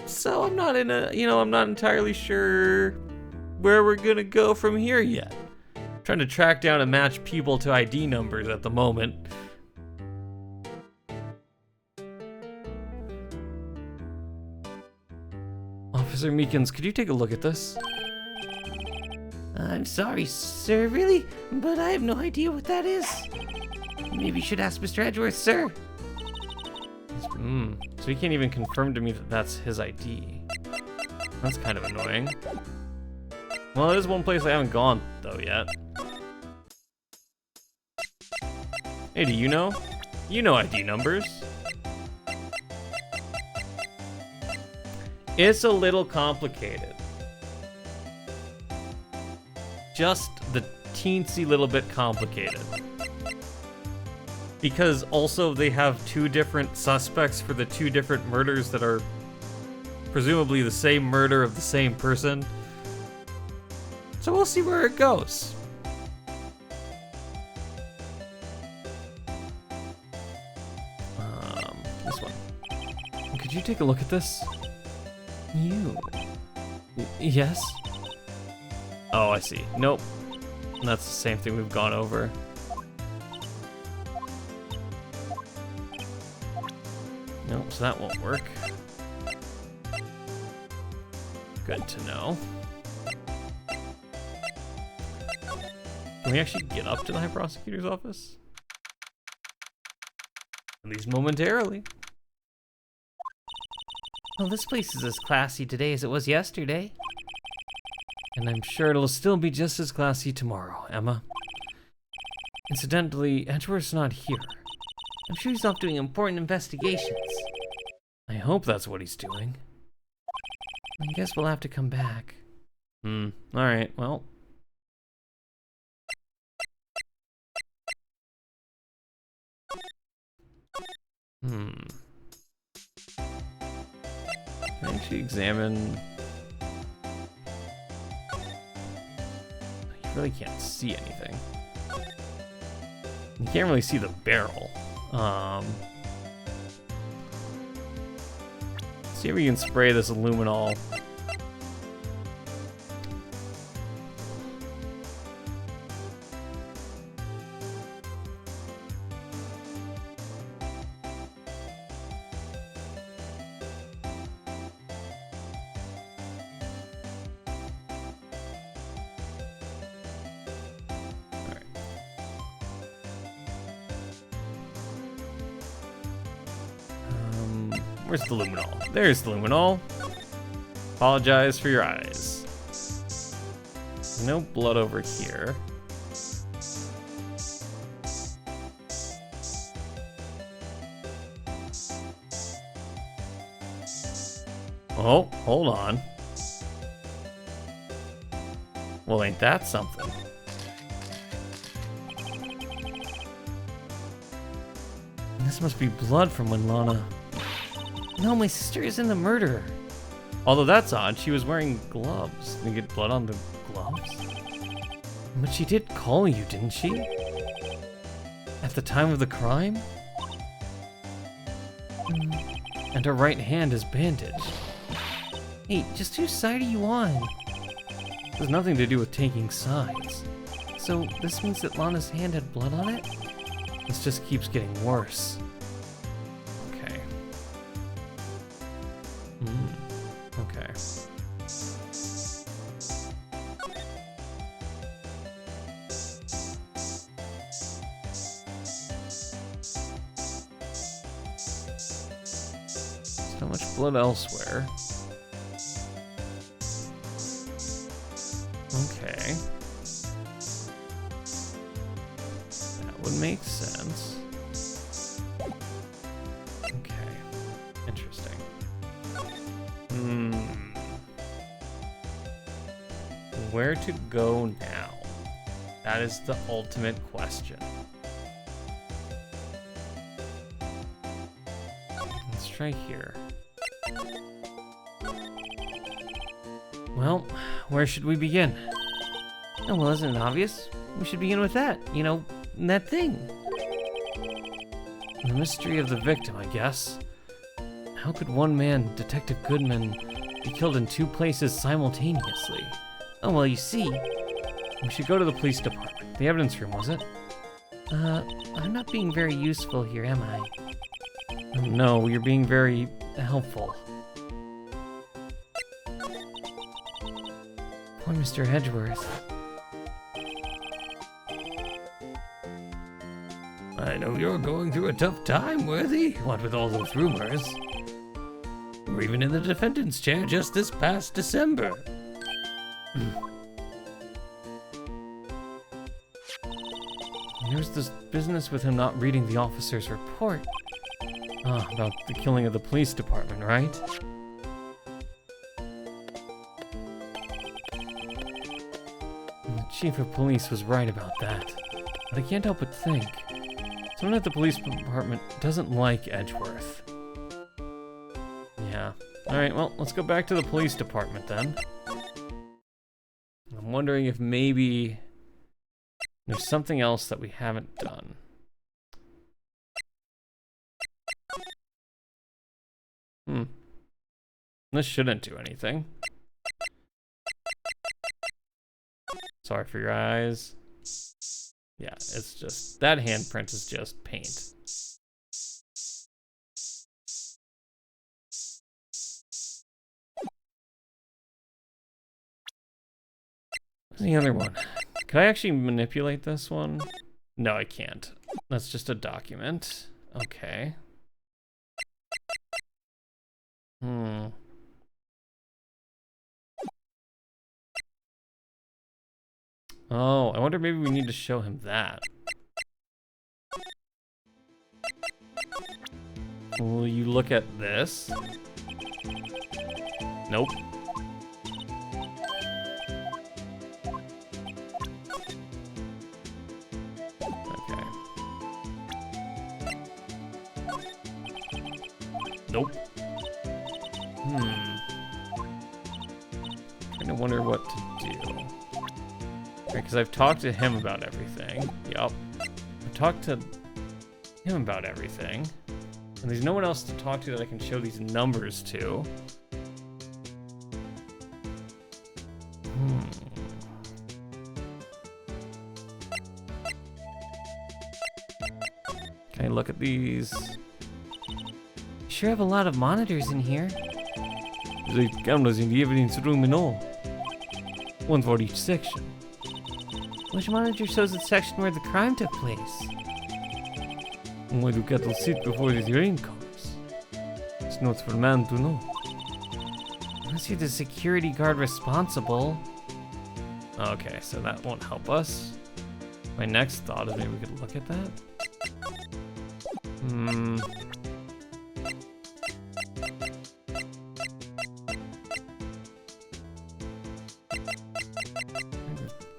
So I'm not entirely sure where we're gonna go from here yet. I'm trying to track down and match people to ID numbers at the moment. Officer Meekins, could you take a look at this? I'm sorry, sir, really? But I have no idea what that is. Maybe you should ask Mr. Edgeworth, sir. So he can't even confirm to me that that's his ID. That's kind of annoying. Well, it is one place I haven't gone, though, yet. Hey, do you know? You know ID numbers. It's a little complicated. Just the teensy little bit complicated. Because also they have 2 different suspects for the 2 different murders that are presumably the same murder of the same person. So we'll see where it goes. This one. Could you take a look at this? You. Yes? Oh, I see. Nope. That's the same thing we've gone over. Nope, so that won't work. Good to know. Can we actually get up to the High Prosecutor's office? At least momentarily. Well, this place is as classy today as it was yesterday. And I'm sure it'll still be just as classy tomorrow, Emma. Incidentally, Edgeworth's not here. I'm sure he's off doing important investigations. I hope that's what he's doing. I guess we'll have to come back. Alright, well. Can I actually examine... You really can't see anything. You can't really see the barrel. See if we can spray this luminol. Where's the luminol? There's the luminol. Apologize for your eyes. No blood over here. Oh, hold on. Well, ain't that something? This must be blood from when Lana... No, my sister isn't the murderer. Although that's odd, she was wearing gloves. Did you get blood on the gloves? But she did call you, didn't she? At the time of the crime? And her right hand is bandaged. Hey, just whose side are you on? It has nothing to do with taking sides. So, this means that Lana's hand had blood on it? This just keeps getting worse. Okay. Okay. So much blood elsewhere. Okay. That would make sense. Okay. Interesting. Where to go now? That is the ultimate question. Let's try here. Well, where should we begin? Oh, well, isn't it obvious? We should begin with that. You know, that thing. The mystery of the victim, I guess. How could one man, Detective Goodman, be killed in two places simultaneously? Oh, well, you see. We should go to the police department. The evidence room, was it? I'm not being very useful here, am I? No, you're being very helpful. Poor Mr. Edgeworth. I know you're going through a tough time, Worthy. What with all those rumors. You were even in the defendant's chair just this past December. There's this business with him not reading the officer's report. About the killing of the police department, right? The chief of police was right about that. But I can't help but think. Someone at the police department doesn't like Edgeworth. Yeah. Alright, well, let's go back to the police department then. I'm wondering if maybe there's something else that we haven't done. This shouldn't do anything. Sorry for your eyes. Yeah, it's just, that handprint is just paint. What's the other one? Can I actually manipulate this one? No, I can't. That's just a document. Okay. Oh, I wonder maybe we need to show him that. Will you look at this? Nope. Okay. Nope. Kind of wonder what to do. Because I've talked to him about everything. Yup. I've talked to him about everything. And there's no one else to talk to that I can show these numbers to. Can I look at these? You sure have a lot of monitors in here. There's 8 cameras in the evidence room and all. One for each section. Which monitor shows the section where the crime took place? Why do cattle sit before the rain comes? It's not for man to know. Unless you're the security guard responsible. Okay, so that won't help us. My next thought is maybe we could look at that.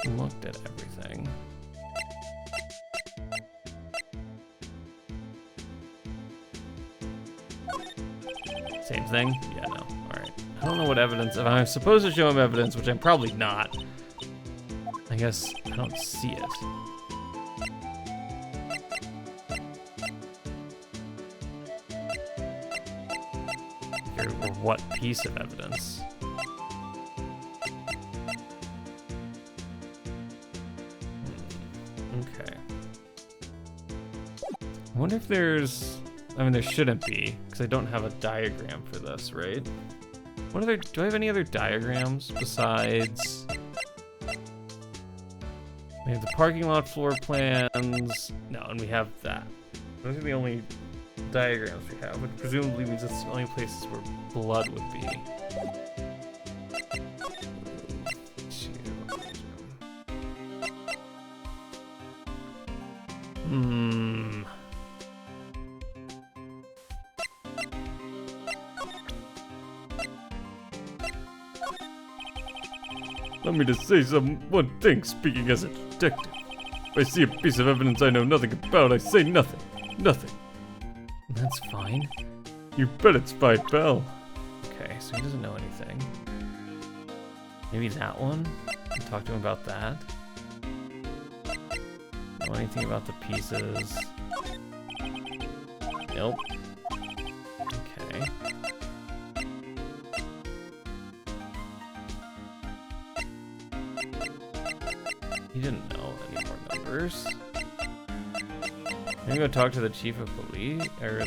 I've looked at everything. Same thing? Yeah, no. Alright. I don't know what evidence. If I'm supposed to show him evidence, which I'm probably not, I guess I don't see it. Or what piece of evidence? Okay. I wonder if there's... I mean, there shouldn't be, because I don't have a diagram for this, right? What other... Do I have any other diagrams besides... We have the parking lot floor plans. No, and we have that. Those are the only diagrams we have, which presumably means it's the only places where blood would be. Let me just say one thing, speaking as a detective. If I see a piece of evidence I know nothing about, I say nothing. Nothing. That's fine. You bet it's by Bell. Okay, so he doesn't know anything. Maybe that one? Talk to him about that. Know anything about the pieces? Nope. Okay. He didn't know any more numbers. I'm gonna go talk to the chief of police, or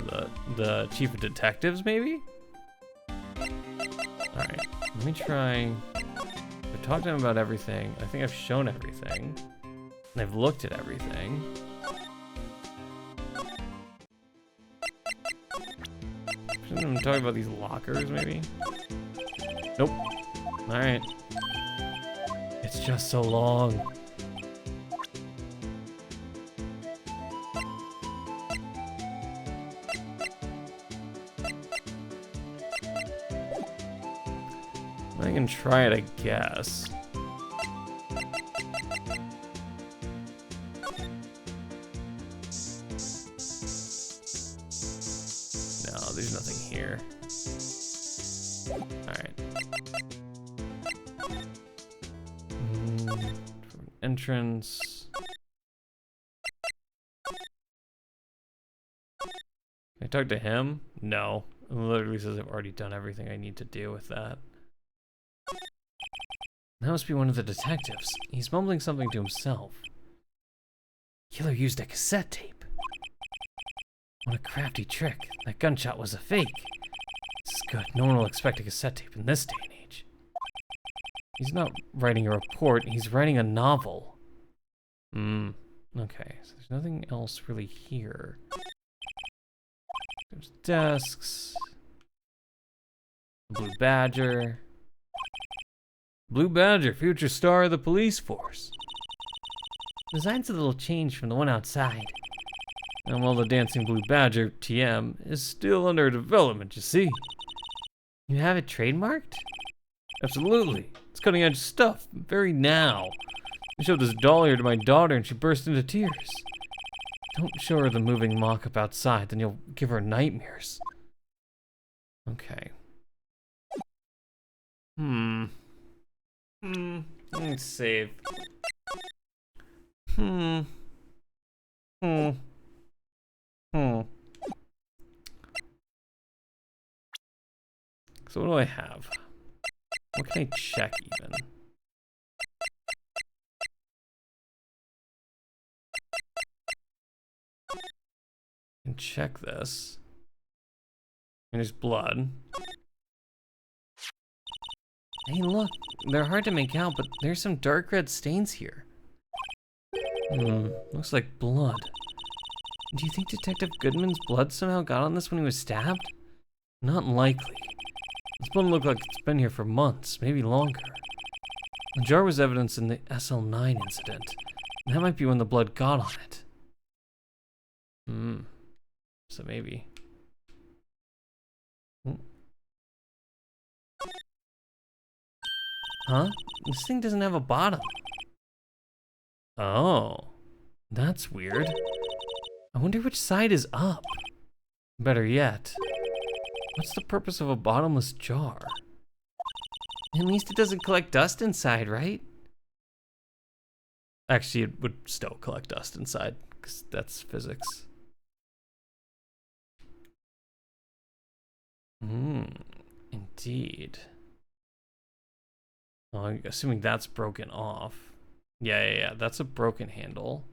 the chief of detectives, maybe? Alright, let me try. I've talked to him about everything. I think I've shown everything. And I've looked at everything. I'm talking about these lockers, maybe? Nope. Alright. It's just so long. I can try it, I guess. No, there's nothing here. Alright. From an entrance. Can I talk to him? No. It literally says I've already done everything I need to do with that. That must be one of the detectives. He's mumbling something to himself. Killer used a cassette tape. What a crafty trick. That gunshot was a fake. This is good. No one will expect a cassette tape in this day and age. He's not writing a report, he's writing a novel. Okay, so there's nothing else really here. There's desks. Blue Badger. Blue Badger, future star of the police force. Design's a little changed from the one outside. And while the Dancing Blue Badger, TM, is still under development, you see. You have it trademarked? Absolutely. It's cutting edge stuff, very now. I showed this doll here to my daughter and she burst into tears. Don't show her the moving mock-up outside, then you'll give her nightmares. Okay. Let's save. So what do I have? What can I check even? I can check this. And there's blood. Hey, look, they're hard to make out, but there's some dark red stains here. Looks like blood. Do you think Detective Goodman's blood somehow got on this when he was stabbed? Not likely. This blood looked like it's been here for months, maybe longer. The jar was evidence in the SL9 incident. And that might be when the blood got on it. So maybe. Huh? This thing doesn't have a bottom. Oh, that's weird. I wonder which side is up. Better yet, what's the purpose of a bottomless jar? At least it doesn't collect dust inside, right? Actually, it would still collect dust inside, because that's physics. Indeed. Oh, I'm assuming that's broken off. Yeah, that's a broken handle.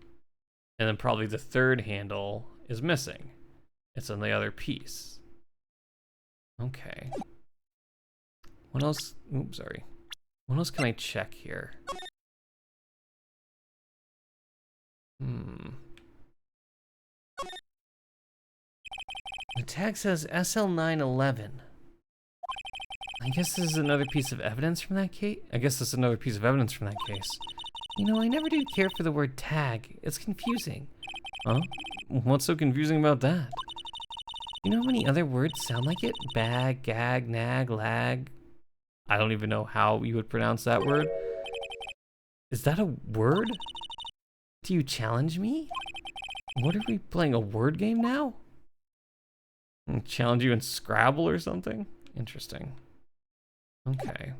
And then probably the third handle is missing. It's on the other piece. Okay. What else? Oops, sorry. What else can I check here? The tag says SL911. I guess this is another piece of evidence from that case. You know, I never did care for the word tag. It's confusing. Huh? What's so confusing about that? You know how many other words sound like it? Bag, gag, nag, lag. I don't even know how you would pronounce that word. Is that a word? Do you challenge me? What are we playing, a word game now? Challenge you in Scrabble or something? Interesting. Okay.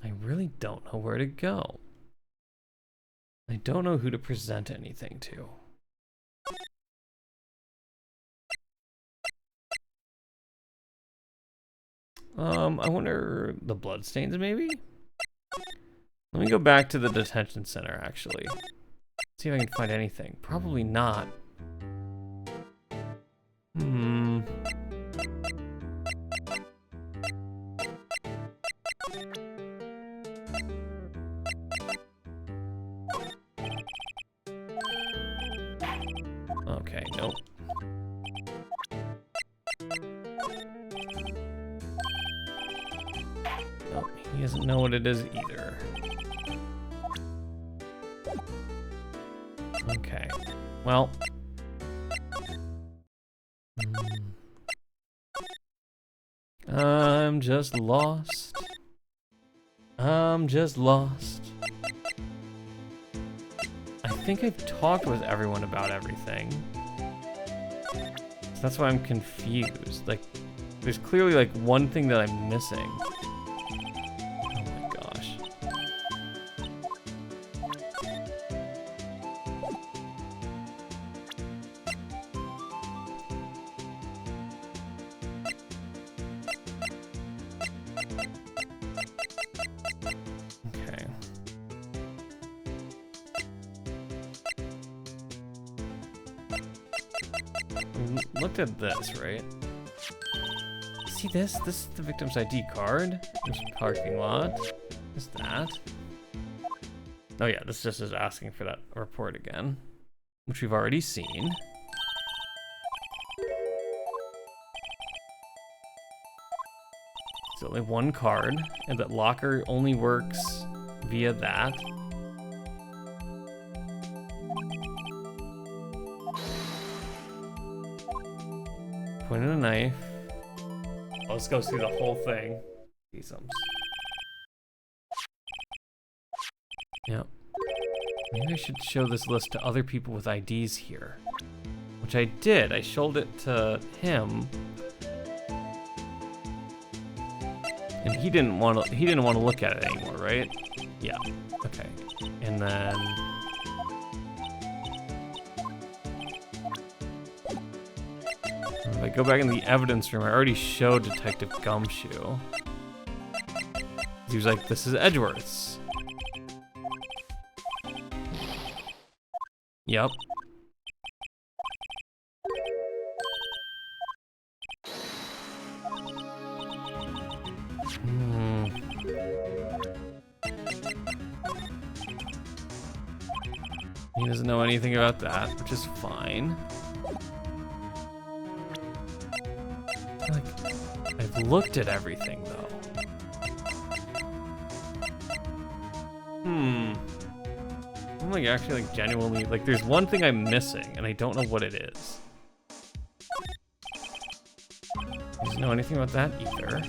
I really don't know where to go. I don't know who to present anything to. I wonder the bloodstains maybe? Let me go back to the detention center actually. See if I can find anything. Probably not. Okay, nope. Nope, he doesn't know what it is either. Okay, well. I'm just lost. I'm just lost. I think I've talked with everyone about everything. So that's why I'm confused. Like, there's clearly like one thing that I'm missing. Oh my gosh. Okay. We looked at this, right? See this? This is the victim's ID card. There's a parking lot. Is that? Oh yeah, this just is asking for that report again, which we've already seen. It's only one card, and that locker only works via that. Point of a knife. Let's go see the whole thing. See some. Yep. Maybe I should show this list to other people with IDs here. Which I did. I showed it to him. And he didn't want to look at it anymore, right? Yeah. Okay. And then if I go back in the evidence room, I already showed Detective Gumshoe. He was like, this is Edgeworth's. Yep. He doesn't know anything about that, which is fine. Like, I've looked at everything, though. I'm like actually like genuinely, like there's one thing I'm missing, and I don't know what it is. He doesn't know anything about that either.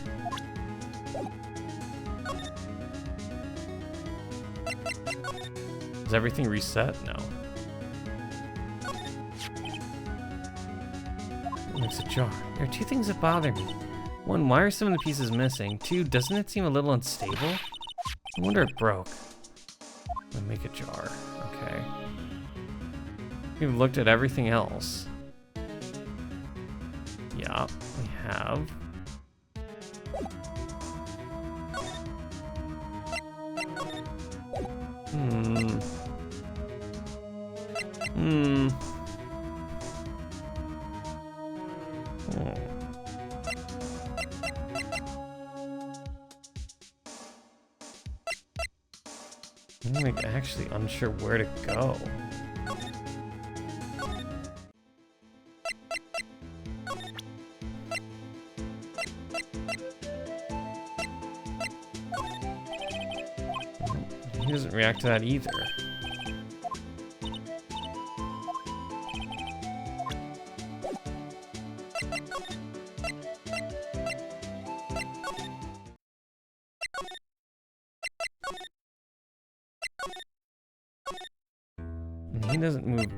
Is everything reset? No. It makes a jar. There are two things that bother me. One, why are some of the pieces missing? Two, doesn't it seem a little unstable? I wonder if it broke. I'll make a jar. Okay. We've looked at everything else. Yeah, we have. I'm like actually unsure where to go. He doesn't react to that either. And he doesn't move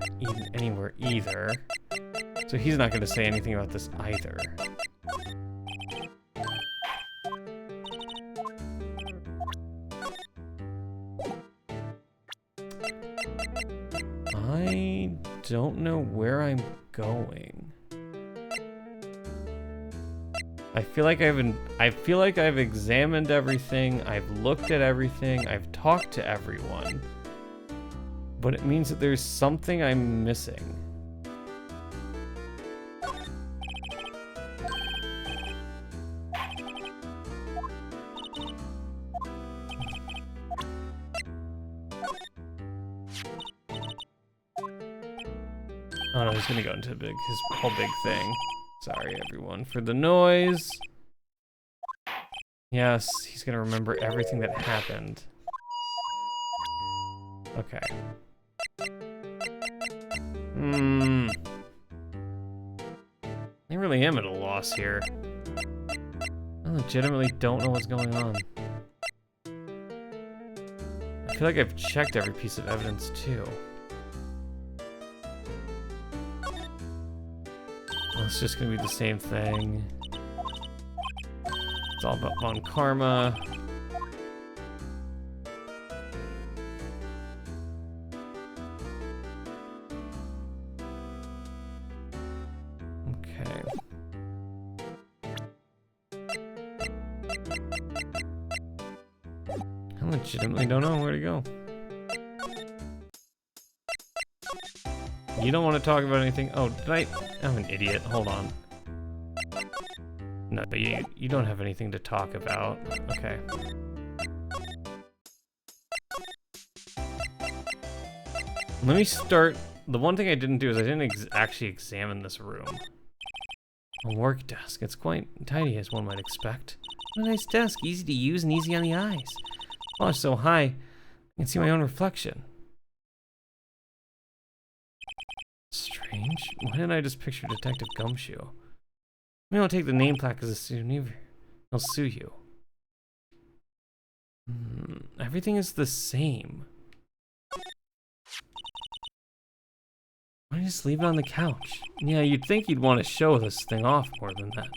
anywhere either. So he's not going to say anything about this either. I don't know where I'm going. I feel like I've examined everything, I've looked at everything, I've talked to everyone. But it means that there's something I'm missing. Oh no, he's gonna go into his whole big thing. Sorry everyone for the noise. Yes, he's gonna remember everything that happened. Okay. I really am at a loss here. I legitimately don't know what's going on. I feel like I've checked every piece of evidence too. Well, it's just gonna be the same thing. It's all about Von Karma. Okay. I legitimately don't know where to go. You don't want to talk about anything? Oh, I'm an idiot. Hold on. No, you don't have anything to talk about. Okay. Let me start. The one thing I didn't do is I didn't actually examine this room. A work desk. It's quite tidy, as one might expect. What a nice desk, easy to use and easy on the eyes. Oh, it's so high, I can see my own reflection. Strange. Why didn't I just picture Detective Gumshoe? Maybe I'll take the name plaque as a souvenir. I'll sue you. Everything is the same. Why don't you just leave it on the couch? Yeah, you'd think you'd want to show this thing off more than that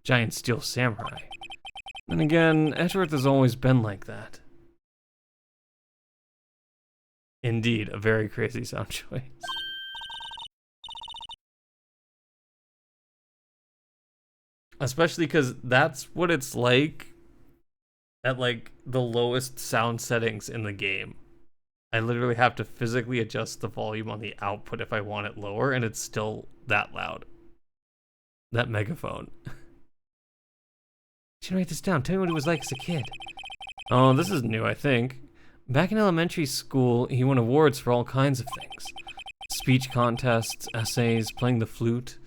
giant steel samurai. Then again, Edgeworth has always been like that. Indeed, a very crazy sound choice. Especially because that's what it's like at like the lowest sound settings in the game. I literally have to physically adjust the volume on the output if I want it lower, and it's still that loud. That megaphone. Should write this down. Tell me what it was like as a kid. Oh, this is new, I think. Back in elementary school, he won awards for all kinds of things. Speech contests, essays, playing the flute,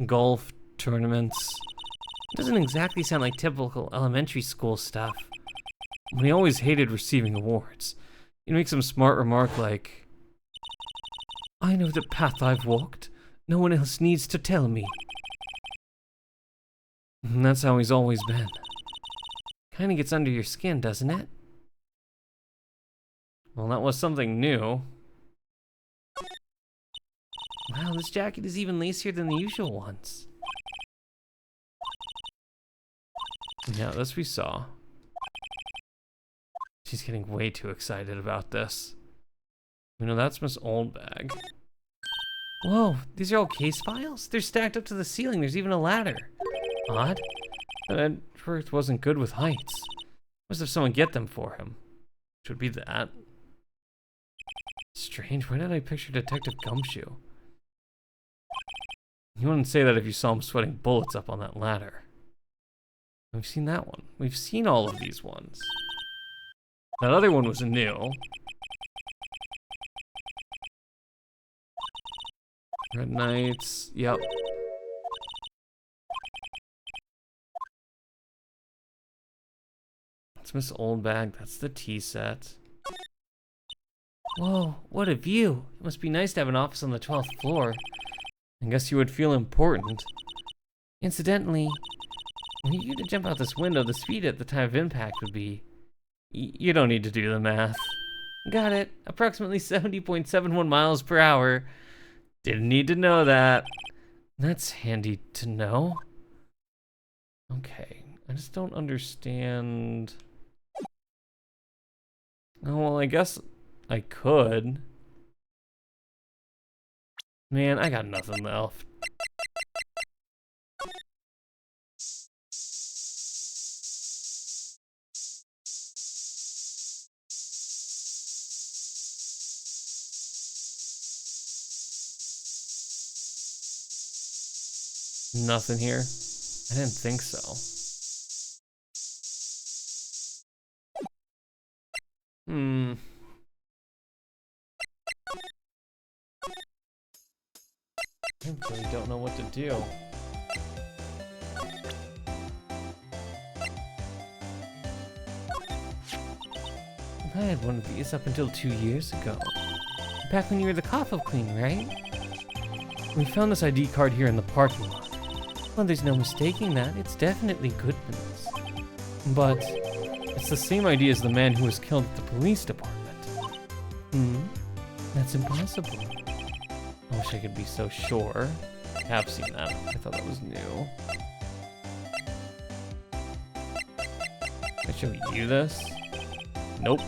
golf, tournaments. It doesn't exactly sound like typical elementary school stuff. But he always hated receiving awards. He'd make some smart remark like, I know the path I've walked. No one else needs to tell me. And that's how he's always been. Kinda gets under your skin, doesn't it? Well, that was something new. Wow, this jacket is even lacier than the usual ones. Yeah, this we saw. She's getting way too excited about this. You know, that's Miss Oldbag. Whoa, these are all case files? They're stacked up to the ceiling. There's even a ladder. Odd. But Edgeworth wasn't good with heights. Must have someone get them for him. Which would be that. Strange, why did I picture Detective Gumshoe? You wouldn't say that if you saw him sweating bullets up on that ladder. We've seen that one. We've seen all of these ones. That other one was new. Red Knights, yep. That's Miss Oldbag, that's the tea set. Whoa, what a view. It must be nice to have an office on the 12th floor. I guess you would feel important. Incidentally, when you were to jump out this window, the speed at the time of impact would be... You don't need to do the math. Got it. Approximately 70.71 miles per hour. Didn't need to know that. That's handy to know. Okay. I just don't understand... Oh, well, I guess I could. Man, I got nothing left. Nothing here? I didn't think so. I really don't know what to do. I had one of these up until 2 years ago. Back when you were the Coffin Queen, right? We found this ID card here in the parking lot. Well, there's no mistaking that. It's definitely Goodman's. But it's the same ID as the man who was killed at the police department. That's impossible. I wish I could be so sure. I have seen that. I thought that was new. Can I show you this? Nope.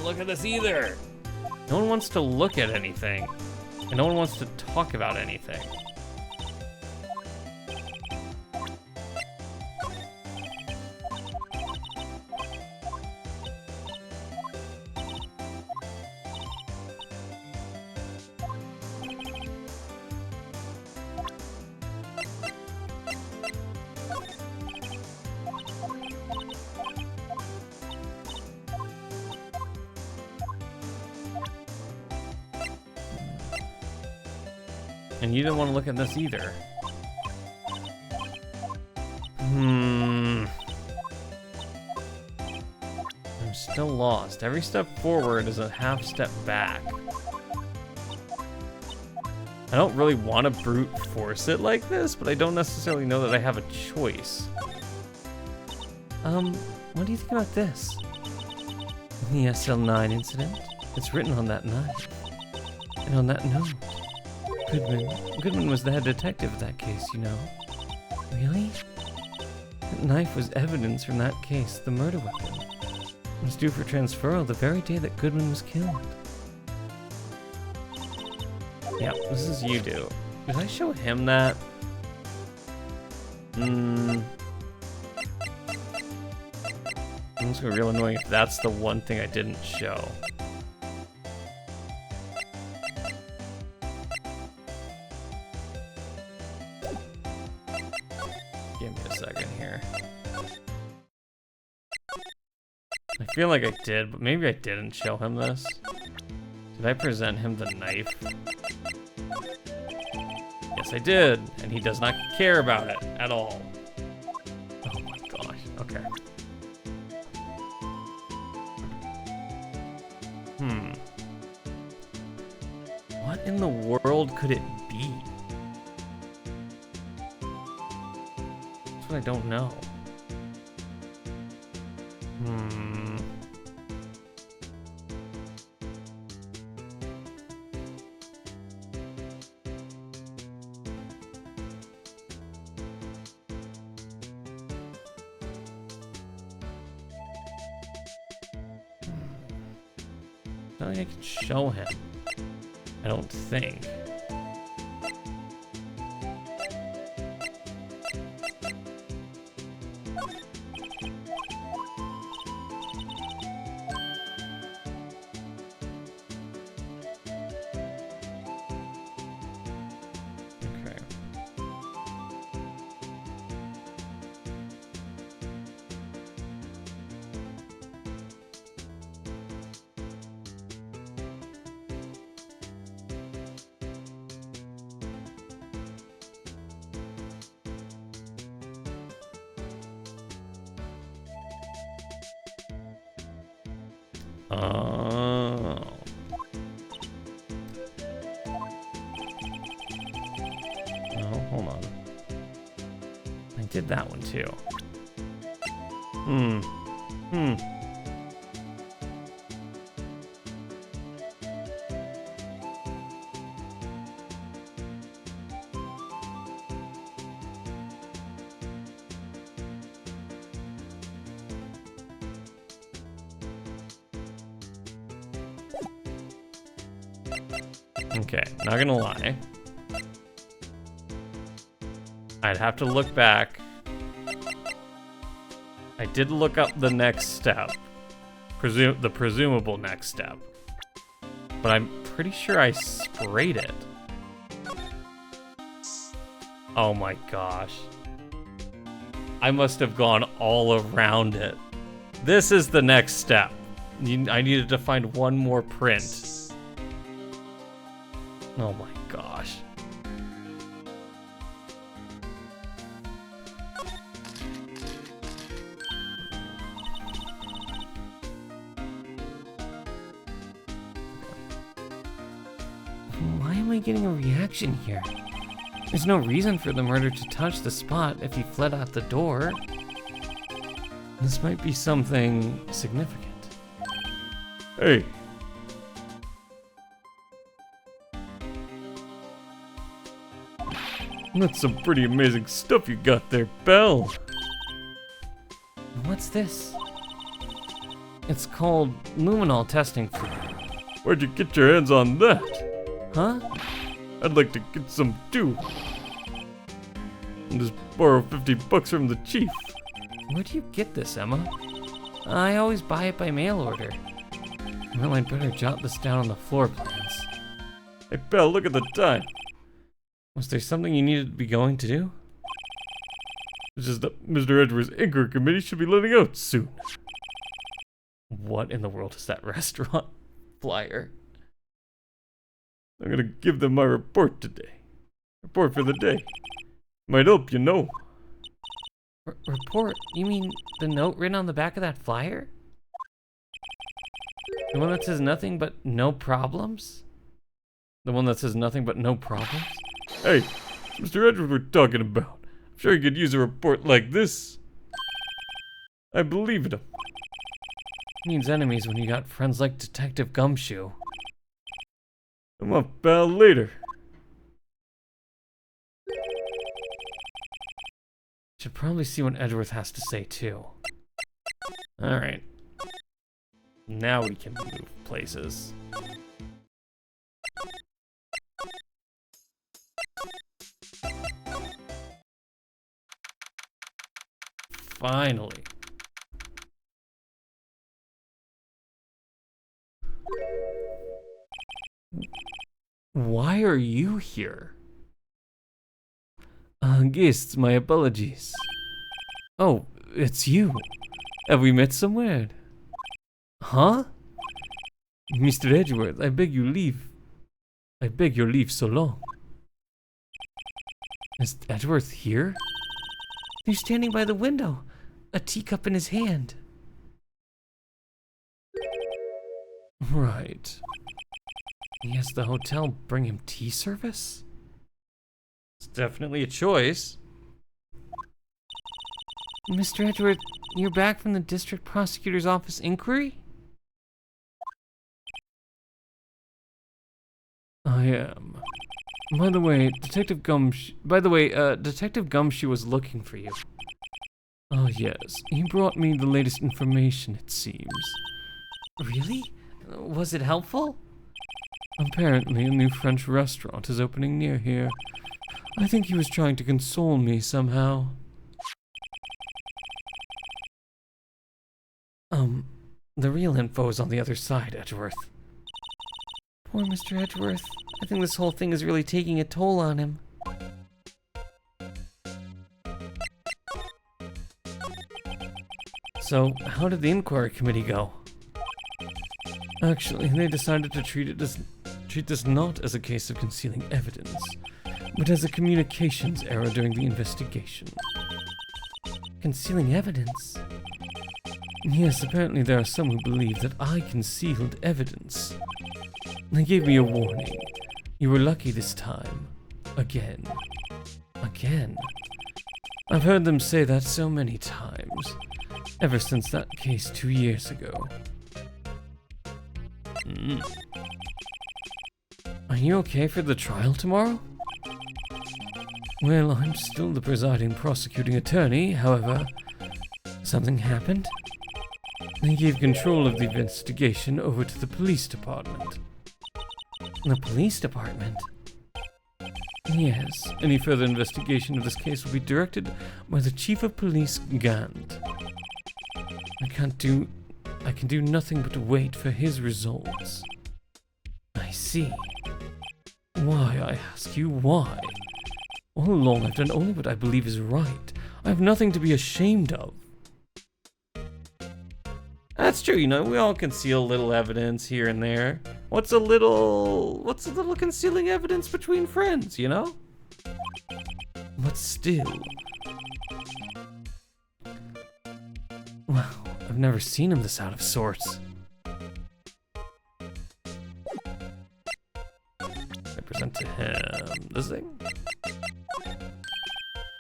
Look at this either. No one wants to look at anything, and no one wants to talk about anything. And you didn't want to look at this either. I'm still lost. Every step forward is a half step back. I don't really want to brute force it like this, but I don't necessarily know that I have a choice. What do you think about this? The SL9 incident? It's written on that knife. And on that note, Goodman was the head detective of that case, you know. Really? That knife was evidence from that case, the murder weapon. It was due for transferal the very day that Goodman was killed. Yeah, this is you do. Did I show him that? It's gonna be real annoying if that's the one thing I didn't show. Give me a second here. I feel like I did, but maybe I didn't show him this. Did I present him the knife? Yes, I did, and he does not care about it at all. Oh my gosh, okay. What in the world could it be? That's what I don't know. I don't think I can show him. I don't think. Okay. Oh. Oh, hold on. I did that one too. Okay, not gonna lie. I'd have to look back. I did look up the next step. The presumable next step. But I'm pretty sure I sprayed it. Oh my gosh. I must have gone all around it. This is the next step. I needed to find one more print. Oh my gosh. Why am I getting a reaction here? There's no reason for the murderer to touch the spot if he fled out the door. This might be something significant. Hey. That's some pretty amazing stuff you got there, Belle. What's this? It's called luminol testing fluid. Where'd you get your hands on that? Huh? I'd like to get some too. And just borrow $50 from the chief. Where do you get this, Emma? I always buy it by mail order. Well, I'd better jot this down on the floor plans. Hey, Belle, look at the time. Was there something you needed to be going to do? It's just that Mr. Edwards' Inquiry Committee should be letting out soon. What in the world is that restaurant flyer? I'm gonna give them my report today. report for the day. Might help, you know. Report? You mean the note written on the back of that flyer? The one that says nothing but no problems? The one that says nothing but no problems? Hey, it's Mr. Edward we're talking about. I'm sure he could use a report like this. I believe in him. Needs enemies when you got friends like Detective Gumshoe. I'm off, pal, later. Should probably see what Edgeworth has to say too. Alright. Now we can move places. Finally. Why are you here? Guests, my apologies. Oh, it's you. Have we met somewhere? Huh? Mr. Edgeworth, I beg you leave. I beg your leave so long. Is Edgeworth here? He's standing by the window, a teacup in his hand. Right. He has the hotel bring him tea service? It's definitely a choice. Mr. Edgeworth, you're back from the district prosecutor's office inquiry? I am. By the way, Detective Gumshoe was looking for you. Oh yes, he brought me the latest information, it seems. Really? Was it helpful? Apparently, a new French restaurant is opening near here. I think he was trying to console me somehow. The real info is on the other side, Edgeworth. Poor Mr. Edgeworth. I think this whole thing is really taking a toll on him. So, how did the inquiry committee go? Actually, they decided to treat this not as a case of concealing evidence, but as a communications error during the investigation. Concealing evidence? Yes, apparently there are some who believe that I concealed evidence. They gave me a warning. You were lucky this time. Again. Again. I've heard them say that so many times, ever since that case 2 years ago. Are you okay for the trial tomorrow? Well, I'm still the presiding prosecuting attorney, however, something happened. They gave control of the investigation over to the police department. The police department? Yes, any further investigation of this case will be directed by the Chief of Police, Gant. I can do nothing but wait for his results. I see. Why, I ask you, why? All along I've done only what I believe is right. I have nothing to be ashamed of. That's true, you know, we all conceal little evidence here and there. What's a little concealing evidence between friends, you know? But still. Wow, I've never seen him this out of sorts. I present to him this thing.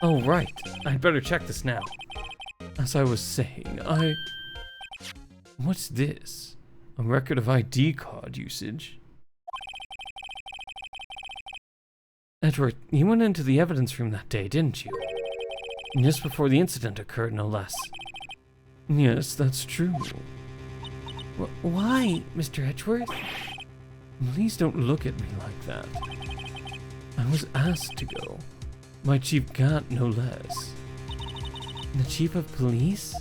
Oh, right. I'd better check this now. As I was saying, What's this? A record of ID card usage? Edward, you went into the evidence room that day, didn't you? Just before the incident occurred, no less. Yes, that's true. Why, Mr. Edgeworth? Please don't look at me like that. I was asked to go. By Chief Gant, no less. The chief of police?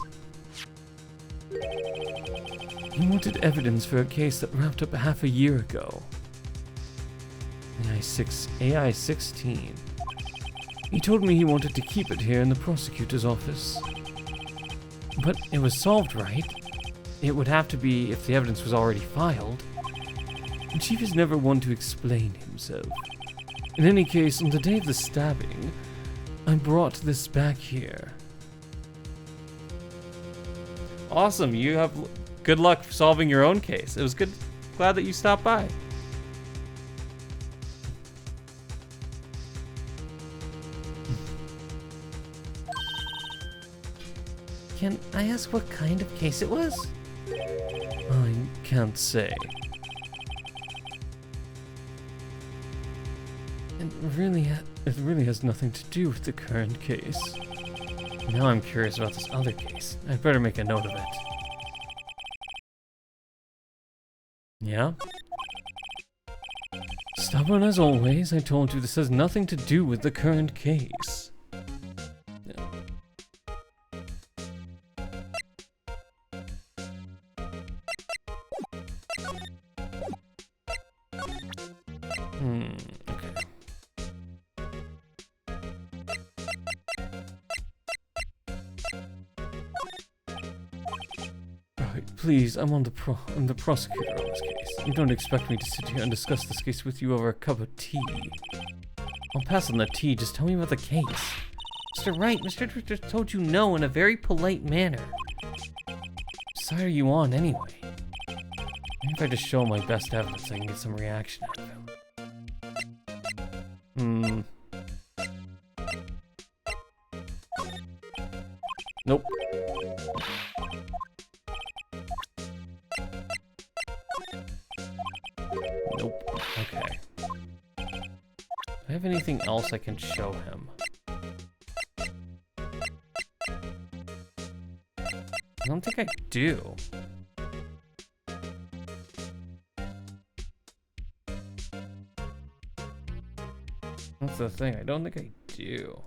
He wanted evidence for a case that wrapped up half a year ago. AI-16. He told me he wanted to keep it here in the prosecutor's office. But it was solved, right? It would have to be if the evidence was already filed. The chief is never one to explain himself. In any case, on the day of the stabbing, I brought this back here. Awesome, you have good luck solving your own case. It was good. Glad that you stopped by. Can I ask what kind of case it was? I can't say. It really has nothing to do with the current case. Now I'm curious about this other case. I'd better make a note of it. Yeah? Stubborn as always, I told you this has nothing to do with the current case. Okay. Right, please, I'm the prosecutor on this case. You don't expect me to sit here and discuss this case with you over a cup of tea. I'll pass on the tea, just tell me about the case. Mr. Wright, Mr. Edgeworth told you no in a very polite manner. Side are you on anyway? Maybe if I just show my best evidence, I can get some reaction out of him. Nope. Nope. Okay. Do I have anything else I can show him? I don't think I do. That's the thing, I don't think I do.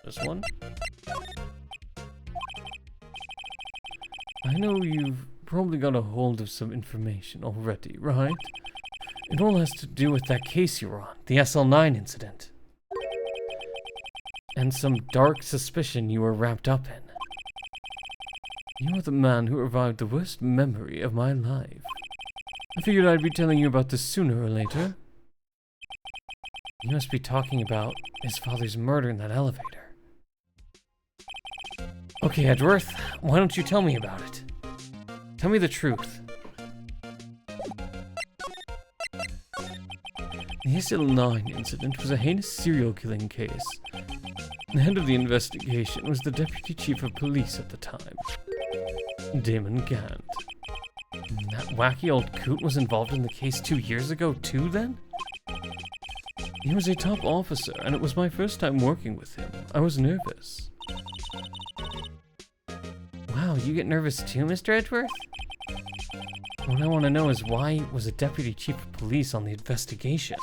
This one? I know you've probably got a hold of some information already, right? It all has to do with that case you were on, the SL9 incident. And some dark suspicion you were wrapped up in. You are the man who revived the worst memory of my life. I figured I'd be telling you about this sooner or later. You must be talking about his father's murder in that elevator. Okay, Edgeworth, why don't you tell me about it? Tell me the truth. The SL9 incident was a heinous serial killing case. The head of the investigation was the deputy chief of police at the time, Damon Gant. That wacky old coot was involved in the case 2 years ago too, then? He was a top officer, and it was my first time working with him. I was nervous. Wow, you get nervous too, Mr. Edgeworth? What I want to know is why was a deputy chief of police on the investigation?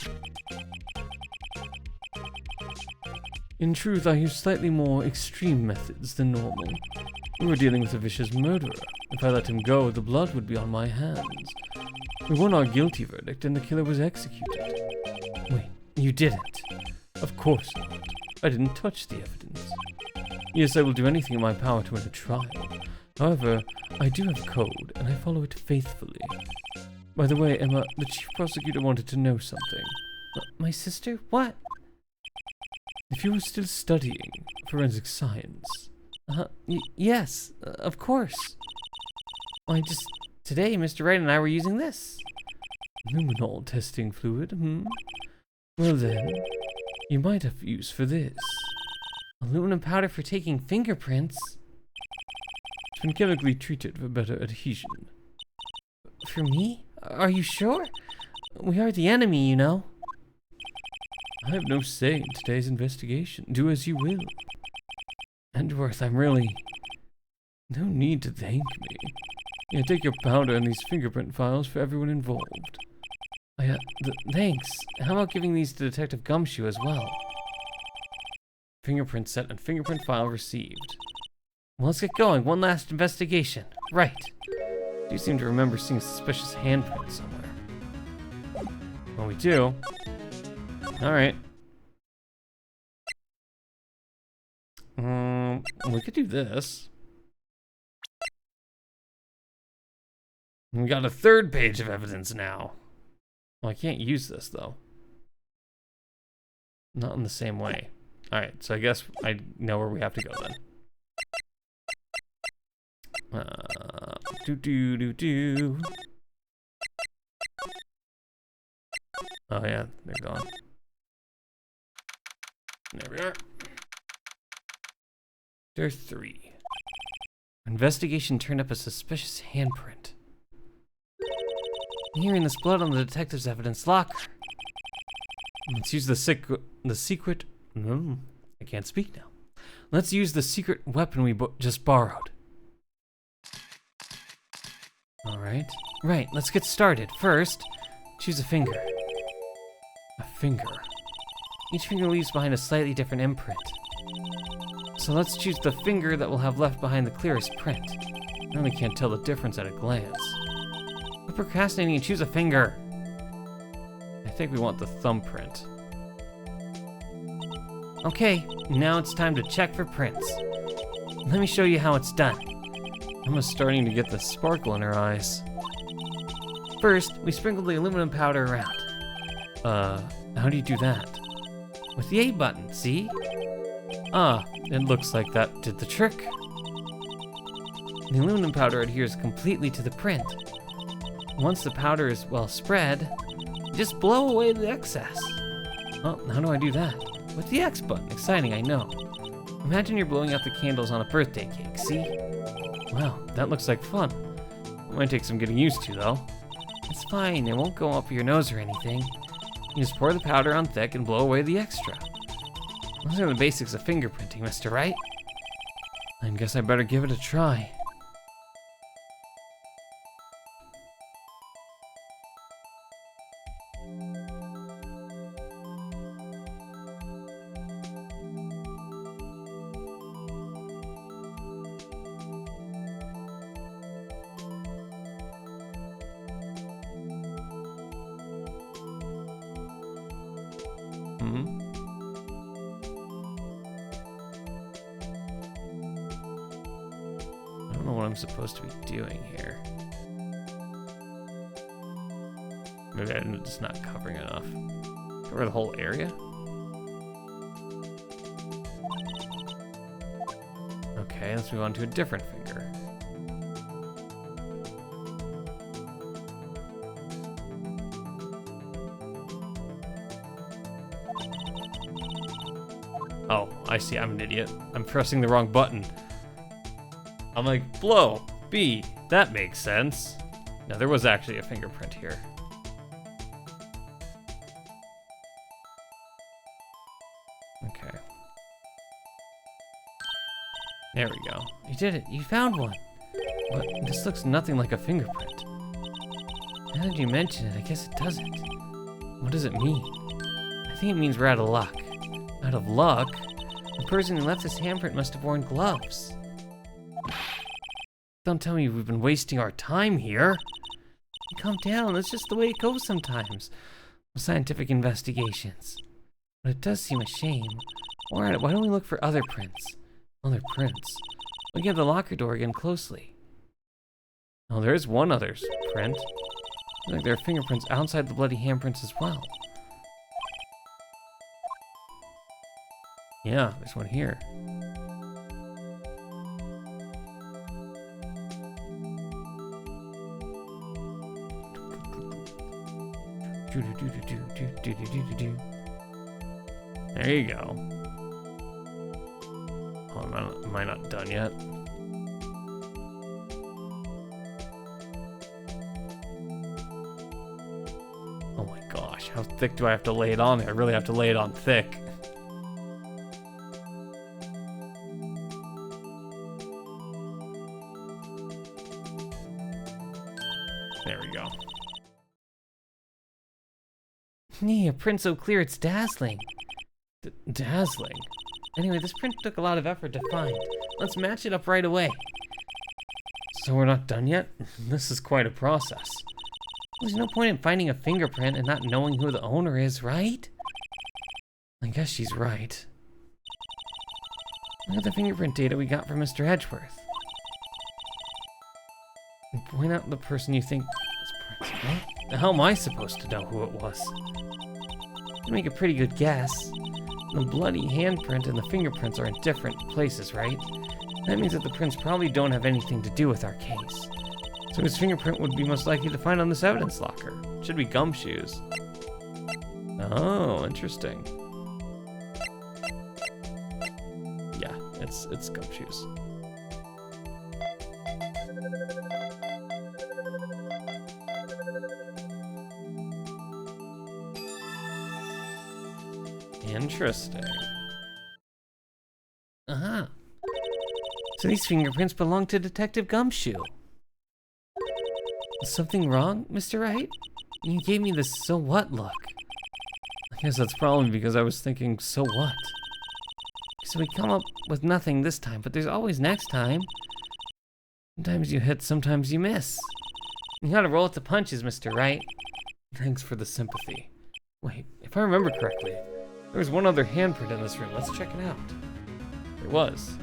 In truth, I used slightly more extreme methods than normal. We were dealing with a vicious murderer. If I let him go, the blood would be on my hands. We won our guilty verdict and the killer was executed. Wait, you didn't? Of course not. I didn't touch the evidence. Yes, I will do anything in my power to win a trial. However, I do have a code, and I follow it faithfully. By the way, Emma, the chief prosecutor wanted to know something. My sister? What? If you were still studying forensic science. Yes, of course. Today, Mr. Wright and I were using this. Luminol testing fluid, Well then, you might have use for this. Aluminum powder for taking fingerprints. It's been chemically treated for better adhesion. For me? Are you sure? We are the enemy, you know. I have no say in today's investigation. Do as you will. Edgeworth, I'm really... No need to thank me. Yeah, take your powder and these fingerprint files for everyone involved. Thanks. How about giving these to Detective Gumshoe as well? Fingerprint set and fingerprint file received. Well, let's get going. One last investigation. Right. Do you seem to remember seeing a suspicious handprint somewhere? Well, we do. Alright. We could do this. We got a third page of evidence now. Well, I can't use this, though. Not in the same way. Alright, so I guess I know where we have to go, then. Oh yeah, they're gone. There we are. There's 3. Investigation turned up a suspicious handprint. I'm hearing this blood on the detective's evidence locker. Let's use the secret. I can't speak now. Let's use the secret weapon we just borrowed. Alright. Right, let's get started. First, choose a finger. A finger. Each finger leaves behind a slightly different imprint. So let's choose the finger that will have left behind the clearest print. I really can't tell the difference at a glance. Quit procrastinating and choose a finger. I think we want the thumbprint. Okay, now it's time to check for prints. Let me show you how it's done. Emma's starting to get the sparkle in her eyes. First, we sprinkle the aluminum powder around. How do you do that? With the A button, see? Ah, it looks like that did the trick. The aluminum powder adheres completely to the print. Once the powder is well spread, just blow away the excess. Well, how do I do that? With the X button. Exciting, I know. Imagine you're blowing out the candles on a birthday cake, see? Wow, that looks like fun. It might take some getting used to, though. It's fine, it won't go up your nose or anything. You just pour the powder on thick and blow away the extra. Those are the basics of fingerprinting, Mr. Wright. I guess I better give it a try. I don't know what I'm supposed to be doing here. Maybe I'm just not covering enough. Cover the whole area? Okay, let's move on to a different finger. Oh, I see, I'm an idiot. I'm pressing the wrong button. I'm like, blow, B, that makes sense. Now there was actually a fingerprint here. Okay. There we go. You did it, you found one. But this looks nothing like a fingerprint. Now that you mention it, I guess it doesn't. What does it mean? I think it means we're out of luck. Out of luck? The person who left this handprint must have worn gloves. Don't tell me we've been wasting our time here. Calm down, that's just the way it goes sometimes with scientific investigations. But it does seem a shame. Alright, why don't we look for other prints? Other prints. Look at the locker door again closely. Oh, there is one other print. Looks like there are fingerprints outside the bloody handprints as well. Yeah, there's one here. There you go. Oh, am I not done yet? Oh my gosh, how thick do I have to lay it on there? I really have to lay it on thick. There we go. Nee, a print so clear it's dazzling. Dazzling? Anyway, this print took a lot of effort to find. Let's match it up right away. So we're not done yet? This is quite a process. There's no point in finding a fingerprint and not knowing who the owner is, right? I guess she's right. Look at the fingerprint data we got from Mr. Edgeworth. And point out the person you think is Prince. What? The hell am I supposed to know who it was? I make a pretty good guess. The bloody handprint and the fingerprints are in different places, right? That means that the prints probably don't have anything to do with our case. So his fingerprint would be most likely to find on this evidence locker. Should be gumshoes. Oh, interesting. Yeah, it's gumshoes. Interesting. Uh-huh. So these fingerprints belong to Detective Gumshoe. Is something wrong, Mr. Wright? You gave me this so what look. I guess that's probably because I was thinking, so what? So we come up with nothing this time, but there's always next time. Sometimes you hit, sometimes you miss. You gotta roll with the punches, Mr. Wright. Thanks for the sympathy. Wait, if I remember correctly, there was one other handprint in this room. Let's check it out. There was.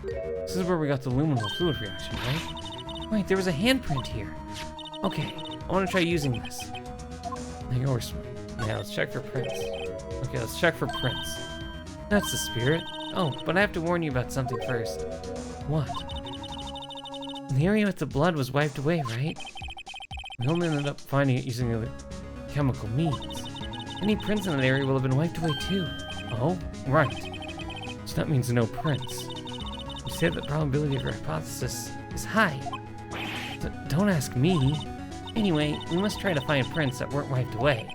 This is where we got the luminal fluid reaction, right? Wait, there was a handprint here. Okay, I want to try using this. You're smart. Yeah, let's check for prints. Okay, let's check for prints. That's the spirit. Oh, but I have to warn you about something first. What? The area with the blood was wiped away, right? We only ended up finding it using the chemical means. Any prints in that area will have been wiped away too. Oh, right. So that means no prints. You said the probability of your hypothesis is high. Don't ask me. Anyway, we must try to find prints that weren't wiped away.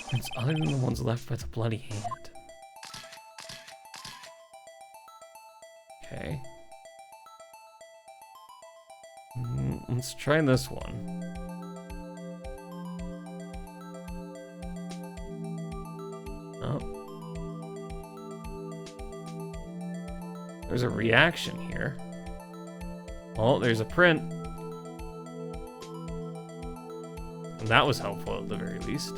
Prints other than the ones left by the bloody hand. Okay. Let's try this one. Oh. There's a reaction here. Oh, there's a print. And that was helpful at the very least.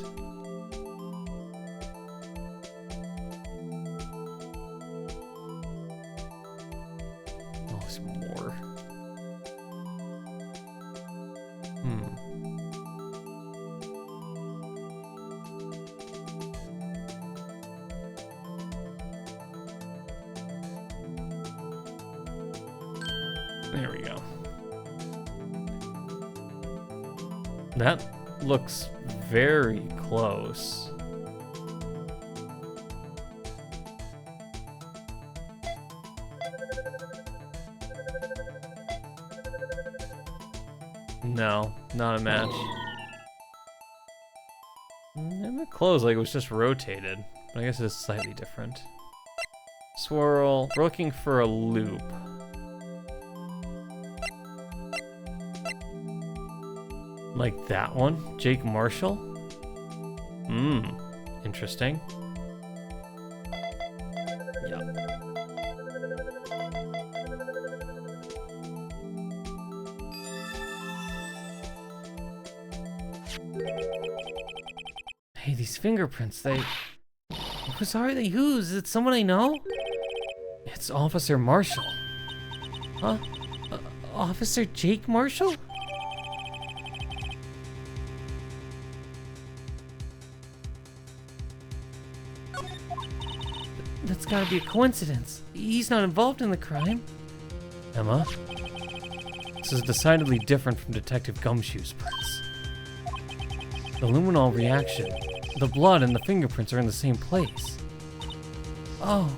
Oh, some more. There we go. That looks very close. No, not a match. And the clothes like it was just rotated, but I guess it's slightly different. Swirl. We're looking for a loop. Like that one? Jake Marshall? Interesting. Yep. Hey, these fingerprints, whose are they? Whose? Is it someone I know? It's Officer Marshall. Huh? Officer Jake Marshall? That's gotta be a coincidence. He's not involved in the crime. Emma? This is decidedly different from Detective Gumshoe's prints. The luminol reaction, the blood and the fingerprints are in the same place. Oh.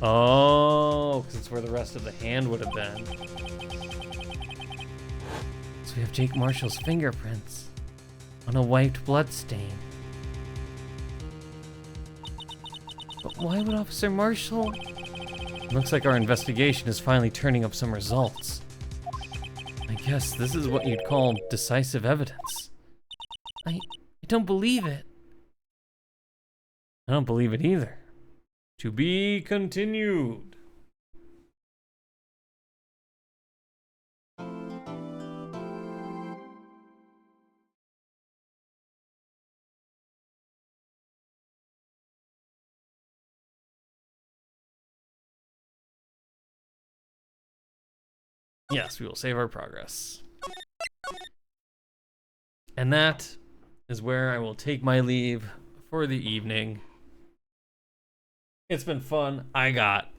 Oh, because it's where the rest of the hand would have been. So we have Jake Marshall's fingerprints on a wiped blood stain. But why would Officer Marshall? Looks like our investigation is finally turning up some results. I guess this is what you'd call decisive evidence. I don't believe it. I don't believe it either. To be continued. Yes, we will save our progress. And that is where I will take my leave for the evening. It's been fun. I got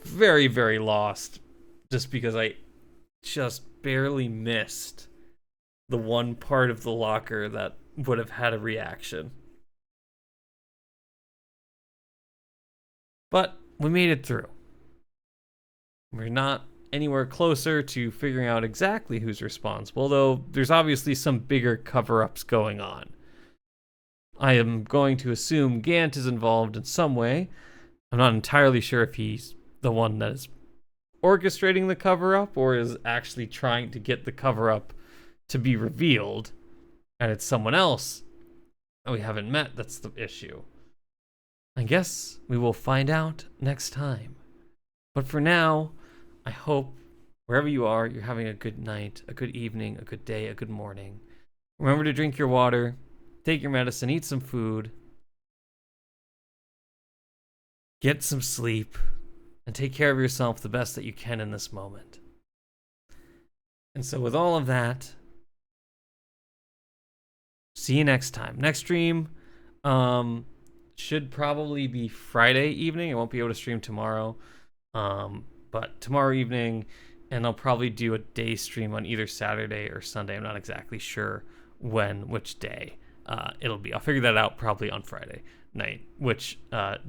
very, very lost just because I just barely missed the one part of the locker that would have had a reaction. But we made it through. We're not anywhere closer to figuring out exactly who's responsible, though there's obviously some bigger cover-ups going on. I am going to assume Gant is involved in some way. I'm not entirely sure if he's the one that is orchestrating the cover-up or is actually trying to get the cover-up to be revealed, and it's someone else that we haven't met that's the issue. I guess we will find out next time. But for now, I hope wherever you are, you're having a good night, a good evening, a good day, a good morning. Remember to drink your water, take your medicine, eat some food, get some sleep, and take care of yourself the best that you can in this moment. And so with all of that, see you next time. Next stream should probably be Friday evening. I won't be able to stream tomorrow. But tomorrow evening, and I'll probably do a day stream on either Saturday or Sunday. I'm not exactly sure which day it'll be. I'll figure that out probably on Friday night, which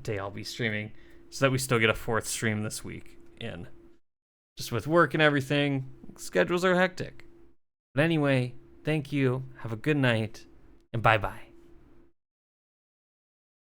day I'll be streaming, so that we still get a fourth stream this week in. Just with work and everything, schedules are hectic. But anyway, thank you, have a good night, and bye-bye.